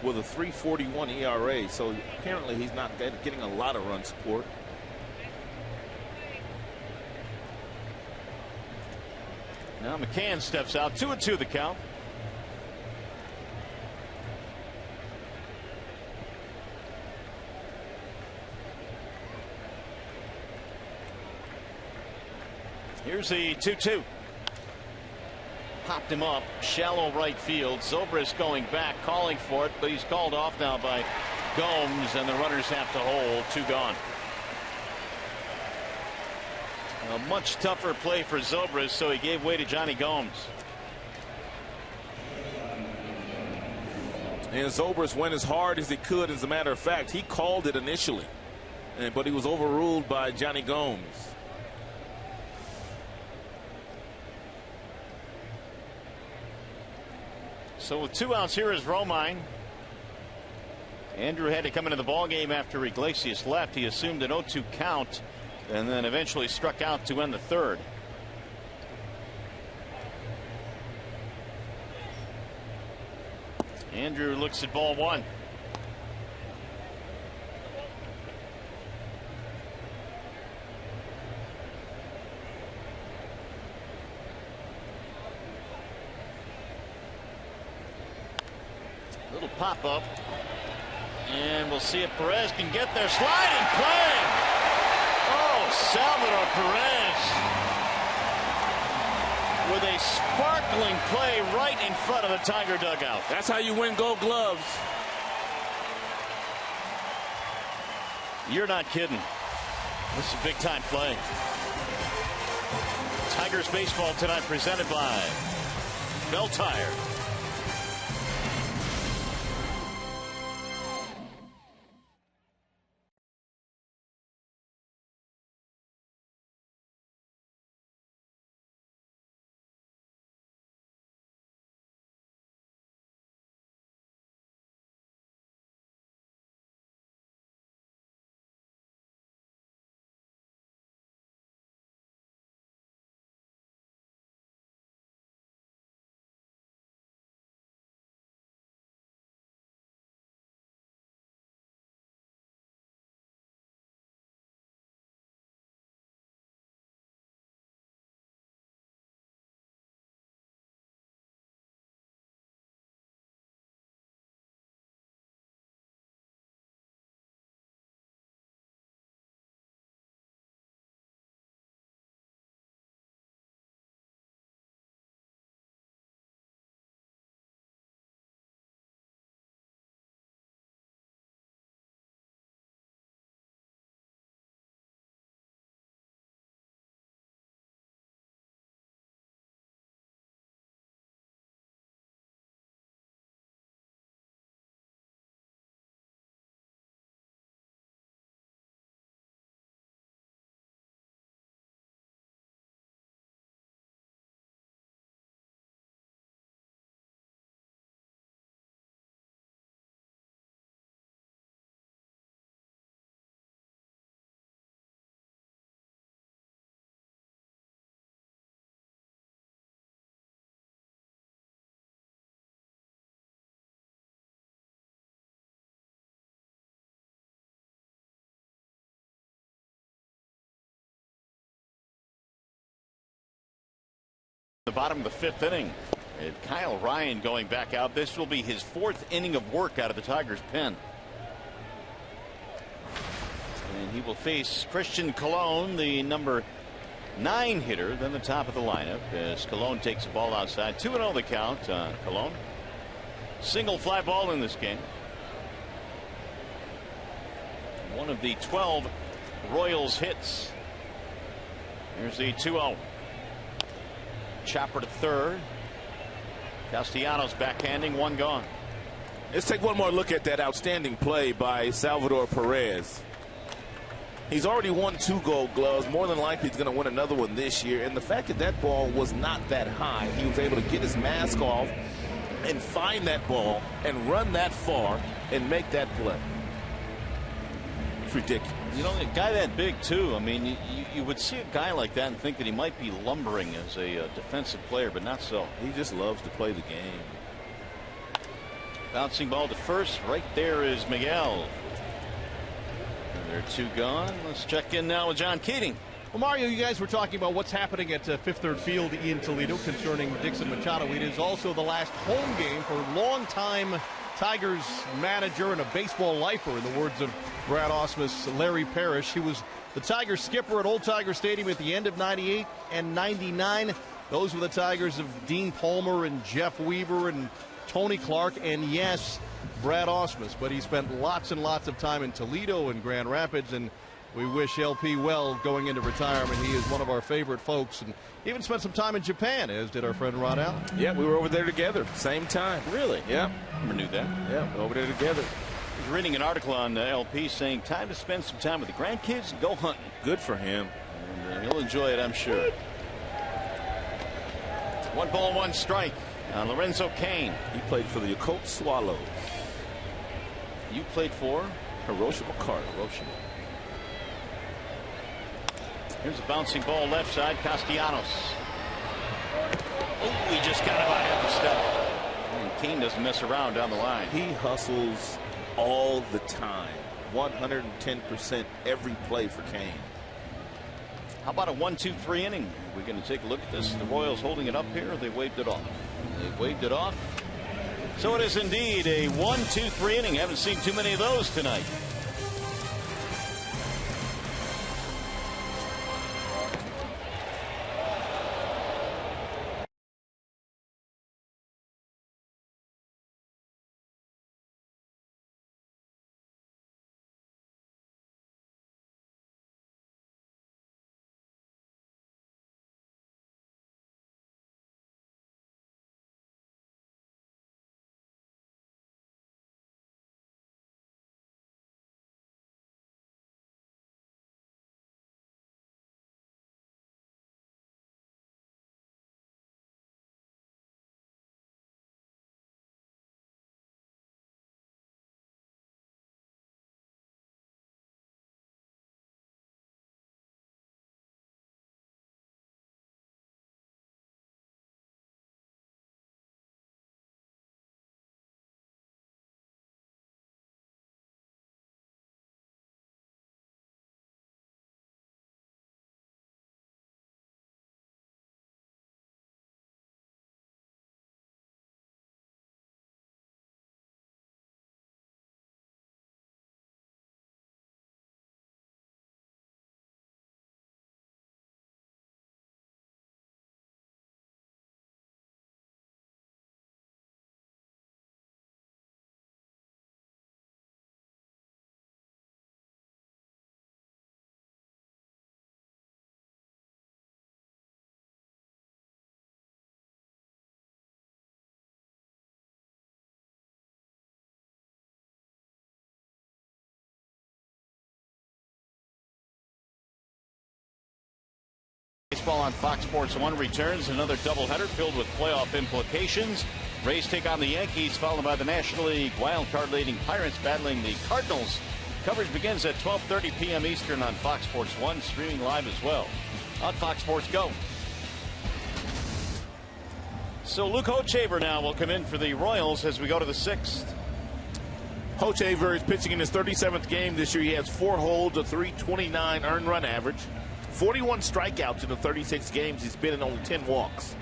with a 3.41 ERA, so apparently he's not getting a lot of run support. Now McCann steps out, 2-2 the count. Here's the 2-2. Popped him up, shallow right field. Zobrist going back, calling for it, but he's called off now by Gomes, and the runners have to hold. 2 gone. A much tougher play for Zobrist, so he gave way to Johnny Gomes. And Zobrist went as hard as he could. As a matter of fact, he called it initially, but he was overruled by Johnny Gomes. So with 2 outs, here is Romine. Andrew had to come into the ballgame after Iglesias left. He assumed an 0-2 count and then eventually struck out to end the 3rd. Andrew looks at ball 1. Little pop up, and we'll see if Perez can get there. Sliding play. Oh, Salvador Perez with a sparkling play right in front of the Tiger dugout. That's how you win Gold Gloves. You're not kidding. This is a big time play. Tigers baseball tonight presented by Bell Tire. The bottom of the fifth inning. And Kyle Ryan going back out. This will be his fourth inning of work out of the Tigers' pen. And he will face Christian Colon, the number 9 hitter, then the top of the lineup, as Colon takes the ball outside. 2-0 the count on Colon. Single fly ball in this game. One of the 12 Royals hits. Here's the 2-0. Chopper to third. Castellanos backhanding, one gone. Let's take one more look at that outstanding play by Salvador Perez. He's already won 2 Gold Gloves. More than likely he's going to win another one this year. And the fact that that ball was not that high, he was able to get his mask off and find that ball and run that far and make that play. It's ridiculous. You know, a guy that big too. I mean, you would see a guy like that and think that he might be lumbering as a defensive player, but not so. He just loves to play the game. Bouncing ball to first. Right there is Miguel. And there are 2 gone. Let's check in now with John Keating. Well, Mario, you guys were talking about what's happening at Fifth Third Field in Toledo concerning Dixon Machado. It is also the last home game for longtime Tigers manager and a baseball lifer, in the words of Brad Ausmus, Larry Parrish. He was the Tigers skipper at Old Tiger Stadium at the end of '98 and '99. Those were the Tigers of Dean Palmer and Jeff Weaver and Tony Clark and, yes, Brad Ausmus. But he spent lots and lots of time in Toledo and Grand Rapids, and we wish LP well going into retirement. He is one of our favorite folks, and even spent some time in Japan, as did our friend Rod Allen. Yeah, we were over there together, same time. Really? Yeah. Never knew that. Yeah, over there together. I was reading an article on LP saying time to spend some time with the grandkids and go hunting. Good for him. And he'll enjoy it, I'm sure. 1 ball, 1 strike on Lorenzo Cain. He played for the Yakult Swallows. You played for Hiroshima Cardinals. Hiroshima. Here's a bouncing ball left side. Castellanos. Oh, he just got him by half a step. And Cain doesn't mess around down the line. He hustles all the time. 110% every play for Cain. How about a 1-2-3 inning? We're going to take a look at this. The Royals holding it up here. They waved it off. They waved it off. So it is indeed a 1-2-3 inning. Haven't seen too many of those tonight. Baseball on Fox Sports 1 returns. Another doubleheader filled with playoff implications. Rays take on the Yankees, followed by the National League wildcard leading Pirates battling the Cardinals. Coverage begins at 12:30 p.m. Eastern on Fox Sports 1, streaming live as well on Fox Sports Go. So Luke Hochevar now will come in for the Royals as we go to the 6th. Hochevar is pitching in his 37th game this year. He has 4 holds, a .329 earned run average, 41 strikeouts in the 36 games he's been in, only 10 walks.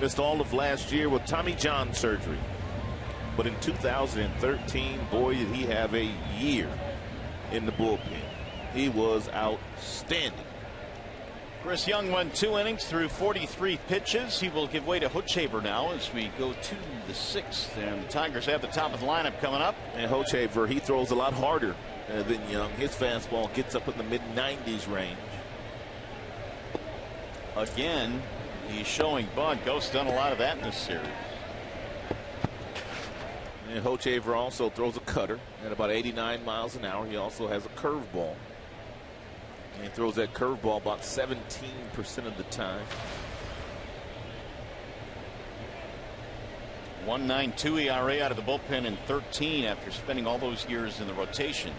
Missed all of last year with Tommy John surgery. But in 2013, boy, did he have a year in the bullpen. He was outstanding. Chris Young went 2 innings through 43 pitches. He will give way to Hochevar now as we go to the 6th. And the Tigers have the top of the lineup coming up. And Hochevar, he throws a lot harder than Young. His fastball gets up in the mid-90s range. Again, he's showing bunt. Ghost's done a lot of that in this series. And Hochevar also throws a cutter at about 89 miles an hour. He also has a curveball. And he throws that curveball about 17% of the time. 1.92 ERA out of the bullpen in 13 after spending all those years in the rotation.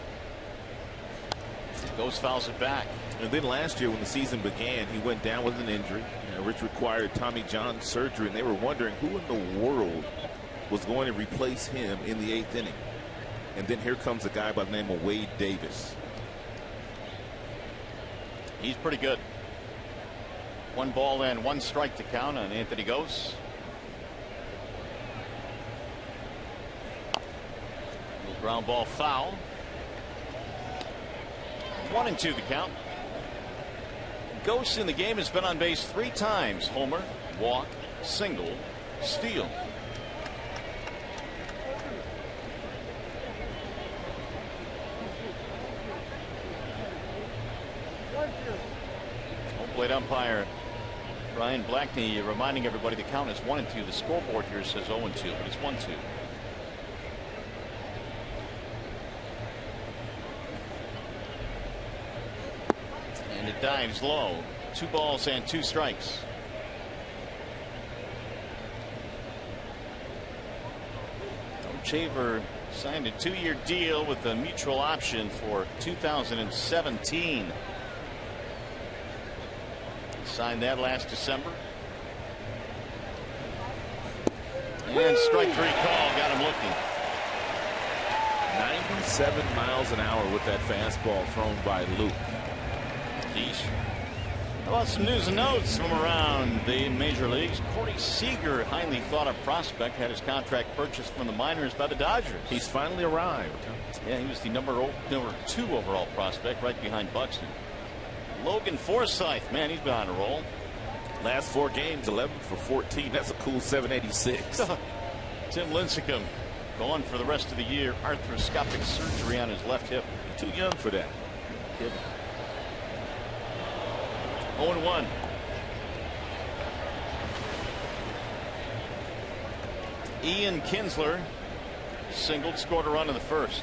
Ghost fouls it back. And then last year when the season began, he went down with an injury, which required Tommy John surgery, and they were wondering who in the world was going to replace him in the 8th inning. And then here comes a guy by the name of Wade Davis. He's pretty good. 1 ball and 1 strike to count on Anthony Ghost. Little ground ball foul. 1-2 the count. Ghost in the game has been on base 3 times. Homer, walk, single, steal. Home plate umpire Brian Blackney reminding everybody the count is 1-2. The scoreboard here says 0-2, but it's 1-2. And it dives low. 2 balls and 2 strikes. Hochevar signed a 2-year deal with a mutual option for 2017. Signed that last December. And strike 3 call got him looking. 97 miles an hour with that fastball thrown by Luke. How about some news and notes from around the major leagues? Corey Seager, highly thought of prospect, had his contract purchased from the minors by the Dodgers. He's finally arrived. Yeah, he was the number 2 overall prospect, right behind Buxton. Logan Forsythe, man, he's been on a roll. Last 4 games, 11 for 14. That's a cool 786. Tim Lincecum gone for the rest of the year. Arthroscopic surgery on his left hip. Too young for that. 0-1. Ian Kinsler singled, scored a run in the first.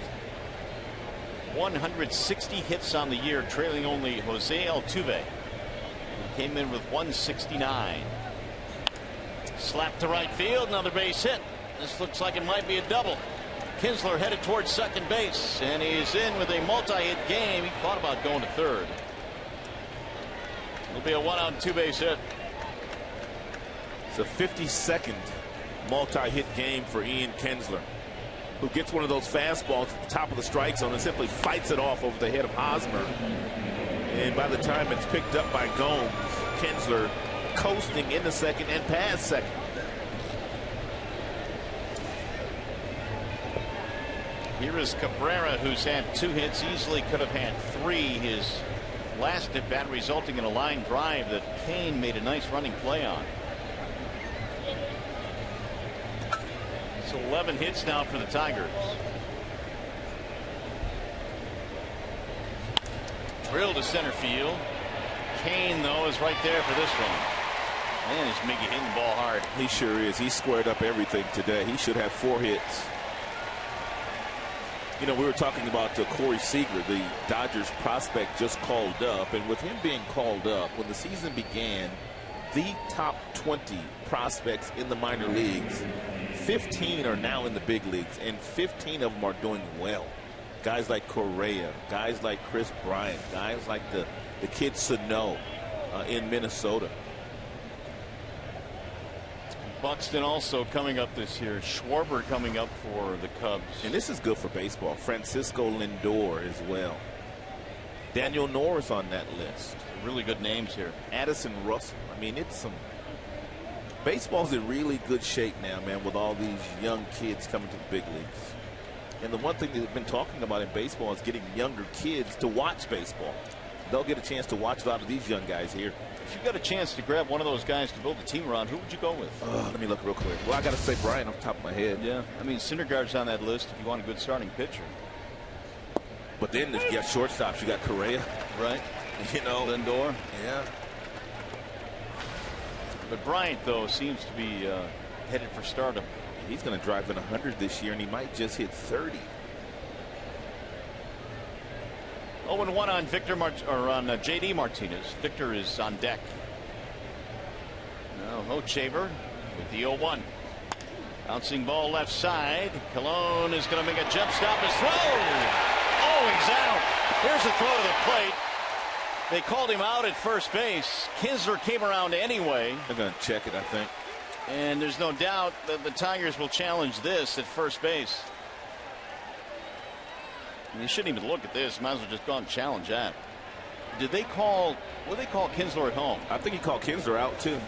160 hits on the year, trailing only Jose Altuve. He came in with 169. Slapped to right field, another base hit. This looks like it might be a double. Kinsler headed towards second base, and he's in with a multi-hit game. He thought about going to third. It'll be a 1-out 2-base hit. It's a 52nd multi-hit game for Ian Kinsler, who gets one of those fastballs at the top of the strike zone and simply fights it off over the head of Hosmer. And by the time it's picked up by Gomes, Kinsler coasting into second and past second. Here is Cabrera, who's had 2 hits, easily could have had 3. His last at bat resulting in a line drive that Kane made a nice running play on. So 11 hits now for the Tigers. Drill to center field. Kane, though, is right there for this one. Man, is Miggy hitting the ball hard. He sure is. He squared up everything today. He should have 4 hits. You know, we were talking about Corey Seager, the Dodgers prospect, just called up. And with him being called up, when the season began, the top 20 prospects in the minor leagues, 15 are now in the big leagues, and 15 of them are doing well. Guys like Correa, guys like Chris Bryant, guys like the kid Sano in Minnesota. Buxton also coming up this year. Schwarber coming up for the Cubs. And this is good for baseball. Francisco Lindor as well. Daniel Norris on that list. Really good names here. Addison Russell. I mean, it's some Baseball's in really good shape now, man, with all these young kids coming to the big leagues. And the one thing they've been talking about in baseball is getting younger kids to watch baseball. They'll get a chance to watch a lot of these young guys here. If you got a chance to grab one of those guys to build a team around, who would you go with? Let me look real quick. Well, I got to say Bryant off the top of my head. Yeah, I mean, Syndergaard's on that list if you want a good starting pitcher. But then you got shortstops. You got Correa. Right. You know. Lindor. Yeah. But Bryant, though, seems to be headed for stardom. He's going to drive in 100 this year, and he might just hit 30. 0-1 on on J.D. Martinez. Victor is on deck. Now Hochevar with the 0-1. Bouncing ball left side. Colon is going to make a jump stop. His throw. Oh, he's out. Here's a throw to the plate. They called him out at first base. Kinsler came around anyway. They're going to check it, I think. And there's no doubt that the Tigers will challenge this at first base. You shouldn't even look at this. Might as well just go and challenge that. What did they call Kinsler at home? I think he called Kinsler out too.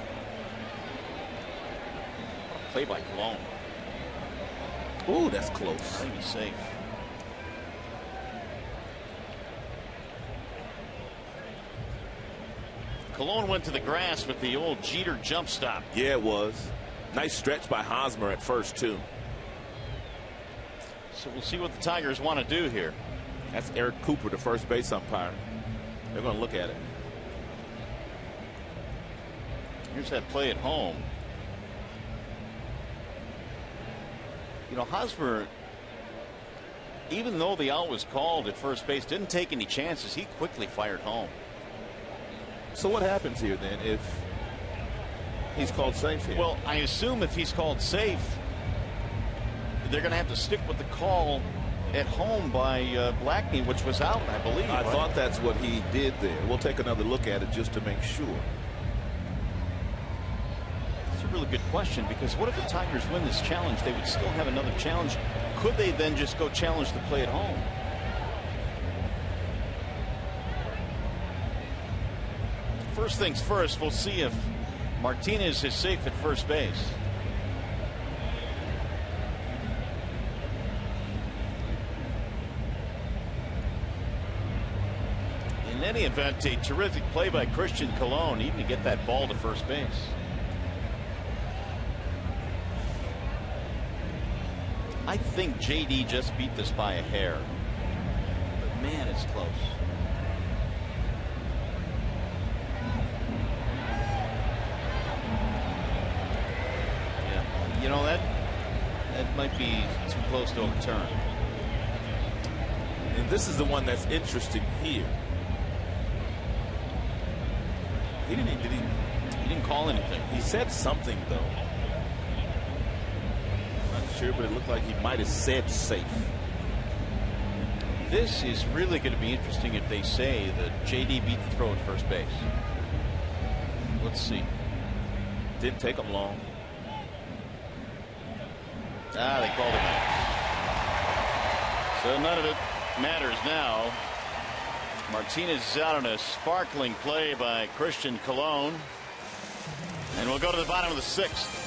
Play by Colon. Ooh, that's close. I think he's safe. Colon went to the grass with the old Jeter jump stop. Yeah, it was. Nice stretch by Hosmer at first too. So we'll see what the Tigers want to do here. That's Eric Cooper, the first base umpire. They're going to look at it. Here's that play at home. You know, Hosmer, even though the out was called at first base, didn't take any chances. He quickly fired home. So what happens here then if he's called safe here? Well, I assume if he's called safe, they're going to have to stick with the call at home by Blackney, which was out, I believe. I thought that's what he did there. We'll take another look at it just to make sure. It's a really good question, because what if the Tigers win this challenge? They would still have another challenge. Could they then just go challenge the play at home? First things first, we'll see if Martinez is safe at first base. In any event, a terrific play by Christian Colon, even to get that ball to first base. I think J.D. just beat this by a hair. But man, it's close. Yeah, you know, that might be too close to overturn. And this is the one that's interesting here. He didn't call anything. He said something though. Not sure, but it looked like he might have said safe. This is really going to be interesting if they say that J.D. beat the throw at first base. Let's see. Didn't take him long. They called him out. So none of it matters now. Martinez is out on a sparkling play by Christian Colon. And we'll go to the bottom of the sixth.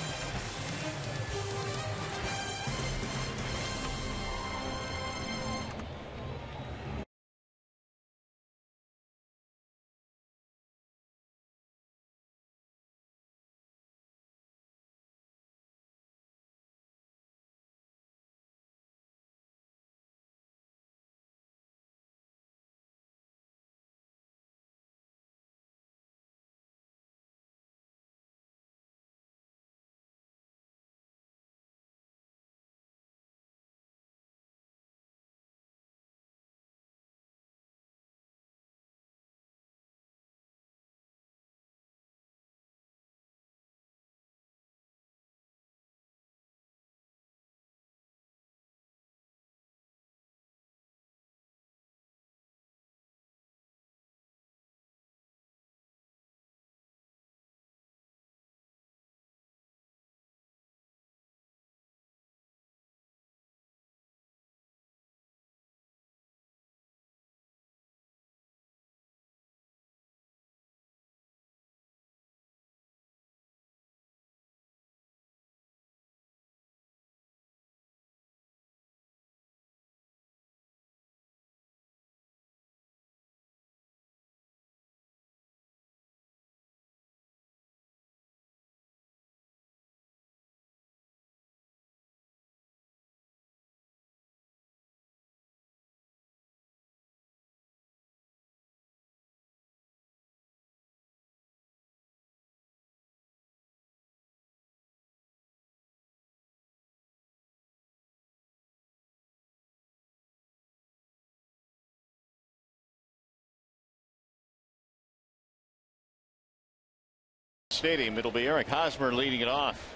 Stadium. It'll be Eric Hosmer leading it off.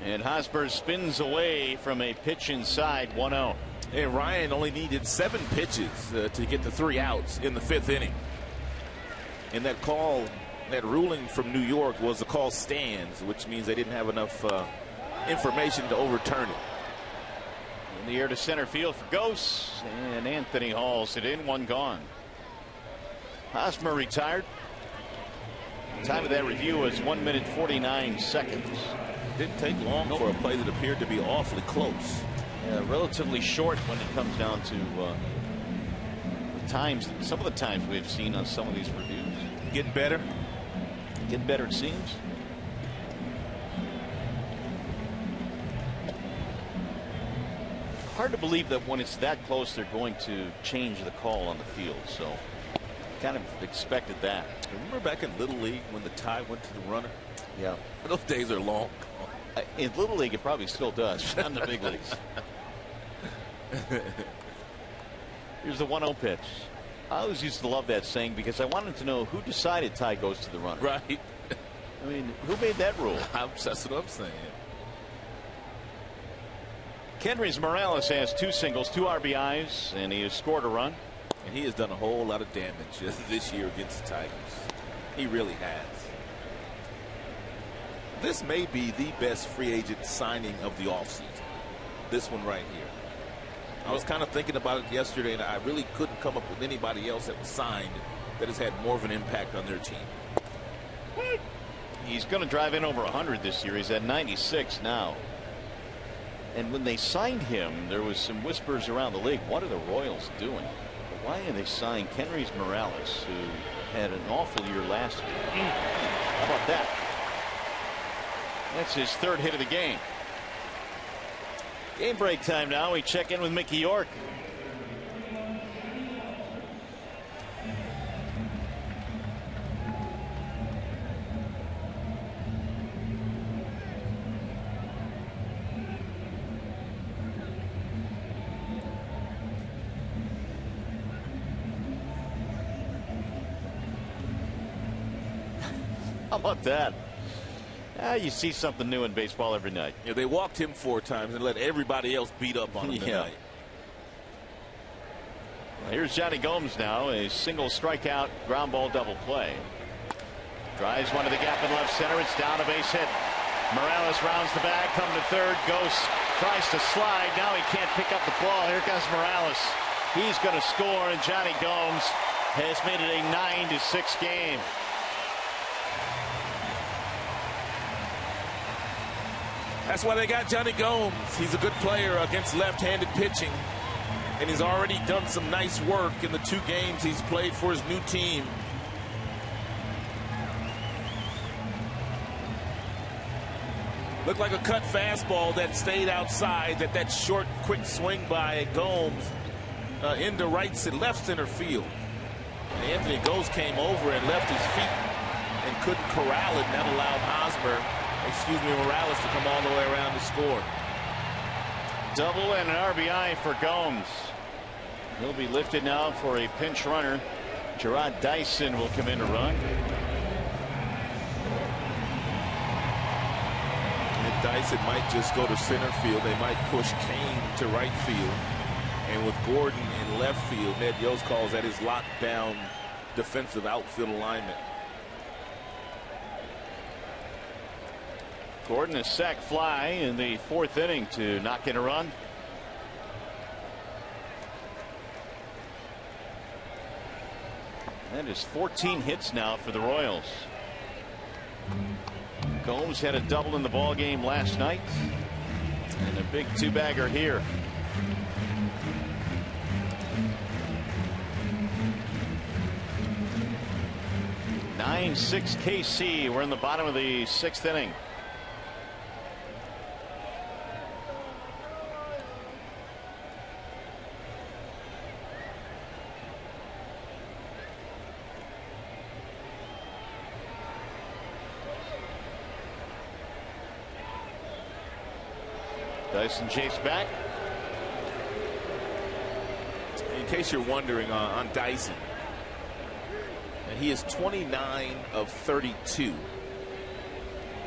And Hosmer spins away from a pitch inside 1-0. And Ryan only needed 7 pitches to get the 3 outs in the 5th inning. And that call, that ruling from New York was the call stands, which means they didn't have enough information to overturn it. In the air to center field for Ghosts, and Anthony hauls it in, 1 gone. Hosmer retired. Time of that review was 1 minute 49 seconds. Didn't take long for a play that appeared to be awfully close. Yeah, relatively short when it comes down to the times. Some of the times we've seen on some of these reviews. Getting better. Getting better, it seems. Hard to believe that when it's that close, they're going to change the call on the field. So, kind of expected that. Remember back in Little League when the tie went to the runner? Yeah. Those days are long. In Little League, it probably still does. Not in the big leagues. Here's the 1-0 pitch. I always used to love that saying because I wanted to know who decided tie goes to the runner. Right. I mean, who made that rule? That's what I'm saying. Kendrys Morales has 2 singles, 2 RBIs, and he has scored a run. And he has done a whole lot of damage this year against the Tigers. He really has. This may be the best free agent signing of the offseason. This one right here. I was kind of thinking about it yesterday, and I really couldn't come up with anybody else that was signed that has had more of an impact on their team. He's going to drive in over 100 this year. He's at 96 now. And when they signed him, there was some whispers around the league. What are the Royals doing? Why are they signing Kendrys Morales, who had an awful year last year? How about that? That's his 3rd hit of the game. Game break time now. We check in with Mickey York. How about that? You see something new in baseball every night. Yeah, they walked him 4 times and let everybody else beat up on him tonight. Well, here's Johnny Gomes now, a single strikeout ground ball double play. Drives one to the gap in left center. It's down a base hit. Morales rounds the bag, coming to third. Ghost tries to slide. Now he can't pick up the ball. Here comes Morales. He's going to score, and Johnny Gomes has made it a 9-6 game. That's why they got Johnny Gomes. He's a good player against left-handed pitching. And he's already done some nice work in the 2 games he's played for his new team. Looked like a cut fastball that stayed outside. That short, quick swing by Gomes into left center field. And Anthony Ghost came over and left his feet and couldn't corral it. And that allowed Morales to come all the way around to score. Double and an RBI for Gomes. He'll be lifted now for a pinch runner. Gerard Dyson will come in to run. And Dyson might just go to center field. They might push Kane to right field. And with Gordon in left field, Ned Yost calls that his lockdown defensive outfield alignment. Gordon a sac fly in the 4th inning to knock in a run. That is 14 hits now for the Royals. Gomes had a double in the ball game last night, and a big 2-bagger here. 9-6 KC. We're in the bottom of the 6th inning. Dyson chased back. In case you're wondering on Dyson, And he is 29 of 32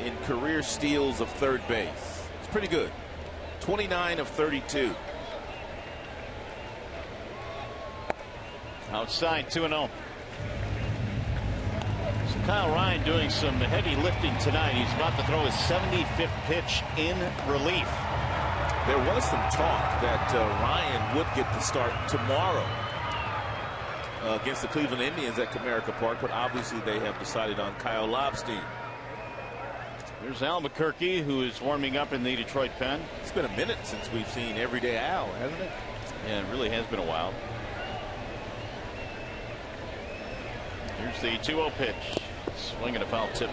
in career steals of third base. It's pretty good. 29 of 32. Outside 2-0. So Kyle Ryan doing some heavy lifting tonight. He's about to throw his 75th pitch in relief. There was some talk that Ryan would get the start tomorrow against the Cleveland Indians at Comerica Park, but obviously they have decided on Kyle Lobstein. There's Albuquerque, who is warming up in the Detroit pen. It's been a minute since we've seen Everyday Al, hasn't it? Yeah, it really has been a while. Here's the 2-0 pitch. Swing and a foul tip.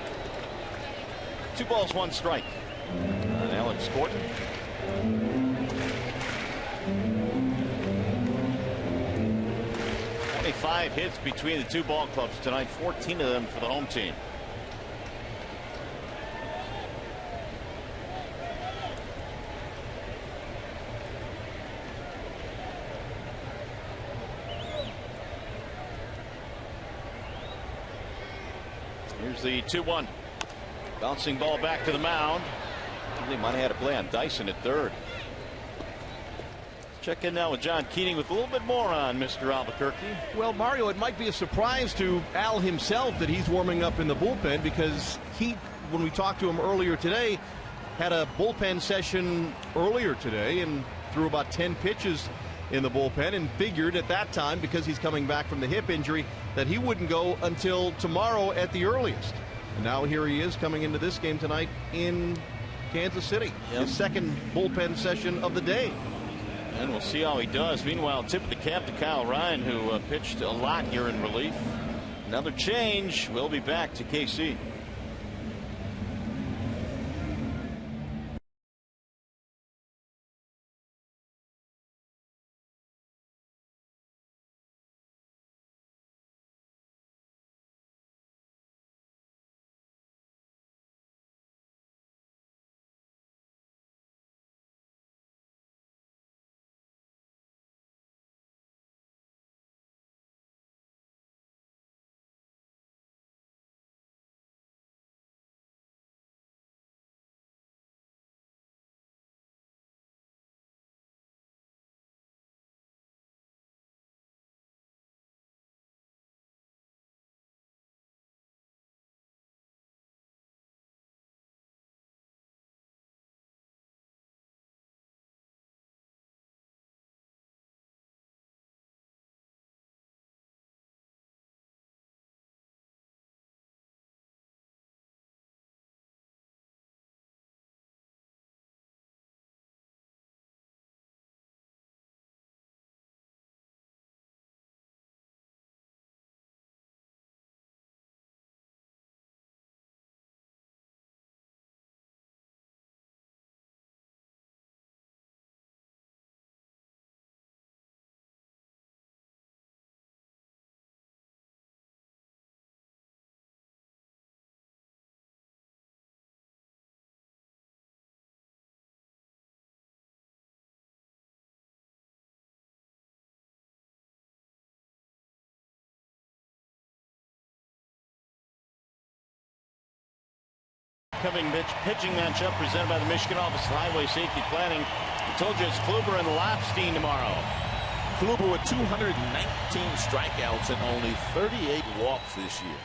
2 balls, 1 strike. And Alex Gordon. 25 hits between the 2 ball clubs tonight, 14 of them for the home team. Here's the 2-1. Bouncing ball back to the mound. They might have had a play on Dyson at third. Check in now with John Keating with a little bit more on Mr. Albuquerque. Well, Mario, it might be a surprise to Al himself that he's warming up in the bullpen, because he, when we talked to him earlier today, had a bullpen session earlier today and threw about 10 pitches in the bullpen, and figured at that time, because he's coming back from the hip injury, that he wouldn't go until tomorrow at the earliest. And now here he is coming into this game tonight in Kansas City. Yep. His second bullpen session of the day. And we'll see how he does. Meanwhile, tip of the cap to Kyle Ryan, who pitched a lot here in relief. Another change. We'll be back to KC. Coming pitching matchup presented by the Michigan Office of Highway Safety Planning. I told you it's Kluber and Lobstein tomorrow. Kluber with 219 strikeouts and only 38 walks this year.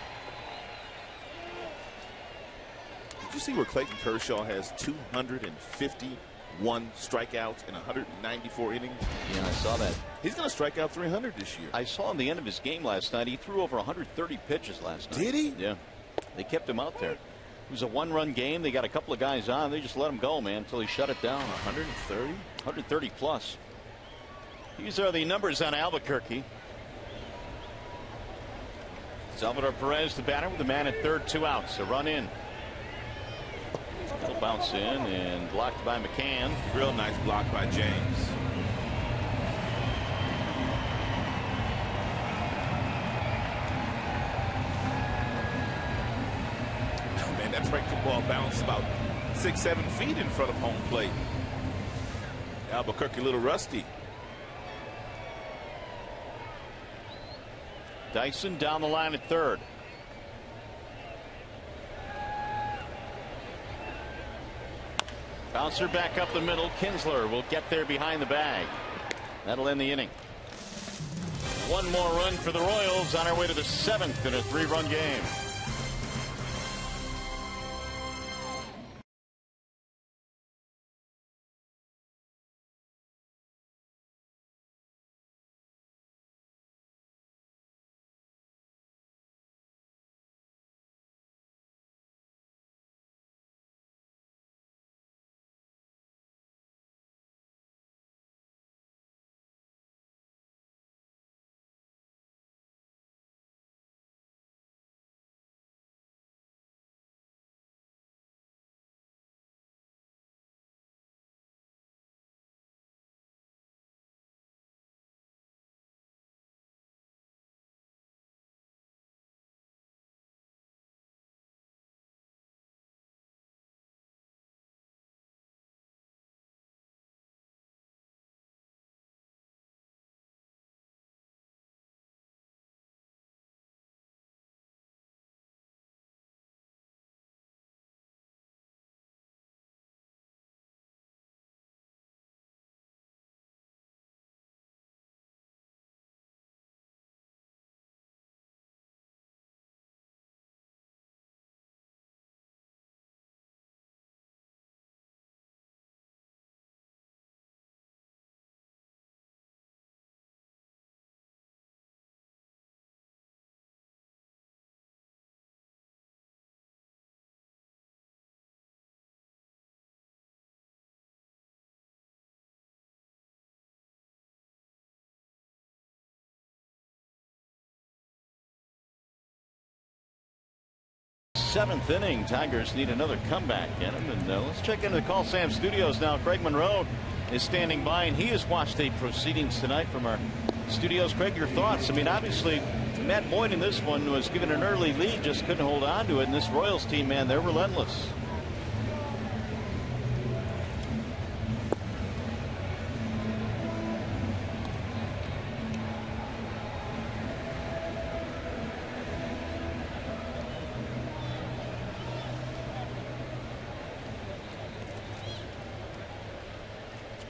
Did you see where Clayton Kershaw has 251 strikeouts in 194 innings? Yeah, I saw that. He's going to strike out 300 this year. I saw him the end of his game last night. He threw over 130 pitches last night. Did he? Yeah. They kept him out there. It was a 1-run game. They got a couple of guys on. They just let him go, man, until he shut it down. 130? 130 plus. These are the numbers on Albuquerque. Salvador Perez, the batter, with the man at third, 2 outs. A run in. It'll bounce in and blocked by McCann. Real nice block by James. That breaking ball bounced about 6-7 feet in front of home plate. Albuquerque a little rusty. Dyson down the line at third. Bouncer back up the middle. Kinsler will get there behind the bag. That'll end the inning. One more run for the Royals on our way to the 7th in a 3-run game. Seventh inning. Tigers need another comeback in them. And let's check into the Call Sam studios now. Craig Monroe is standing by, and he has watched the proceedings tonight from our studios. Craig, your thoughts? I mean, obviously, Matt Boyd in this one was given an early lead, just couldn't hold on to it. And this Royals team, man, they're relentless.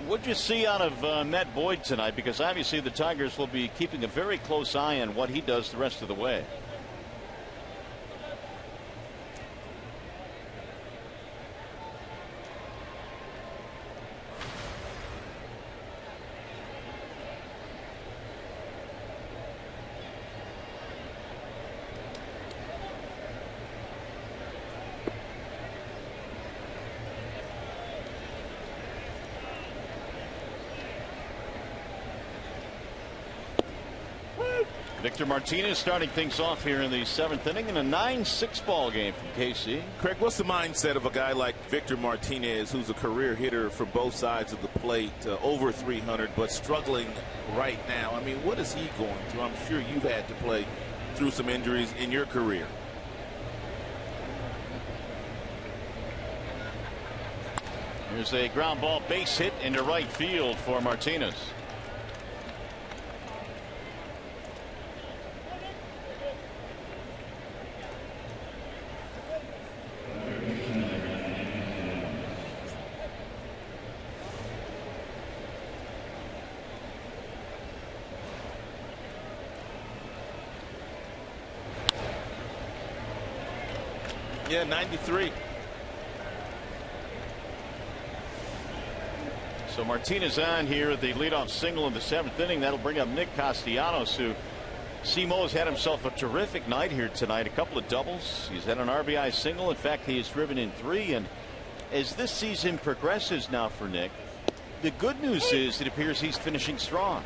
What did you see out of Matt Boyd tonight? Because obviously the Tigers will be keeping a very close eye on what he does the rest of the way. Victor Martinez starting things off here in the 7th inning in a 9-6 ball game from KC. Craig, what's the mindset of a guy like Victor Martinez, who's a career hitter for both sides of the plate, over 300, but struggling right now? I mean, what is he going through? I'm sure you've had to play through some injuries in your career. Here's a ground ball base hit into right field for Martinez. Yeah, 93. So Martinez on here at the leadoff single in the 7th inning. That'll bring up Nick Castellanos, who Simo has had himself a terrific night here tonight. A couple of doubles. He's had an RBI single. In fact, he has driven in 3. And as this season progresses now for Nick, the good news is it appears he's finishing strong.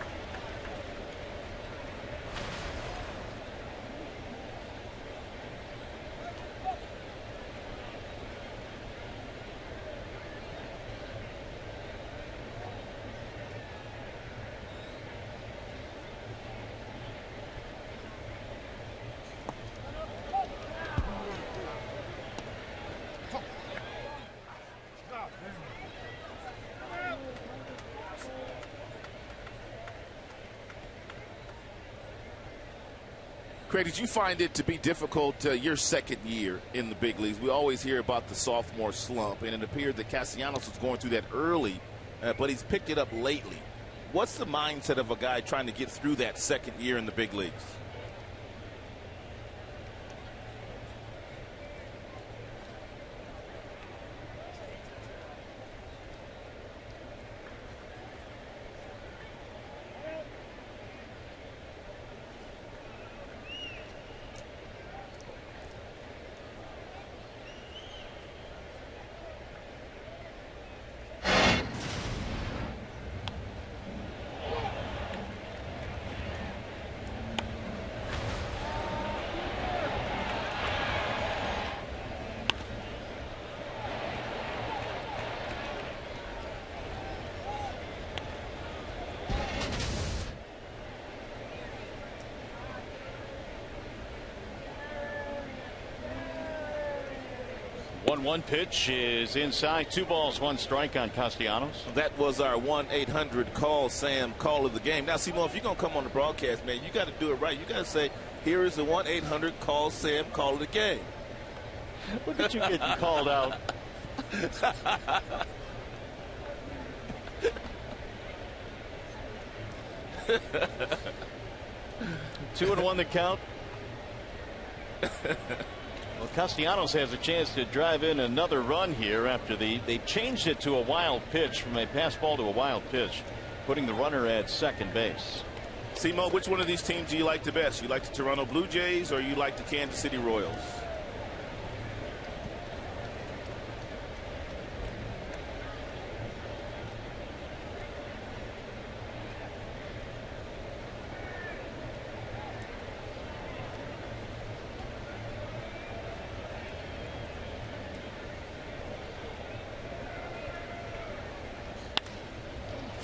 Craig, did you find it to be difficult your second year in the big leagues? We always hear about the sophomore slump, and it appeared that Castellanos was going through that early, but he's picked it up lately. What's the mindset of a guy trying to get through that second year in the big leagues? 1-1 pitch is inside. 2 balls, 1 strike on Castellanos. That was our 1-800 call Sam call of the game. Now, Simon, if you're going to come on the broadcast, man, you got to do it right. You got to say, here is the 1-800 call Sam call of the game. Look at you getting called out. 2-1 the count. Well, Castellanos has a chance to drive in another run here after they changed it to a wild pitch, from a pass ball to a wild pitch, putting the runner at second base. Simo, which one of these teams do you like the best? You like the Toronto Blue Jays or you like the Kansas City Royals?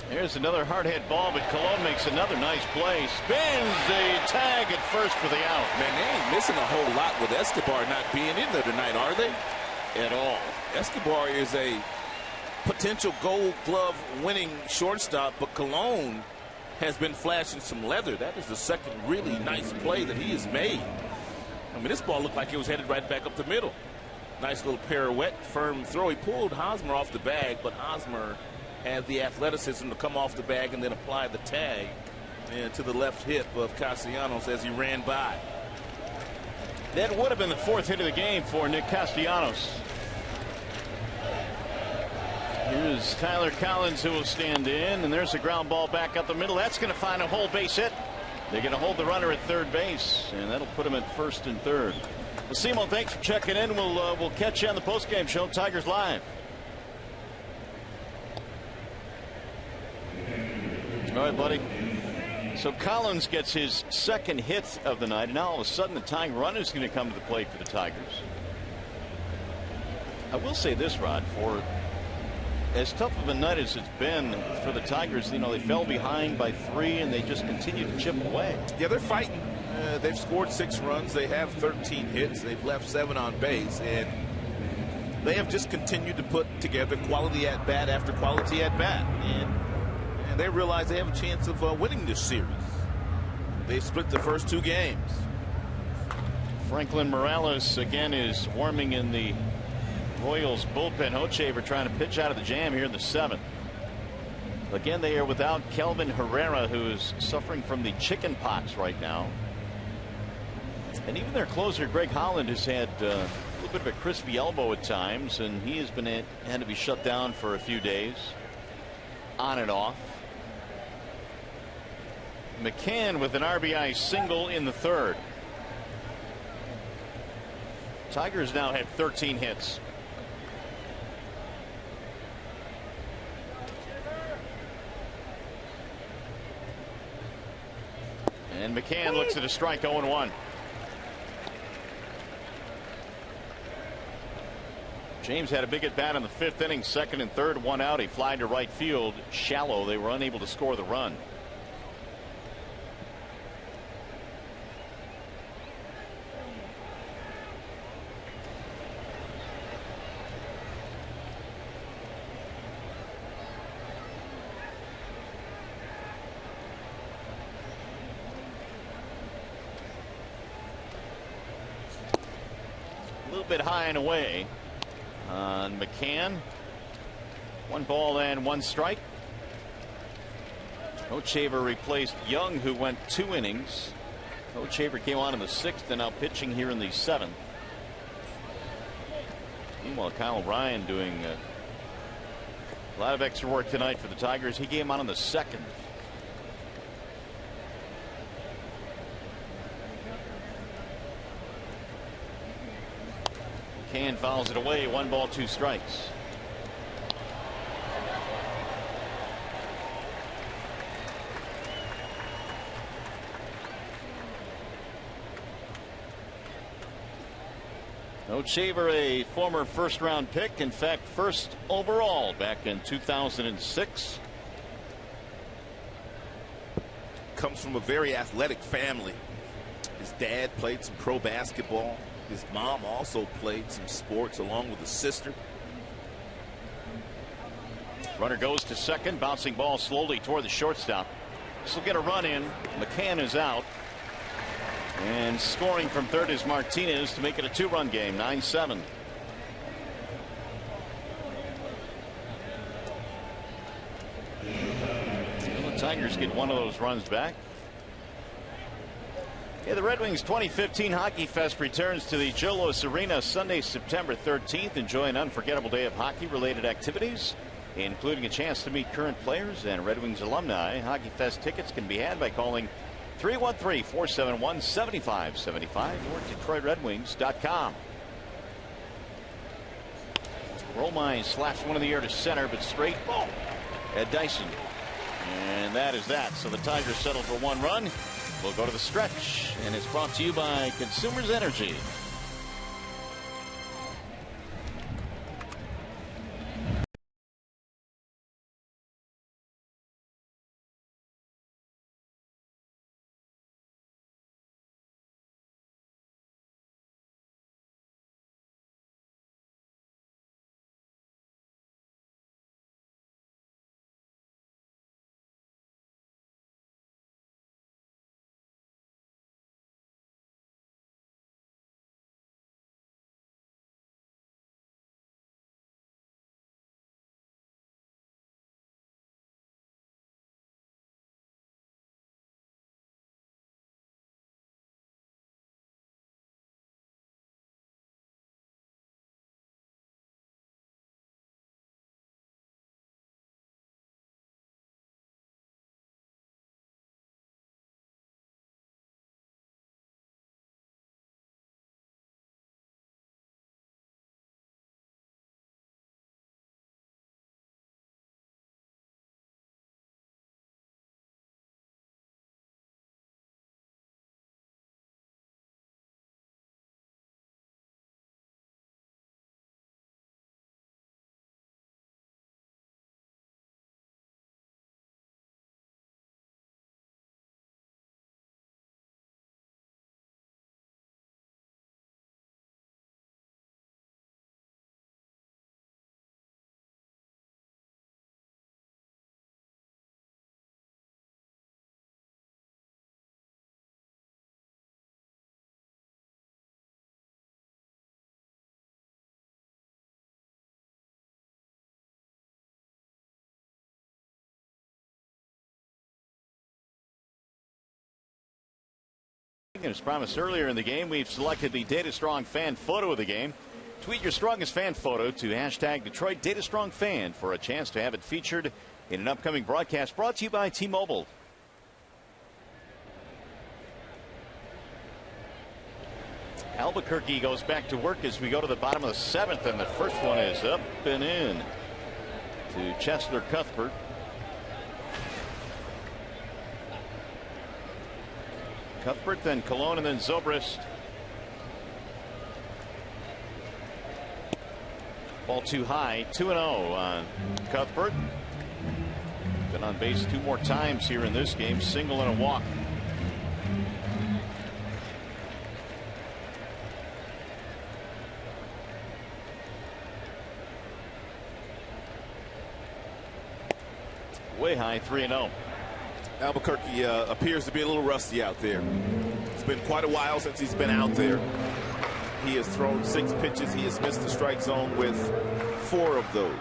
Here's another hard hit ball, but Colon makes another nice play. Spins the tag at first for the out. Man, they ain't missing a whole lot with Escobar not being in there tonight, are they? At all. Escobar is a potential Gold Glove winning shortstop, but Colon has been flashing some leather. That is the second really nice play that he has made. I mean, this ball looked like it was headed right back up the middle. Nice little pirouette, firm throw. He pulled Hosmer off the bag, but Hosmer had the athleticism to come off the bag and then apply the tag to the left hip of Castellanos as he ran by. That would have been the 4th hit of the game for Nick Castellanos. Here's Tyler Collins, who will stand in, and there's a ground ball back up the middle. That's going to find a whole base hit. They're going to hold the runner at third base, and that'll put him at first and third. Well, Simo, thanks for checking in. We'll catch you on the postgame show, Tigers Live. All right, buddy. So Collins gets his second hit of the night, and now all of a sudden the tying run is going to come to the plate for the Tigers. I will say this, Rod, for as tough of a night as it's been for the Tigers, you know, they fell behind by 3 and they just continue to chip away. Yeah, they're fighting. They've scored 6 runs. They have 13 hits. They've left 7 on base, and they have just continued to put together quality at bat after quality at bat. And they realize they have a chance of winning this series. They split the first 2 games. Franklin Morales again is warming in the Royals bullpen. Hochevar trying to pitch out of the jam here in the 7th. Again, they are without Kelvin Herrera, who is suffering from the chicken pox right now. And even their closer, Greg Holland, has had a little bit of a crispy elbow at times, and he has had to be shut down for a few days, on and off. McCann with an RBI single in the 3rd. Tigers now had 13 hits. And McCann looks at a strike, 0-1. James had a big at bat in the 5th inning, 2nd and 3rd, 1 out. He flied to right field, shallow. They were unable to score the run. bit high and away on McCann. 1 ball and 1 strike. Hochevar replaced Young, who went 2 innings. Hochevar came on in the 6th and now pitching here in the 7th. Meanwhile, Kyle Ryan doing a lot of extra work tonight for the Tigers. He came on in the 2nd. McCann fouls it away. 1 ball, 2 strikes. Hochevar, a former first-round pick, in fact, first overall back in 2006. Comes from a very athletic family. His dad played some pro basketball. His mom also played some sports along with his sister. Runner goes to second. Bouncing ball slowly toward the shortstop. This will get a run in. McCann is out. And scoring from third is Martinez to make it a 2-run game. 9-7. The Tigers get one of those runs back. Yeah, the Red Wings 2015 Hockey Fest returns to the Joe Louis Arena Sunday, September 13th. Enjoy an unforgettable day of hockey-related activities, including a chance to meet current players and Red Wings alumni. Hockey Fest tickets can be had by calling 313-471-7575 or DetroitRedWings.com. Romine slaps one in the air to center, but straight ball at Dyson. And that is that. So the Tigers settle for 1 run. We'll go to the stretch, and it's brought to you by Consumers Energy. As promised earlier in the game, we've selected the Data Strong fan photo of the game. Tweet your strongest fan photo to hashtag Detroit Data Strong Fan for a chance to have it featured in an upcoming broadcast brought to you by T-Mobile. Albuquerque goes back to work as we go to the bottom of the 7th, and the first one is up and in to Chesler Cuthbert. Cuthbert, then Colon, and then Zobrist. Ball too high. 2-0 on Cuthbert. Been on base 2 more times here in this game. Single and a walk. Way high. 3-0. Albuquerque appears to be a little rusty out there. It's been quite a while since he's been out there. He has thrown 6 pitches. He has missed the strike zone with 4 of those.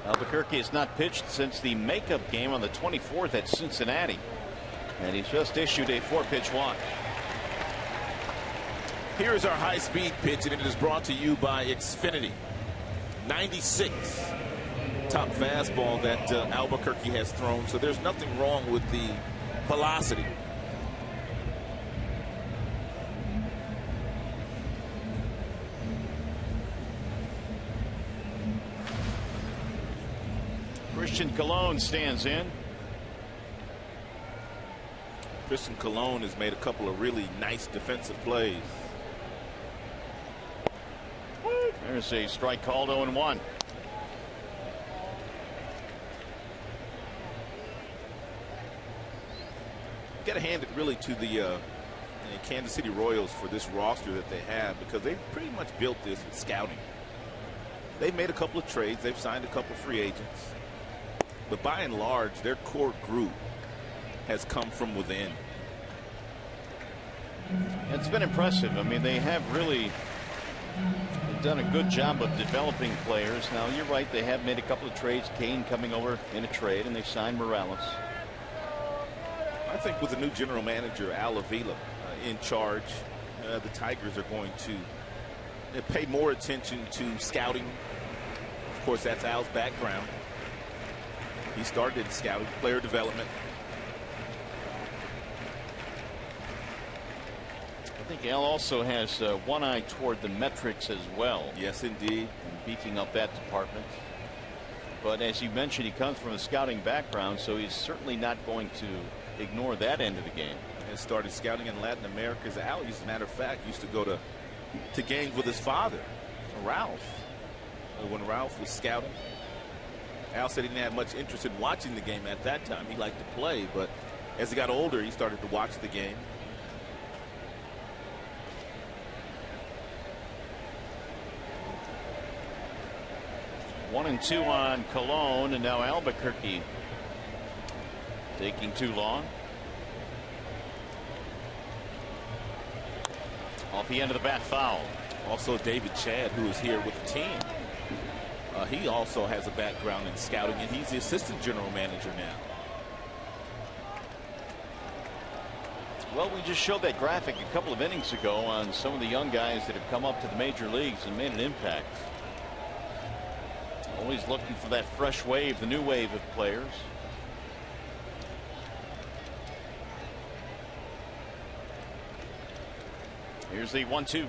Albuquerque has not pitched since the makeup game on the 24th at Cincinnati, and he's just issued a 4-pitch walk. Here is our high-speed pitch, and it is brought to you by Xfinity. 96. Top fastball that Albuquerque has thrown, so there's nothing wrong with the velocity. Christian Colon stands in. Christian Colon has made a couple of really nice defensive plays. There's a strike called, 0-1. Got to hand it really to the Kansas City Royals for this roster that they have, because they've pretty much built this with scouting. They've made a couple of trades. They've signed a couple of free agents. But by and large, their core group has come from within. It's been impressive. I mean, they have really done a good job of developing players. Now, you're right, they have made a couple of trades. Kane coming over in a trade, and they signed Morales. I think with the new general manager, Al Avila, in charge, the Tigers are going to pay more attention to scouting. Of course, that's Al's background. He started in scouting, player development. I think Al also has one eye toward the metrics as well. Yes, indeed. And beefing up that department. But as you mentioned, he comes from a scouting background, so he's certainly not going to ignore that end of the game. And started scouting in Latin America. As Al, as a matter of fact, used to go to games with his father, Ralph. When Ralph was scouting, Al said he didn't have much interest in watching the game at that time. He liked to play, but as he got older, he started to watch the game. One and 2 on Colon, and now Albuquerque taking too long. Off the end of the bat, foul. Also David Chad, who is here with the team. He also has a background in scouting, and he's the assistant general manager now. Well, we just showed that graphic a couple of innings ago on some of the young guys that have come up to the major leagues and made an impact. Always looking for that fresh wave, the new wave of players. Here's the 1-2.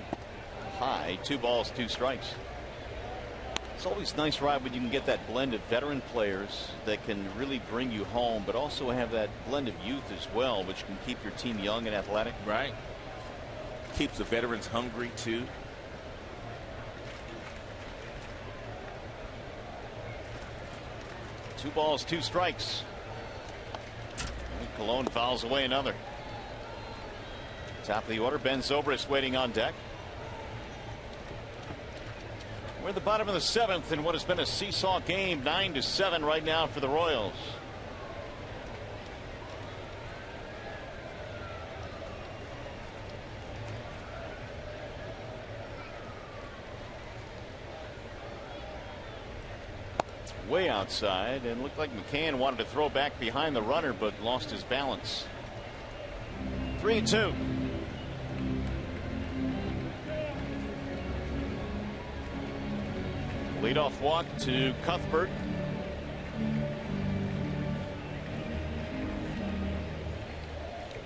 High, 2 balls, 2 strikes. It's always nice, Rod, when you can get that blend of veteran players that can really bring you home, but also have that blend of youth as well, which can keep your team young and athletic. Right. Keeps the veterans hungry, too. Two balls, 2 strikes. And Colon fouls away another. Top of the order, Ben Zobrist waiting on deck. We're at the bottom of the 7th in what has been a seesaw game, 9-7 right now for the Royals. Way outside, and looked like McCann wanted to throw back behind the runner but lost his balance. 3-2. Leadoff walk to Cuthbert.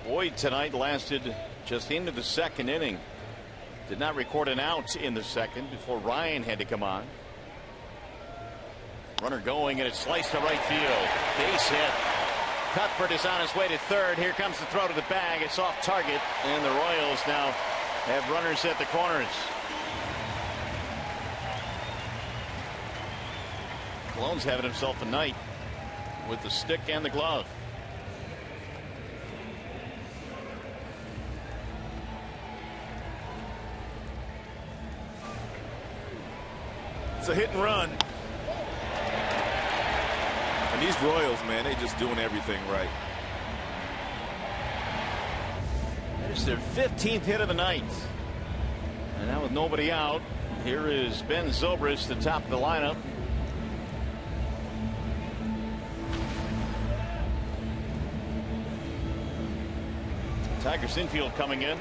Boyd tonight lasted just into the 2nd inning. Did not record an out in the 2nd before Ryan had to come on. Runner going, and it's sliced to right field. Base hit. Cuthbert is on his way to 3rd. Here comes the throw to the bag. It's off target, and the Royals now have runners at the corners. Colon's having himself a night with the stick and the glove. It's a hit and run. And these Royals, man, they just doing everything right. There's their 15th hit of the night. And now with nobody out, here is Ben Zobrist, the top of the lineup. Tigers infield coming in.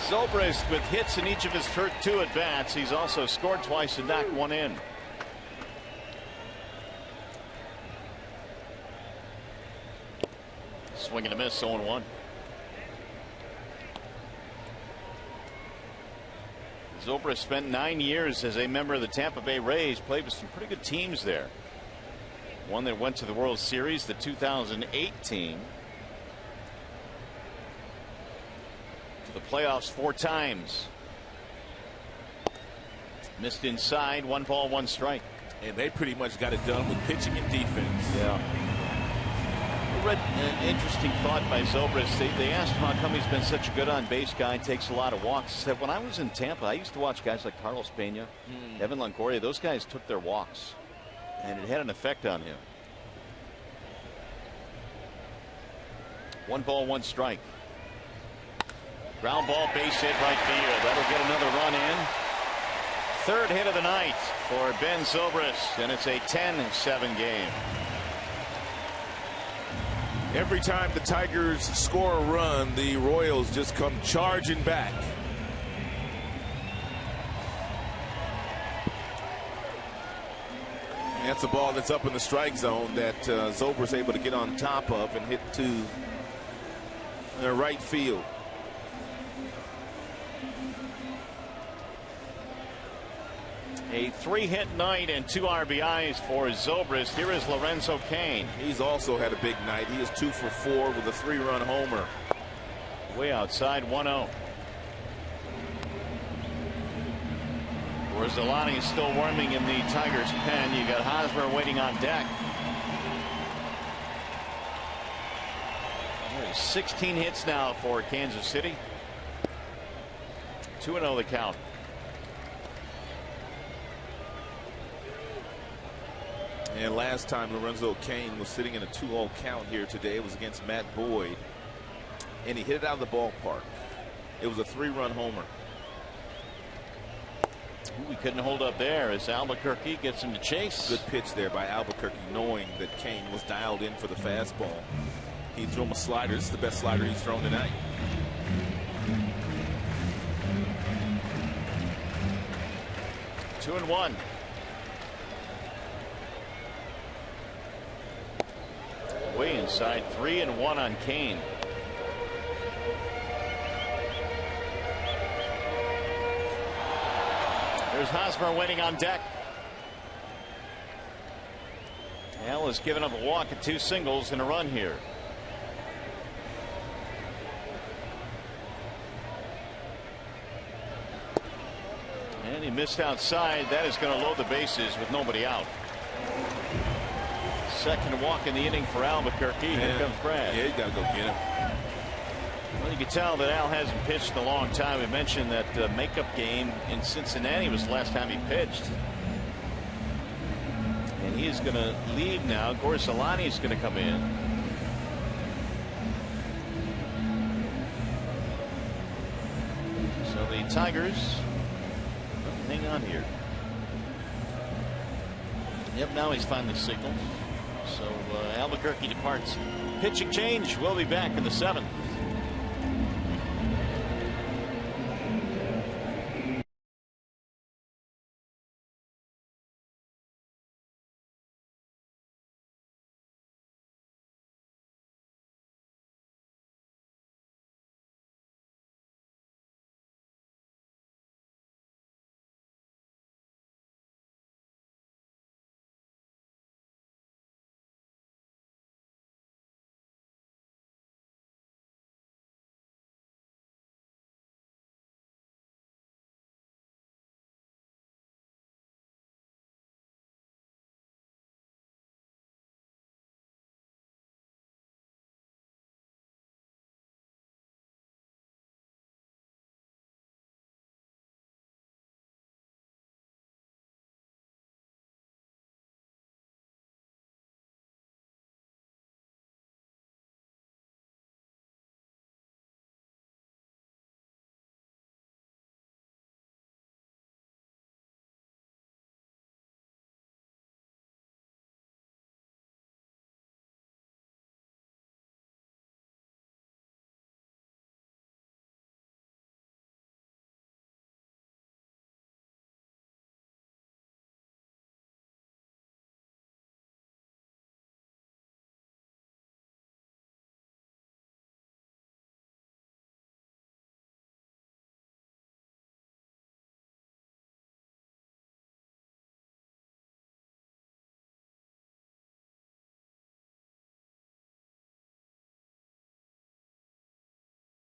Zobrist with hits in each of his first 2 at-bats. He's also scored twice and knocked one in. Swing and a miss, 0-1. Zobrist spent 9 years as a member of the Tampa Bay Rays, played with some pretty good teams there. One that went to the World Series, the 2008 team. To the playoffs 4 times. Missed inside, 1 ball, 1 strike. And they pretty much got it done with pitching and defense. Yeah. I read an interesting thought by Zobrist. They asked him how come he's been such a good on-base guy, takes a lot of walks. He said, when I was in Tampa, I used to watch guys like Carlos Pena, Evan Longoria. Those guys took their walks, and it had an effect on him. 1 ball, 1 strike. Ground ball, base hit, right field. That'll get another run in. 3rd hit of the night for Ben Zobrist, and it's a 10-7 game. Every time the Tigers score a run, the Royals just come charging back. And that's a ball that's up in the strike zone that Zobrist able to get on top of and hit to the right field. A 3-hit night and 2 RBIs for Zobrist. Here is Lorenzo Cain. He's also had a big night. He is 2 for 4 with a 3-run homer. Way outside, 1-0. Rosalani is still warming in the Tigers' pen. You got Hosmer waiting on deck. There's 16 hits now for Kansas City. 2-0 the count. And last time Lorenzo Cain was sitting in a 2-0 count here today, it was against Matt Boyd, and he hit it out of the ballpark. It was a 3-run homer. We couldn't hold up there as Albuquerque gets him to chase. Good pitch there by Albuquerque, knowing that Cain was dialed in for the fastball. He threw him a slider. This is the best slider he's thrown tonight. Two and one. Way inside, 3-1 on Cain. There's Hosmer waiting on deck. Al has given up a walk and 2 singles and a run here. And he missed outside. That is going to load the bases with nobody out. Second walk in the inning for Albuquerque. Here comes Brad. Yeah, you got to go get him. Well, you can tell that Al hasn't pitched in a long time. We mentioned that makeup game in Cincinnati was the last time he pitched. And he is going to leave now. Gorsalani is going to come in. So the Tigers hang on here. Yep, now he's finally signaled. So Albuquerque departs. Pitching change. We'll be back in the 7th.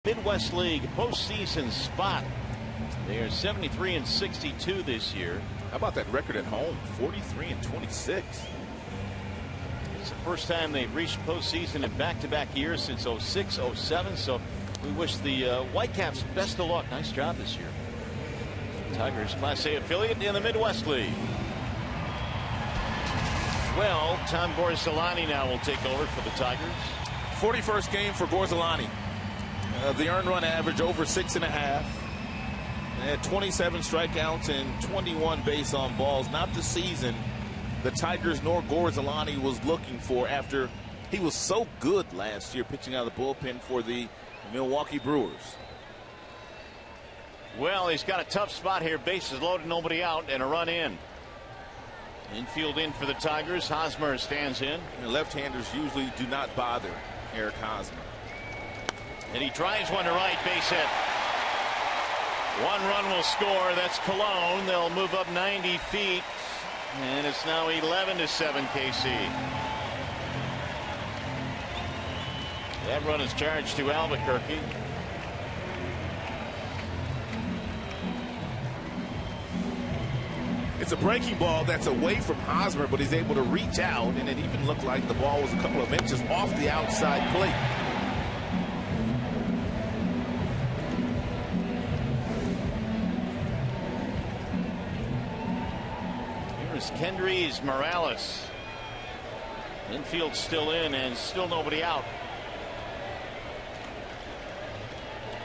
Midwest League postseason spot. They are 73-62 this year. How about that record at home? 43-26. It's the first time they've reached postseason in back-to-back years since 06-07. So we wish the Whitecaps best of luck. Nice job this year. Tigers Class A affiliate in the Midwest League. Well, Tom Gorzelani now will take over for the Tigers. 41st game for Gorzelani. The earned run average over 6.5. They had 27 strikeouts and 21 base on balls. Not the season the Tigers nor Gorzelani was looking for after he was so good last year pitching out of the bullpen for the Milwaukee Brewers. Well, he's got a tough spot here. Bases loaded, nobody out, and a run in. Infield in for the Tigers. Hosmer stands in. And left-handers usually do not bother Eric Hosmer. And he drives one to right, base hit. One run will score. That's Cologne. They'll move up 90 feet. And it's now 11-7 KC. That run is charged to Albuquerque. It's a breaking ball that's away from Hosmer, but he's able to reach out, and it even looked like the ball was a couple of inches off the outside plate. Here's Kendrys Morales. Infield still in and still nobody out.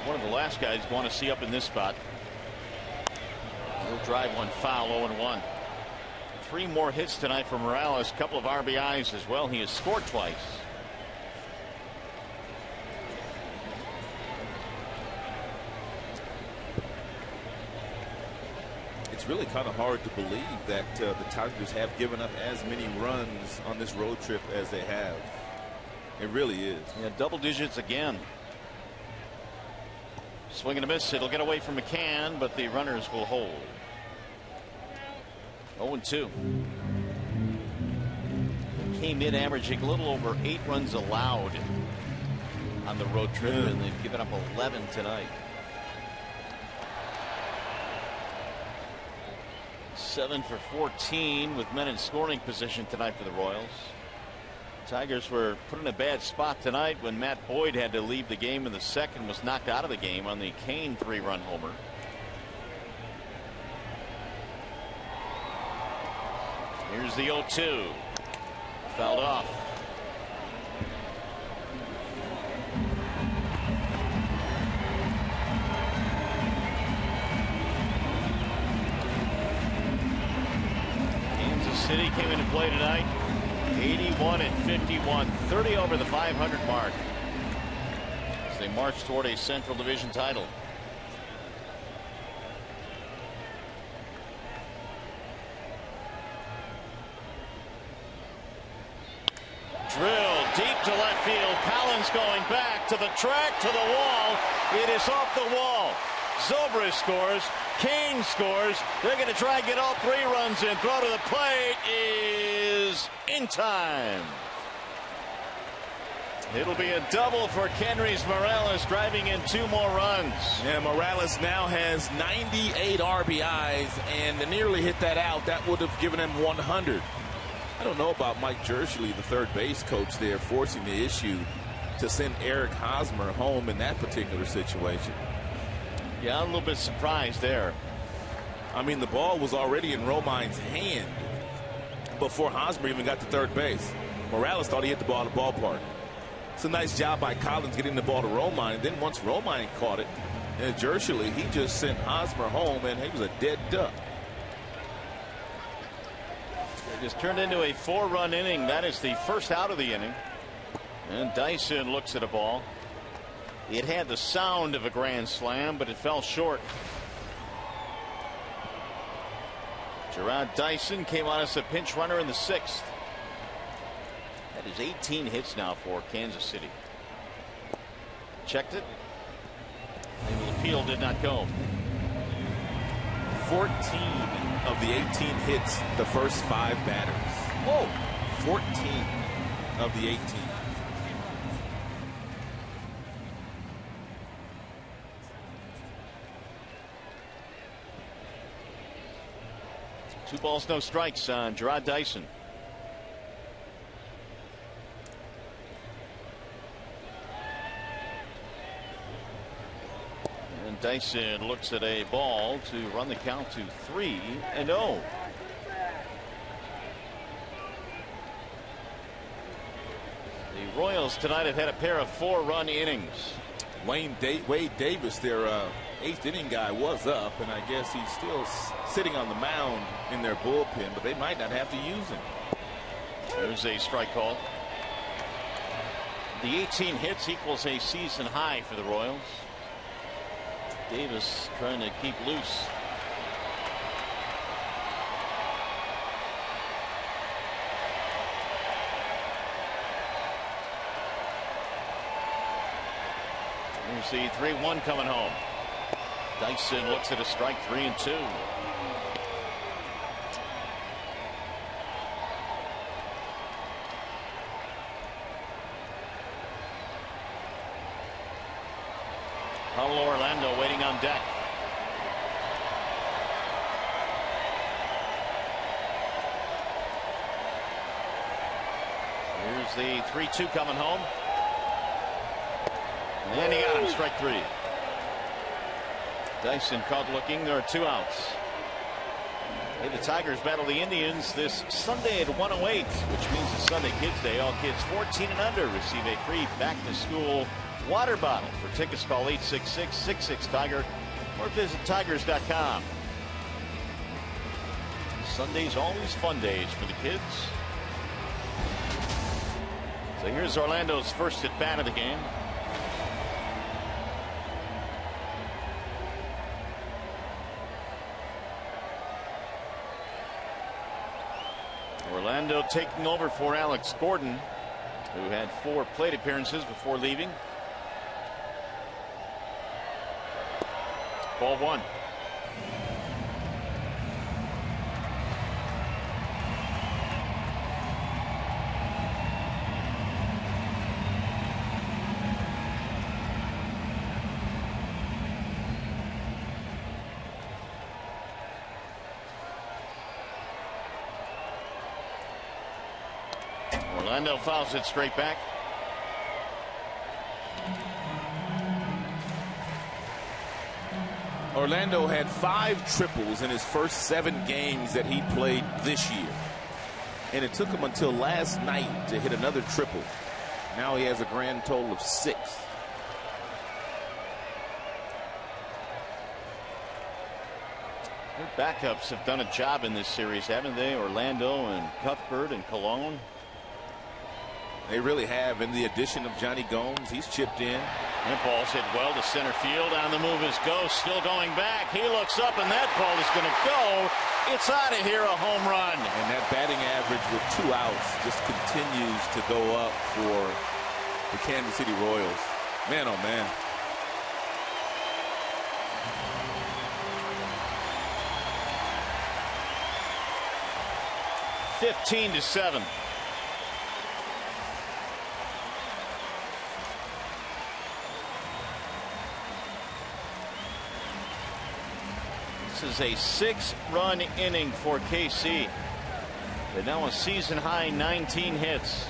One of the last guys you want to see up in this spot. He'll drive one foul, 0-1. 3 more hits tonight for Morales. A couple of RBIs as well. He has scored twice. It's really kind of hard to believe that the Tigers have given up as many runs on this road trip as they have. It really is. Yeah, double digits again. Swing and a miss. It'll get away from McCann, but the runners will hold. 0-2. Came in averaging a little over 8 runs allowed on the road trip, and they've given up 11 tonight. 7 for 14 with men in scoring position tonight for the Royals. Tigers were put in a bad spot tonight when Matt Boyd had to leave the game in the second, was knocked out of the game on the Kane 3-run homer. Here's the 0-2. Fouled off. Kansas City came into play tonight. 81-51, 30 over the 500 mark as they march toward a Central Division title. Drill deep to left field. Collins going back to the track, to the wall. It is off the wall. Zobrist scores. Kane scores. They're going to try and get all 3 runs in. Throw to the plate is in time. It'll be a double for Kendrys Morales, driving in 2 more runs. Yeah, Morales now has 98 RBIs and nearly hit that out. That would have given him 100. I don't know about Mike Jershely, the third base coach there, forcing the issue to send Eric Hosmer home in that particular situation. Yeah, I'm a little bit surprised there. I mean, the ball was already in Romine's hand before Hosmer even got to third base. Morales thought he hit the ball at the ballpark. It's a nice job by Collins getting the ball to Romine. Then once Romine caught it, and Jershely, he just sent Hosmer home, and he was a dead duck. It just turned into a 4-run inning. That is the first out of the inning. And Dyson looks at a ball. It had the sound of a grand slam, but it fell short. Gerard Dyson came on as a pinch runner in the 6th. That is 18 hits now for Kansas City. Checked it. The appeal did not go. 14 of the 18 hits the first 5 batters. Whoa. 14 of the 18. 2 balls, no strikes on Gerard Dyson. And Dyson looks at a ball to run the count to 3-0. The Royals tonight have had a pair of 4-run innings. Wade Davis, their 8th inning guy, was up, and I guess he's still sitting on the mound in their bullpen, but they might not have to use him. There's a strike call. The 18 hits equals a season high for the Royals. Davis trying to keep loose. There's the 3-1 coming home. Dyson looks at a strike, 3-2. Paulo Orlando waiting on deck. Here's the 3-2 coming home. And he got him, strike 3. Dyson caught looking. There are 2 outs. Hey, the Tigers battle the Indians this Sunday at 1:08, which means it's Sunday Kids Day. All kids 14 and under receive a free back-to-school water bottle. For tickets, call 866-66-TIGER or visit tigers.com. Sundays always fun days for the kids. So here's Orlando's first at bat of the game. Orlando taking over for Alex Gordon, who had 4 plate appearances before leaving. Ball 1. Orlando fouls it straight back. Orlando had 5 triples in his first 7 games that he played this year. And it took him until last night to hit another triple. Now he has a grand total of 6. Their backups have done a job in this series, haven't they? Orlando and Cuthbert and Colon. They really have. In the addition of Johnny Gomes, he's chipped in. That ball's hit well to center field. On the move is Ghost, still going back. He looks up, and that ball is going to go. It's out of here, a home run. And that batting average with 2 outs just continues to go up for the Kansas City Royals. Man, oh man. (15-7). This is a 6-run inning for KC. They're now a season high 19 hits.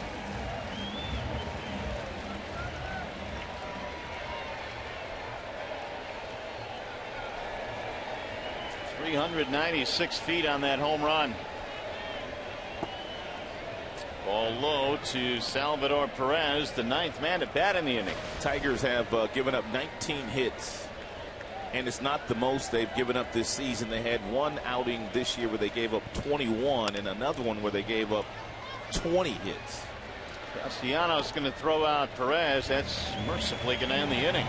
(396 feet on that home run. Ball low to Salvador Perez, the 9th man to bat in the inning. Tigers have given up 19 hits. And it's not the most they've given up this season. They had 1 outing this year where they gave up 21 and another one where they gave up 20 hits. Castellanos going to throw out Perez. That's mercifully going to end the inning.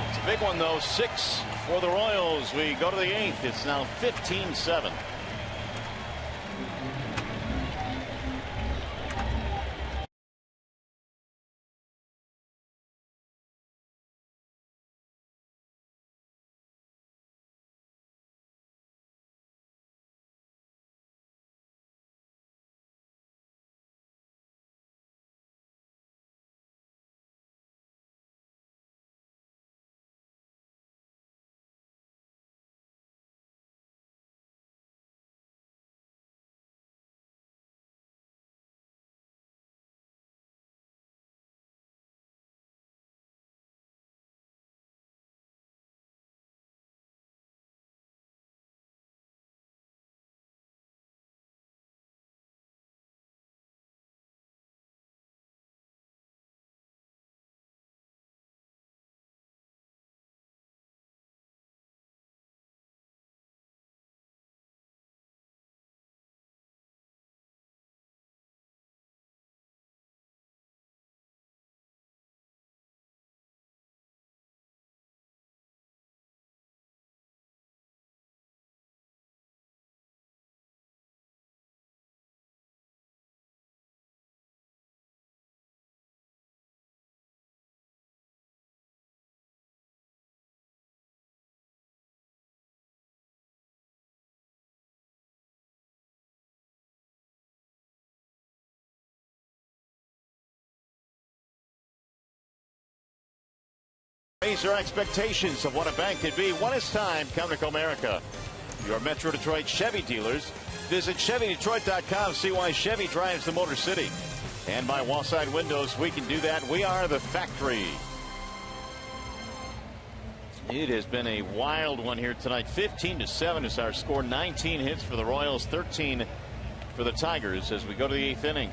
It's a big one, though. 6 for the Royals. We go to the 8th. It's now 15-7. Raise your expectations of what a bank could be. When it's time, come to Comerica, your Metro Detroit Chevy dealers. Visit ChevyDetroit.com. See why Chevy drives the Motor City. And by Wallside Windows, we can do that. We are the factory. It has been a wild one here tonight. 15-7 is our score. 19 hits for the Royals, 13 for the Tigers as we go to the 8th inning.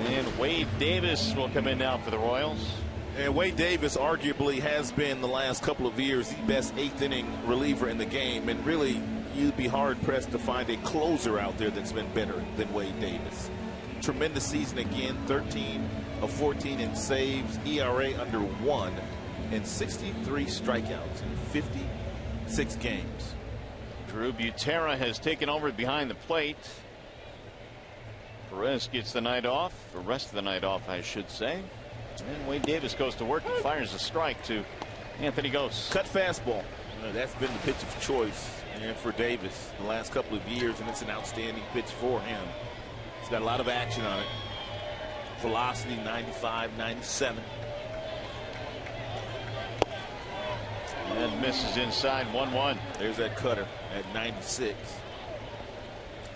And Wade Davis will come in now for the Royals. And Wade Davis arguably has been the last couple of years the best 8th inning reliever in the game. And really, you'd be hard pressed to find a closer out there that's been better than Wade Davis. Tremendous season again, 13 of 14 in saves, ERA under 1. And 63 strikeouts in 56 games. Drew Butera has taken over behind the plate. Perez gets the night off, the rest of the night off, I should say. And Wade Davis goes to work and fires a strike to Anthony Gose. Cut fastball. That's been the pitch of choice and for Davis the last couple of years, and it's an outstanding pitch for him. It's got a lot of action on it. Velocity 95, 97. And misses inside 1-1. There's that cutter at 96.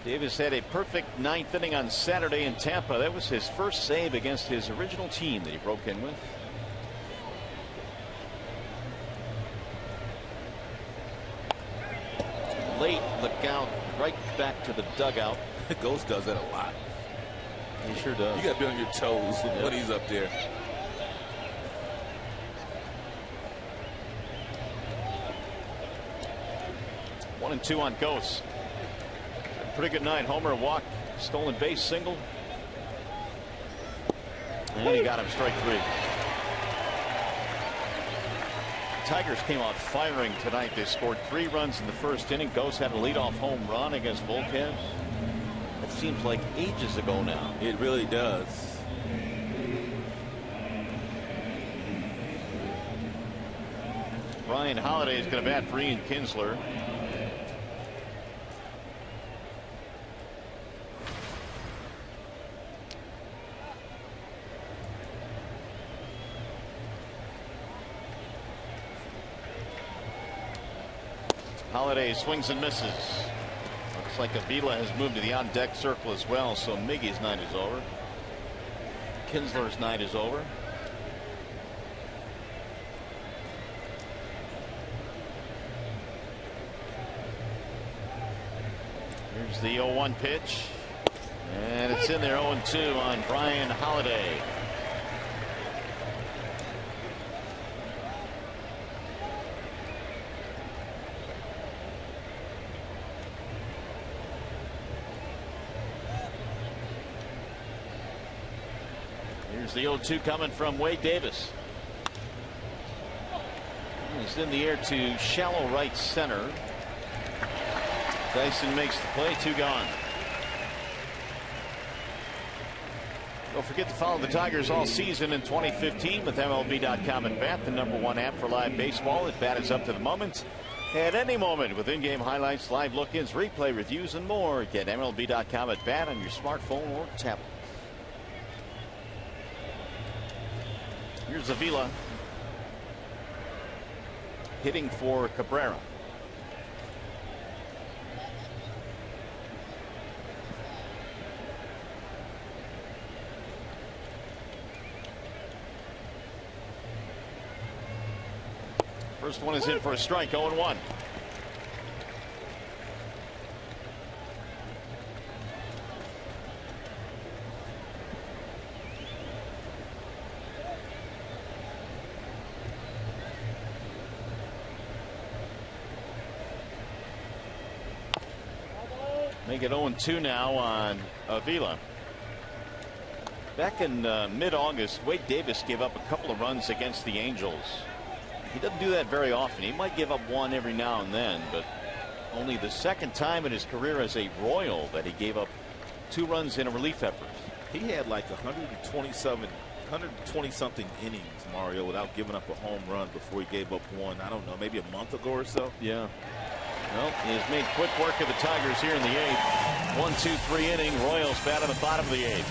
Davis had a perfect 9th inning on Saturday in Tampa. That was his first save against his original team that he broke in with. Late, look out, right back to the dugout. Ghost does that a lot. He sure does. You got to be on your toes when he's up there. One and two on Gose. Pretty good night. Homer, walk, stolen base, single. And he got him strike 3. Tigers came out firing tonight. They scored 3 runs in the first inning. Gose had a leadoff home run against Volquez. It seems like ages ago now. It really does. Ryan Holiday is going to bat for Ian Kinsler. Holiday swings and misses. Looks like Avila has moved to the on-deck circle as well, so Miggy's night is over. Kinsler's night is over. Here's the 0-1 pitch. And it's in there. 0-2 on Brian Holiday. Here's the 0-2 coming from Wade Davis. He's in the air to shallow right center. Dyson makes the play. 2 gone. Don't forget to follow the Tigers all season in 2015 with MLB.com and BAT, the #1 app for live baseball. At BAT is up to the moment. At any moment with in-game highlights, live look-ins, replay reviews, and more. Get MLB.com at BAT on your smartphone or tablet. Here's Avila hitting for Cabrera. First one is hit for a strike. 0-1. Make it 0-2 now on Avila. Back in mid-August, Wade Davis gave up a couple of runs against the Angels. He doesn't do that very often. He might give up one every now and then, but only the second time in his career as a Royal that he gave up 2 runs in a relief effort. He had like 120-something innings, Mario, without giving up a home run before he gave up one. I don't know, maybe a month ago or so. Yeah. Well, he has made quick work of the Tigers here in the 8th. 1, 2, 3 inning. Royals bat on the bottom of the 8th.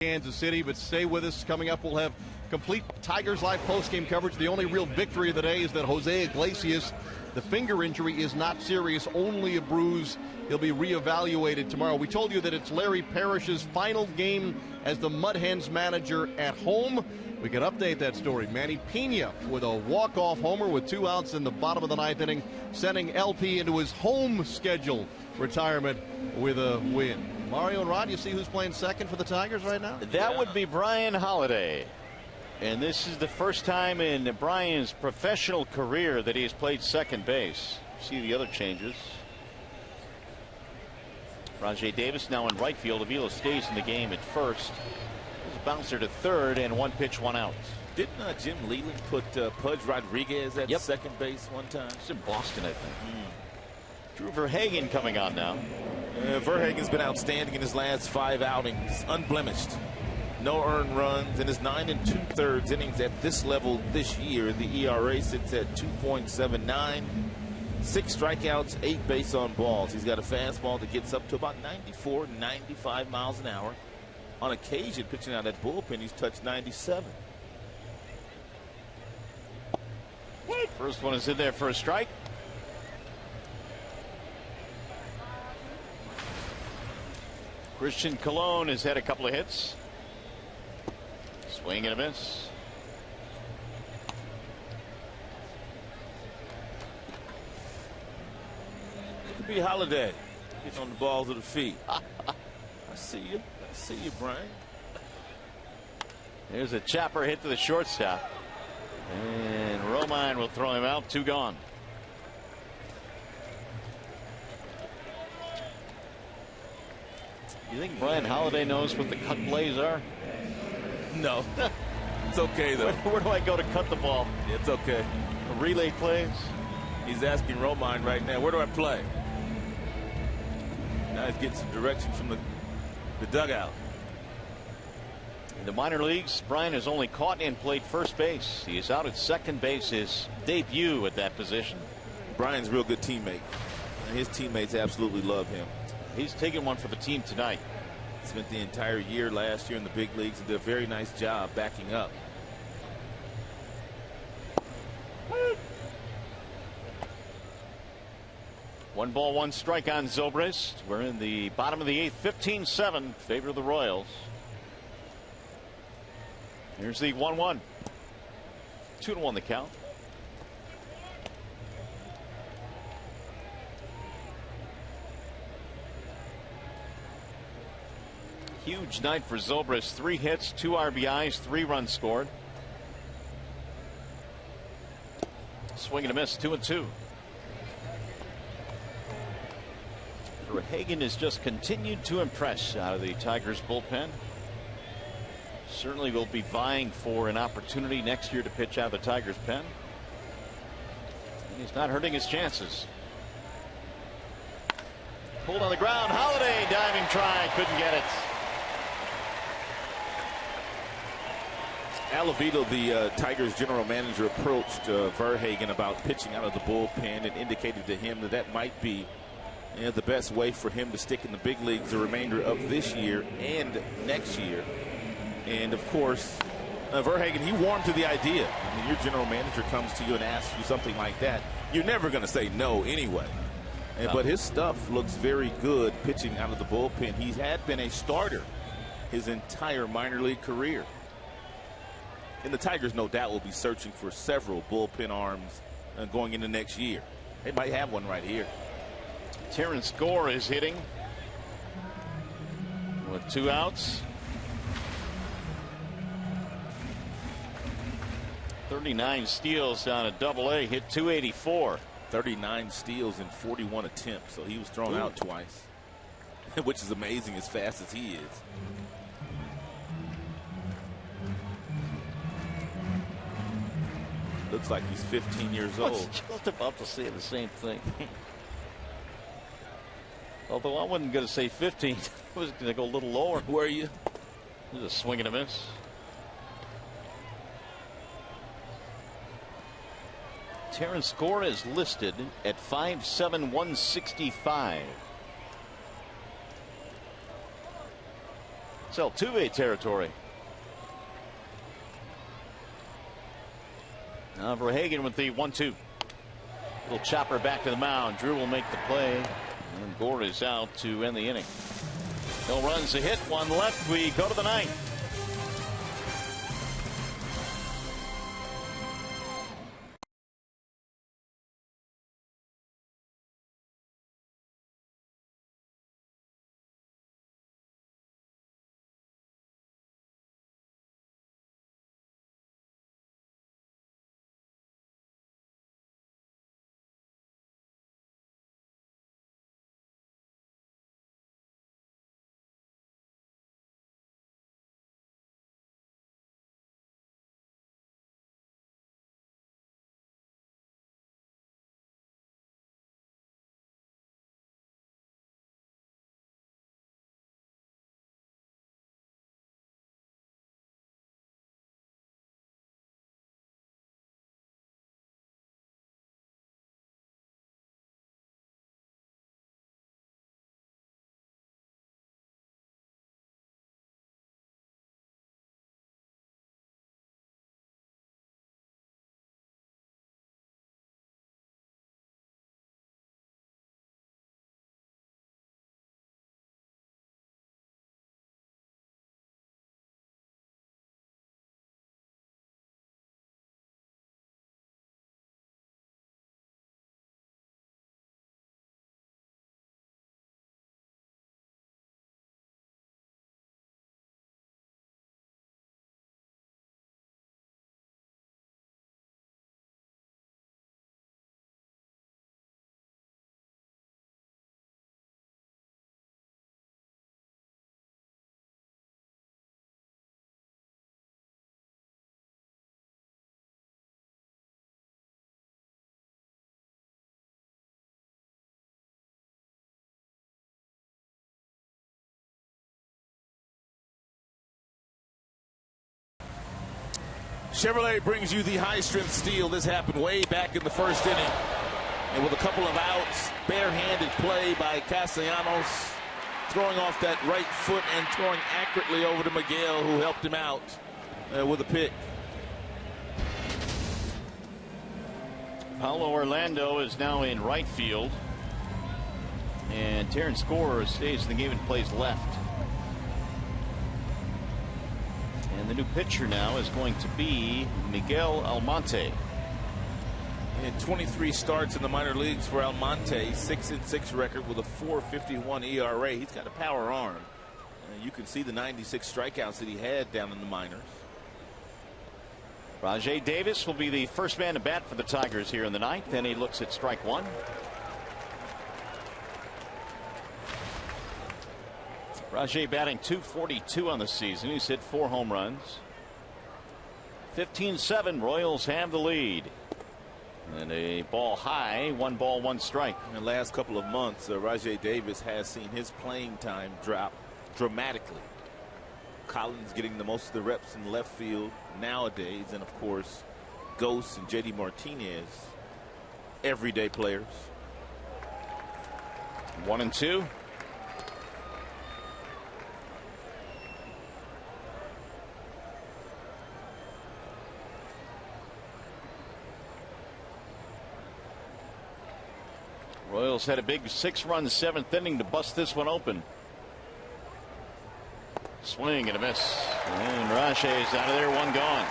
Kansas City, but stay with us. Coming up, we'll have complete Tigers Live postgame coverage. The only real victory of the day is that Jose Iglesias, the finger injury is not serious, only a bruise. He'll be reevaluated tomorrow. We told you that it's Larry Parrish's final game as the Mud Hens manager at home. We can update that story. Manny Pena with a walk-off homer with 2 outs in the bottom of the 9th inning, sending LP into his home schedule retirement with a win. Mario and Rod, you see who's playing second for the Tigers right now? That would be Brian Holiday. And this is the first time in Brian's professional career that he has played second base. See the other changes. Rajai Davis now in right field. Avila stays in the game at first. There's a bouncer to third and 1 pitch, 1 out. Didn't Jim Leland put Pudge Rodriguez at second base one time? It's in Boston, I think. Drew Verhagen coming on now. Verhagen's been outstanding in his last 5 outings, unblemished. No earned runs in his 9 2/3 innings at this level this year. The ERA sits at 2.79. 6 strikeouts, 8 base on balls. He's got a fastball that gets up to about 94, 95 miles an hour. On occasion, pitching out that bullpen, he's touched 97. First one is in there for a strike. Christian Colon has had a couple of hits. Swing and a miss. Could be Holiday. Getting on the balls of the feet. I see you. I see you, Brian. There's a chopper hit to the shortstop. And Romine will throw him out. 2 gone. You think Brian Holiday knows what the cut plays are? No. It's okay, though. Where do I go to cut the ball? It's okay. The relay plays? He's asking Romine right now, where do I play? Now he's getting some direction from the dugout. In the minor leagues, Brian has only caught and played first base. He is out at second base, his debut at that position. Brian's a real good teammate. And his teammates absolutely love him. He's taking one for the team tonight. Spent the entire year last year in the big leagues and did a very nice job backing up. One ball, 1 strike on Zobrist. We're in the bottom of the 8th, 15-7, favor of the Royals. Here's the 1-1. 2-1 the count. Huge night for Zobrist. 3 hits, 2 RBIs, 3 runs scored. Swing and a miss, 2-2. Verhagen has just continued to impress out of the Tigers bullpen. Certainly will be vying for an opportunity next year to pitch out of the Tigers pen. And he's not hurting his chances. Pulled on the ground. Holiday diving try, couldn't get it. Alavito, the Tigers general manager, approached Verhagen about pitching out of the bullpen and indicated to him that might be the best way for him to stick in the big leagues the remainder of this year and next year. And of course, Verhagen, he warmed to the idea. I mean, your general manager comes to you and asks you something like that, you're never going to say no anyway. But his stuff looks very good pitching out of the bullpen. He had been a starter his entire minor league career. And the Tigers, no doubt, will be searching for several bullpen arms going into next year. They might have one right here. Terrence Gore is hitting with 2 outs. 39 steals down at Double-A, hit .284. 39 steals in 41 attempts, so he was thrown out twice, which is amazing as fast as he is. Looks like he's 15 years old. I was just about to say the same thing. Although I wasn't going to say 15. I was going to go a little lower. Where are you? There's a swing and a miss. Terrence Gore is listed at 5'7", 165. It's Altuve territory. Now Verhagen with the 1-2. Little chopper back to the mound. Drew will make the play. And Gore is out to end the inning. No runs, a hit, one left. We go to the ninth. Chevrolet brings you the high-strength steel. This happened way back in the first inning. And with a couple of outs, barehanded play by Castellanos, throwing off that right foot and throwing accurately over to Miguel, who helped him out with a pick. Paulo Orlando is now in right field. And Terrence Gore stays in the game and plays left. And the new pitcher now is going to be Miguel Almonte. In 23 starts in the minor leagues for Almonte, 6-6 record with a 4.51 ERA. He's got a power arm. You can see the 96 strikeouts that he had down in the minors. Rajai Davis will be the first man to bat for the Tigers here in the ninth. Then he looks at strike one. Rajai batting .242 on the season. He's hit 4 home runs. 15-7. Royals have the lead. And a ball high. 1 ball, 1 strike. In the last couple of months, Rajai Davis has seen his playing time drop dramatically. Collins getting the most of the reps in left field nowadays, and of course Ghost and JD Martinez, everyday players. 1-2. Royals had a big 6-run 7th inning to bust this one open. Swing and a miss. And Rajai is out of there, 1 gone.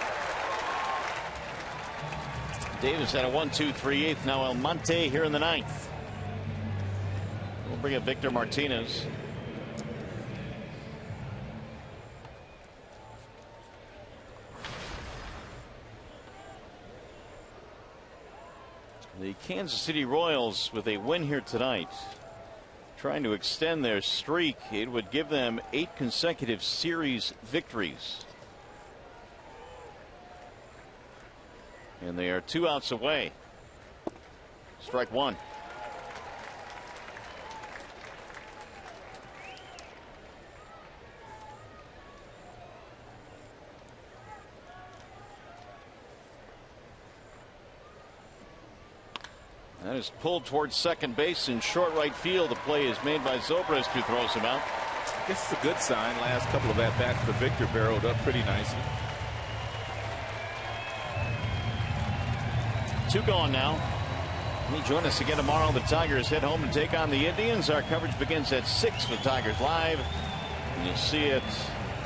Davis had a 1-2 3/8. Now Almonte here in the 9th. We'll bring up Victor Martinez. The Kansas City Royals with a win here tonight, trying to extend their streak. It would give them 8 consecutive series victories. And they are 2 outs away. Strike one. That is pulled towards second base in short right field. The play is made by Zobrist, who throws him out. I guess it's a good sign. Last couple of at-bats for Victor barreled up pretty nicely. 2 gone now. He join us again tomorrow. The Tigers head home and take on the Indians. Our coverage begins at 6 with Tigers Live. And you'll see it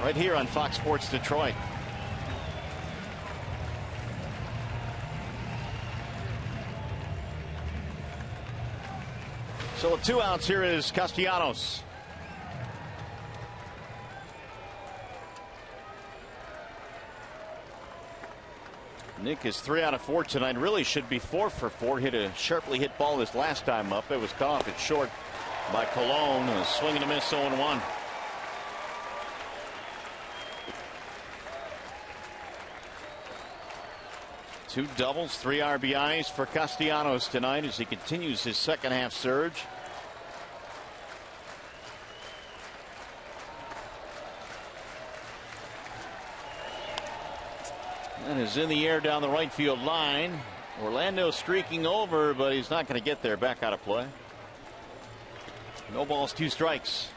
right here on Fox Sports Detroit. So with 2 outs, here is Castellanos. Nick is 3 out of 4 tonight. Really should be 4 for 4. Hit a sharply hit ball this last time up. It was caught off it short by Colon. A swing and a miss, 0-1. Two doubles, 3 RBIs for Castellanos tonight as he continues his second half surge. And is in the air down the right field line. Orlando streaking over, but he's not going to get there. Back out of play. No balls, 2 strikes.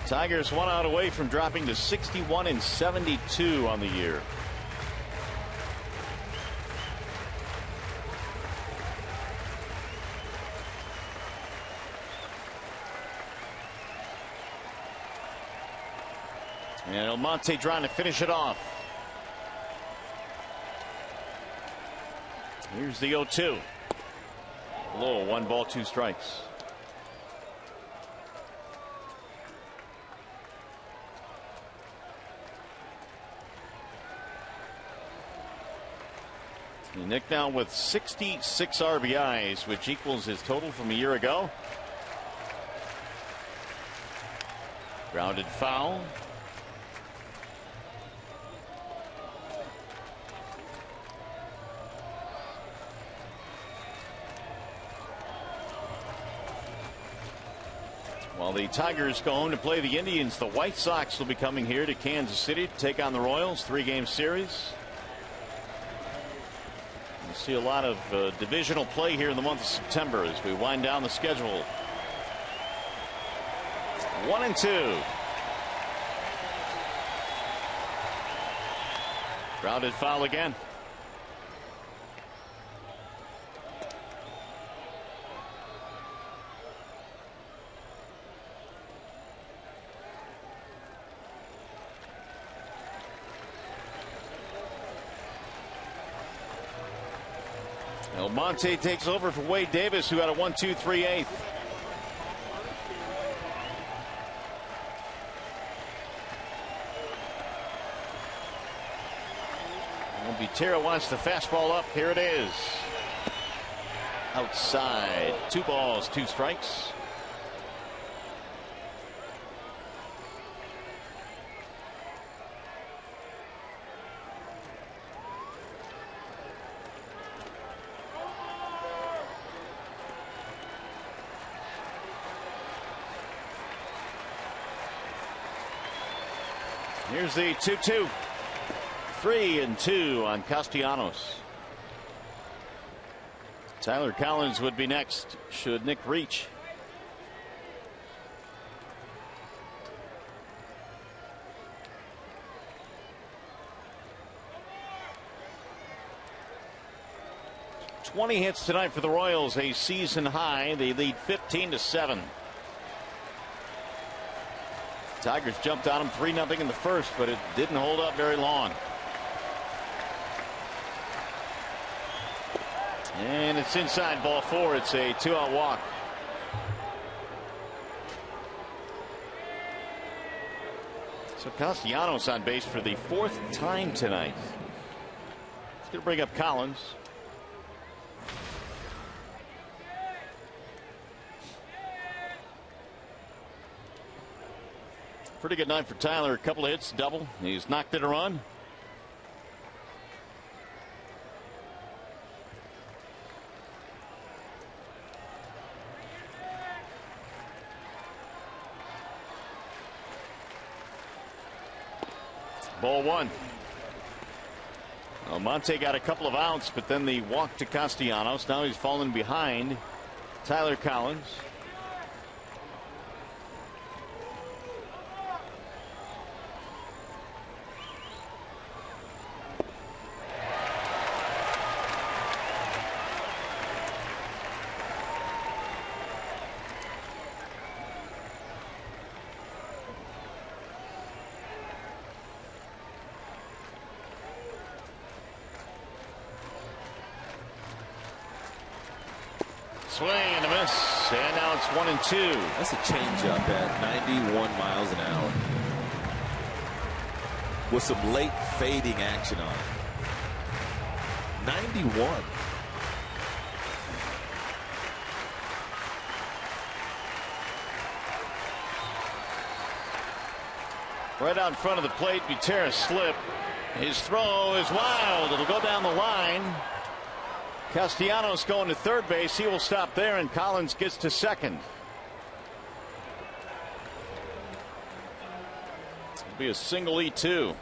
Tigers 1 out away from dropping to 61-72 on the year. And Almonte trying to finish it off. Here's the 0-2. Low, 1 ball, 2 strikes. Nick now with 66 RBIs, which equals his total from a year ago. Grounded foul. While the Tigers go home to play the Indians, the White Sox will be coming here to Kansas City to take on the Royals. 3-game series. We'll see a lot of divisional play here in the month of September as we wind down the schedule. 1-2. Grounded foul again. Almonte takes over for Wade Davis, who had a 1-2-3/8. Butera wants the fastball up. Here it is. Outside. 2 balls, 2 strikes. Here's the 2-2. 3-2 on Castellanos. Tyler Collins would be next should Nick reach. "20 hits tonight for the Royals, a season high. They lead 15-7. Tigers jumped on him 3-0 in the first, but it didn't hold up very long. And it's inside, ball 4. It's a 2-out walk. So Castellanos on base for the 4th time tonight. It's going to bring up Collins. Pretty good night for Tyler. A couple of hits, double. He's knocked in a run. Ball 1. Almonte got a couple of outs, but then the walk to Castellanos. Now he's fallen behind Tyler Collins. Swing and a miss, and now it's 1-2. That's a changeup at 91 miles an hour with some late fading action on it. 91. Right out in front of the plate, Gutierrez slip. His throw is wild. It'll go down the line. Castellanos going to third base. He will stop there, and Collins gets to second. It'll be a single E2.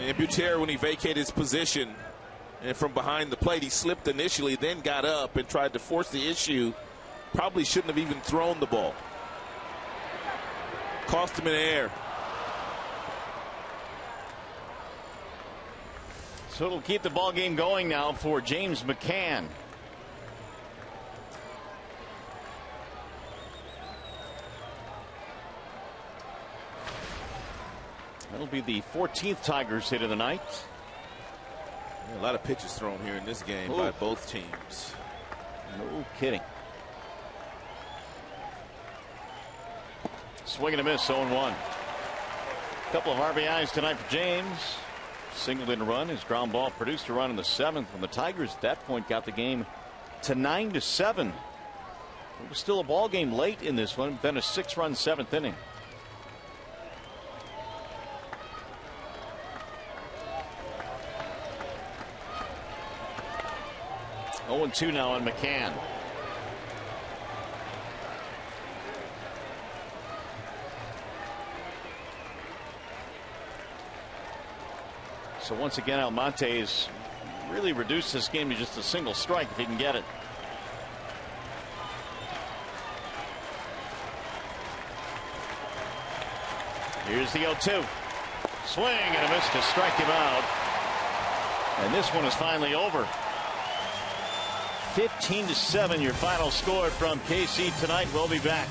And Gutierrez, when he vacated his position and from behind the plate, he slipped initially, then got up and tried to force the issue. Probably shouldn't have even thrown the ball. Cost him in the air. So it'll keep the ball game going now for James McCann. That'll be the 14th Tigers hit of the night. Yeah, a lot of pitches thrown here in this game by both teams. No kidding. Swing and a miss, 0-1. Couple of RBIs tonight for James. Singled in a run. His ground ball produced a run in the 7th, when the Tigers at that point got the game to 9-7. It was still a ball game late in this one, then a 6-run 7th inning. Oh, 0-2 now on McCann. So once again, Almonte has really reduced this game to just a single strike if he can get it. Here's the 0-2. Swing and a miss to strike him out. And this one is finally over. 15-7 your final score from KC tonight. We'll be back.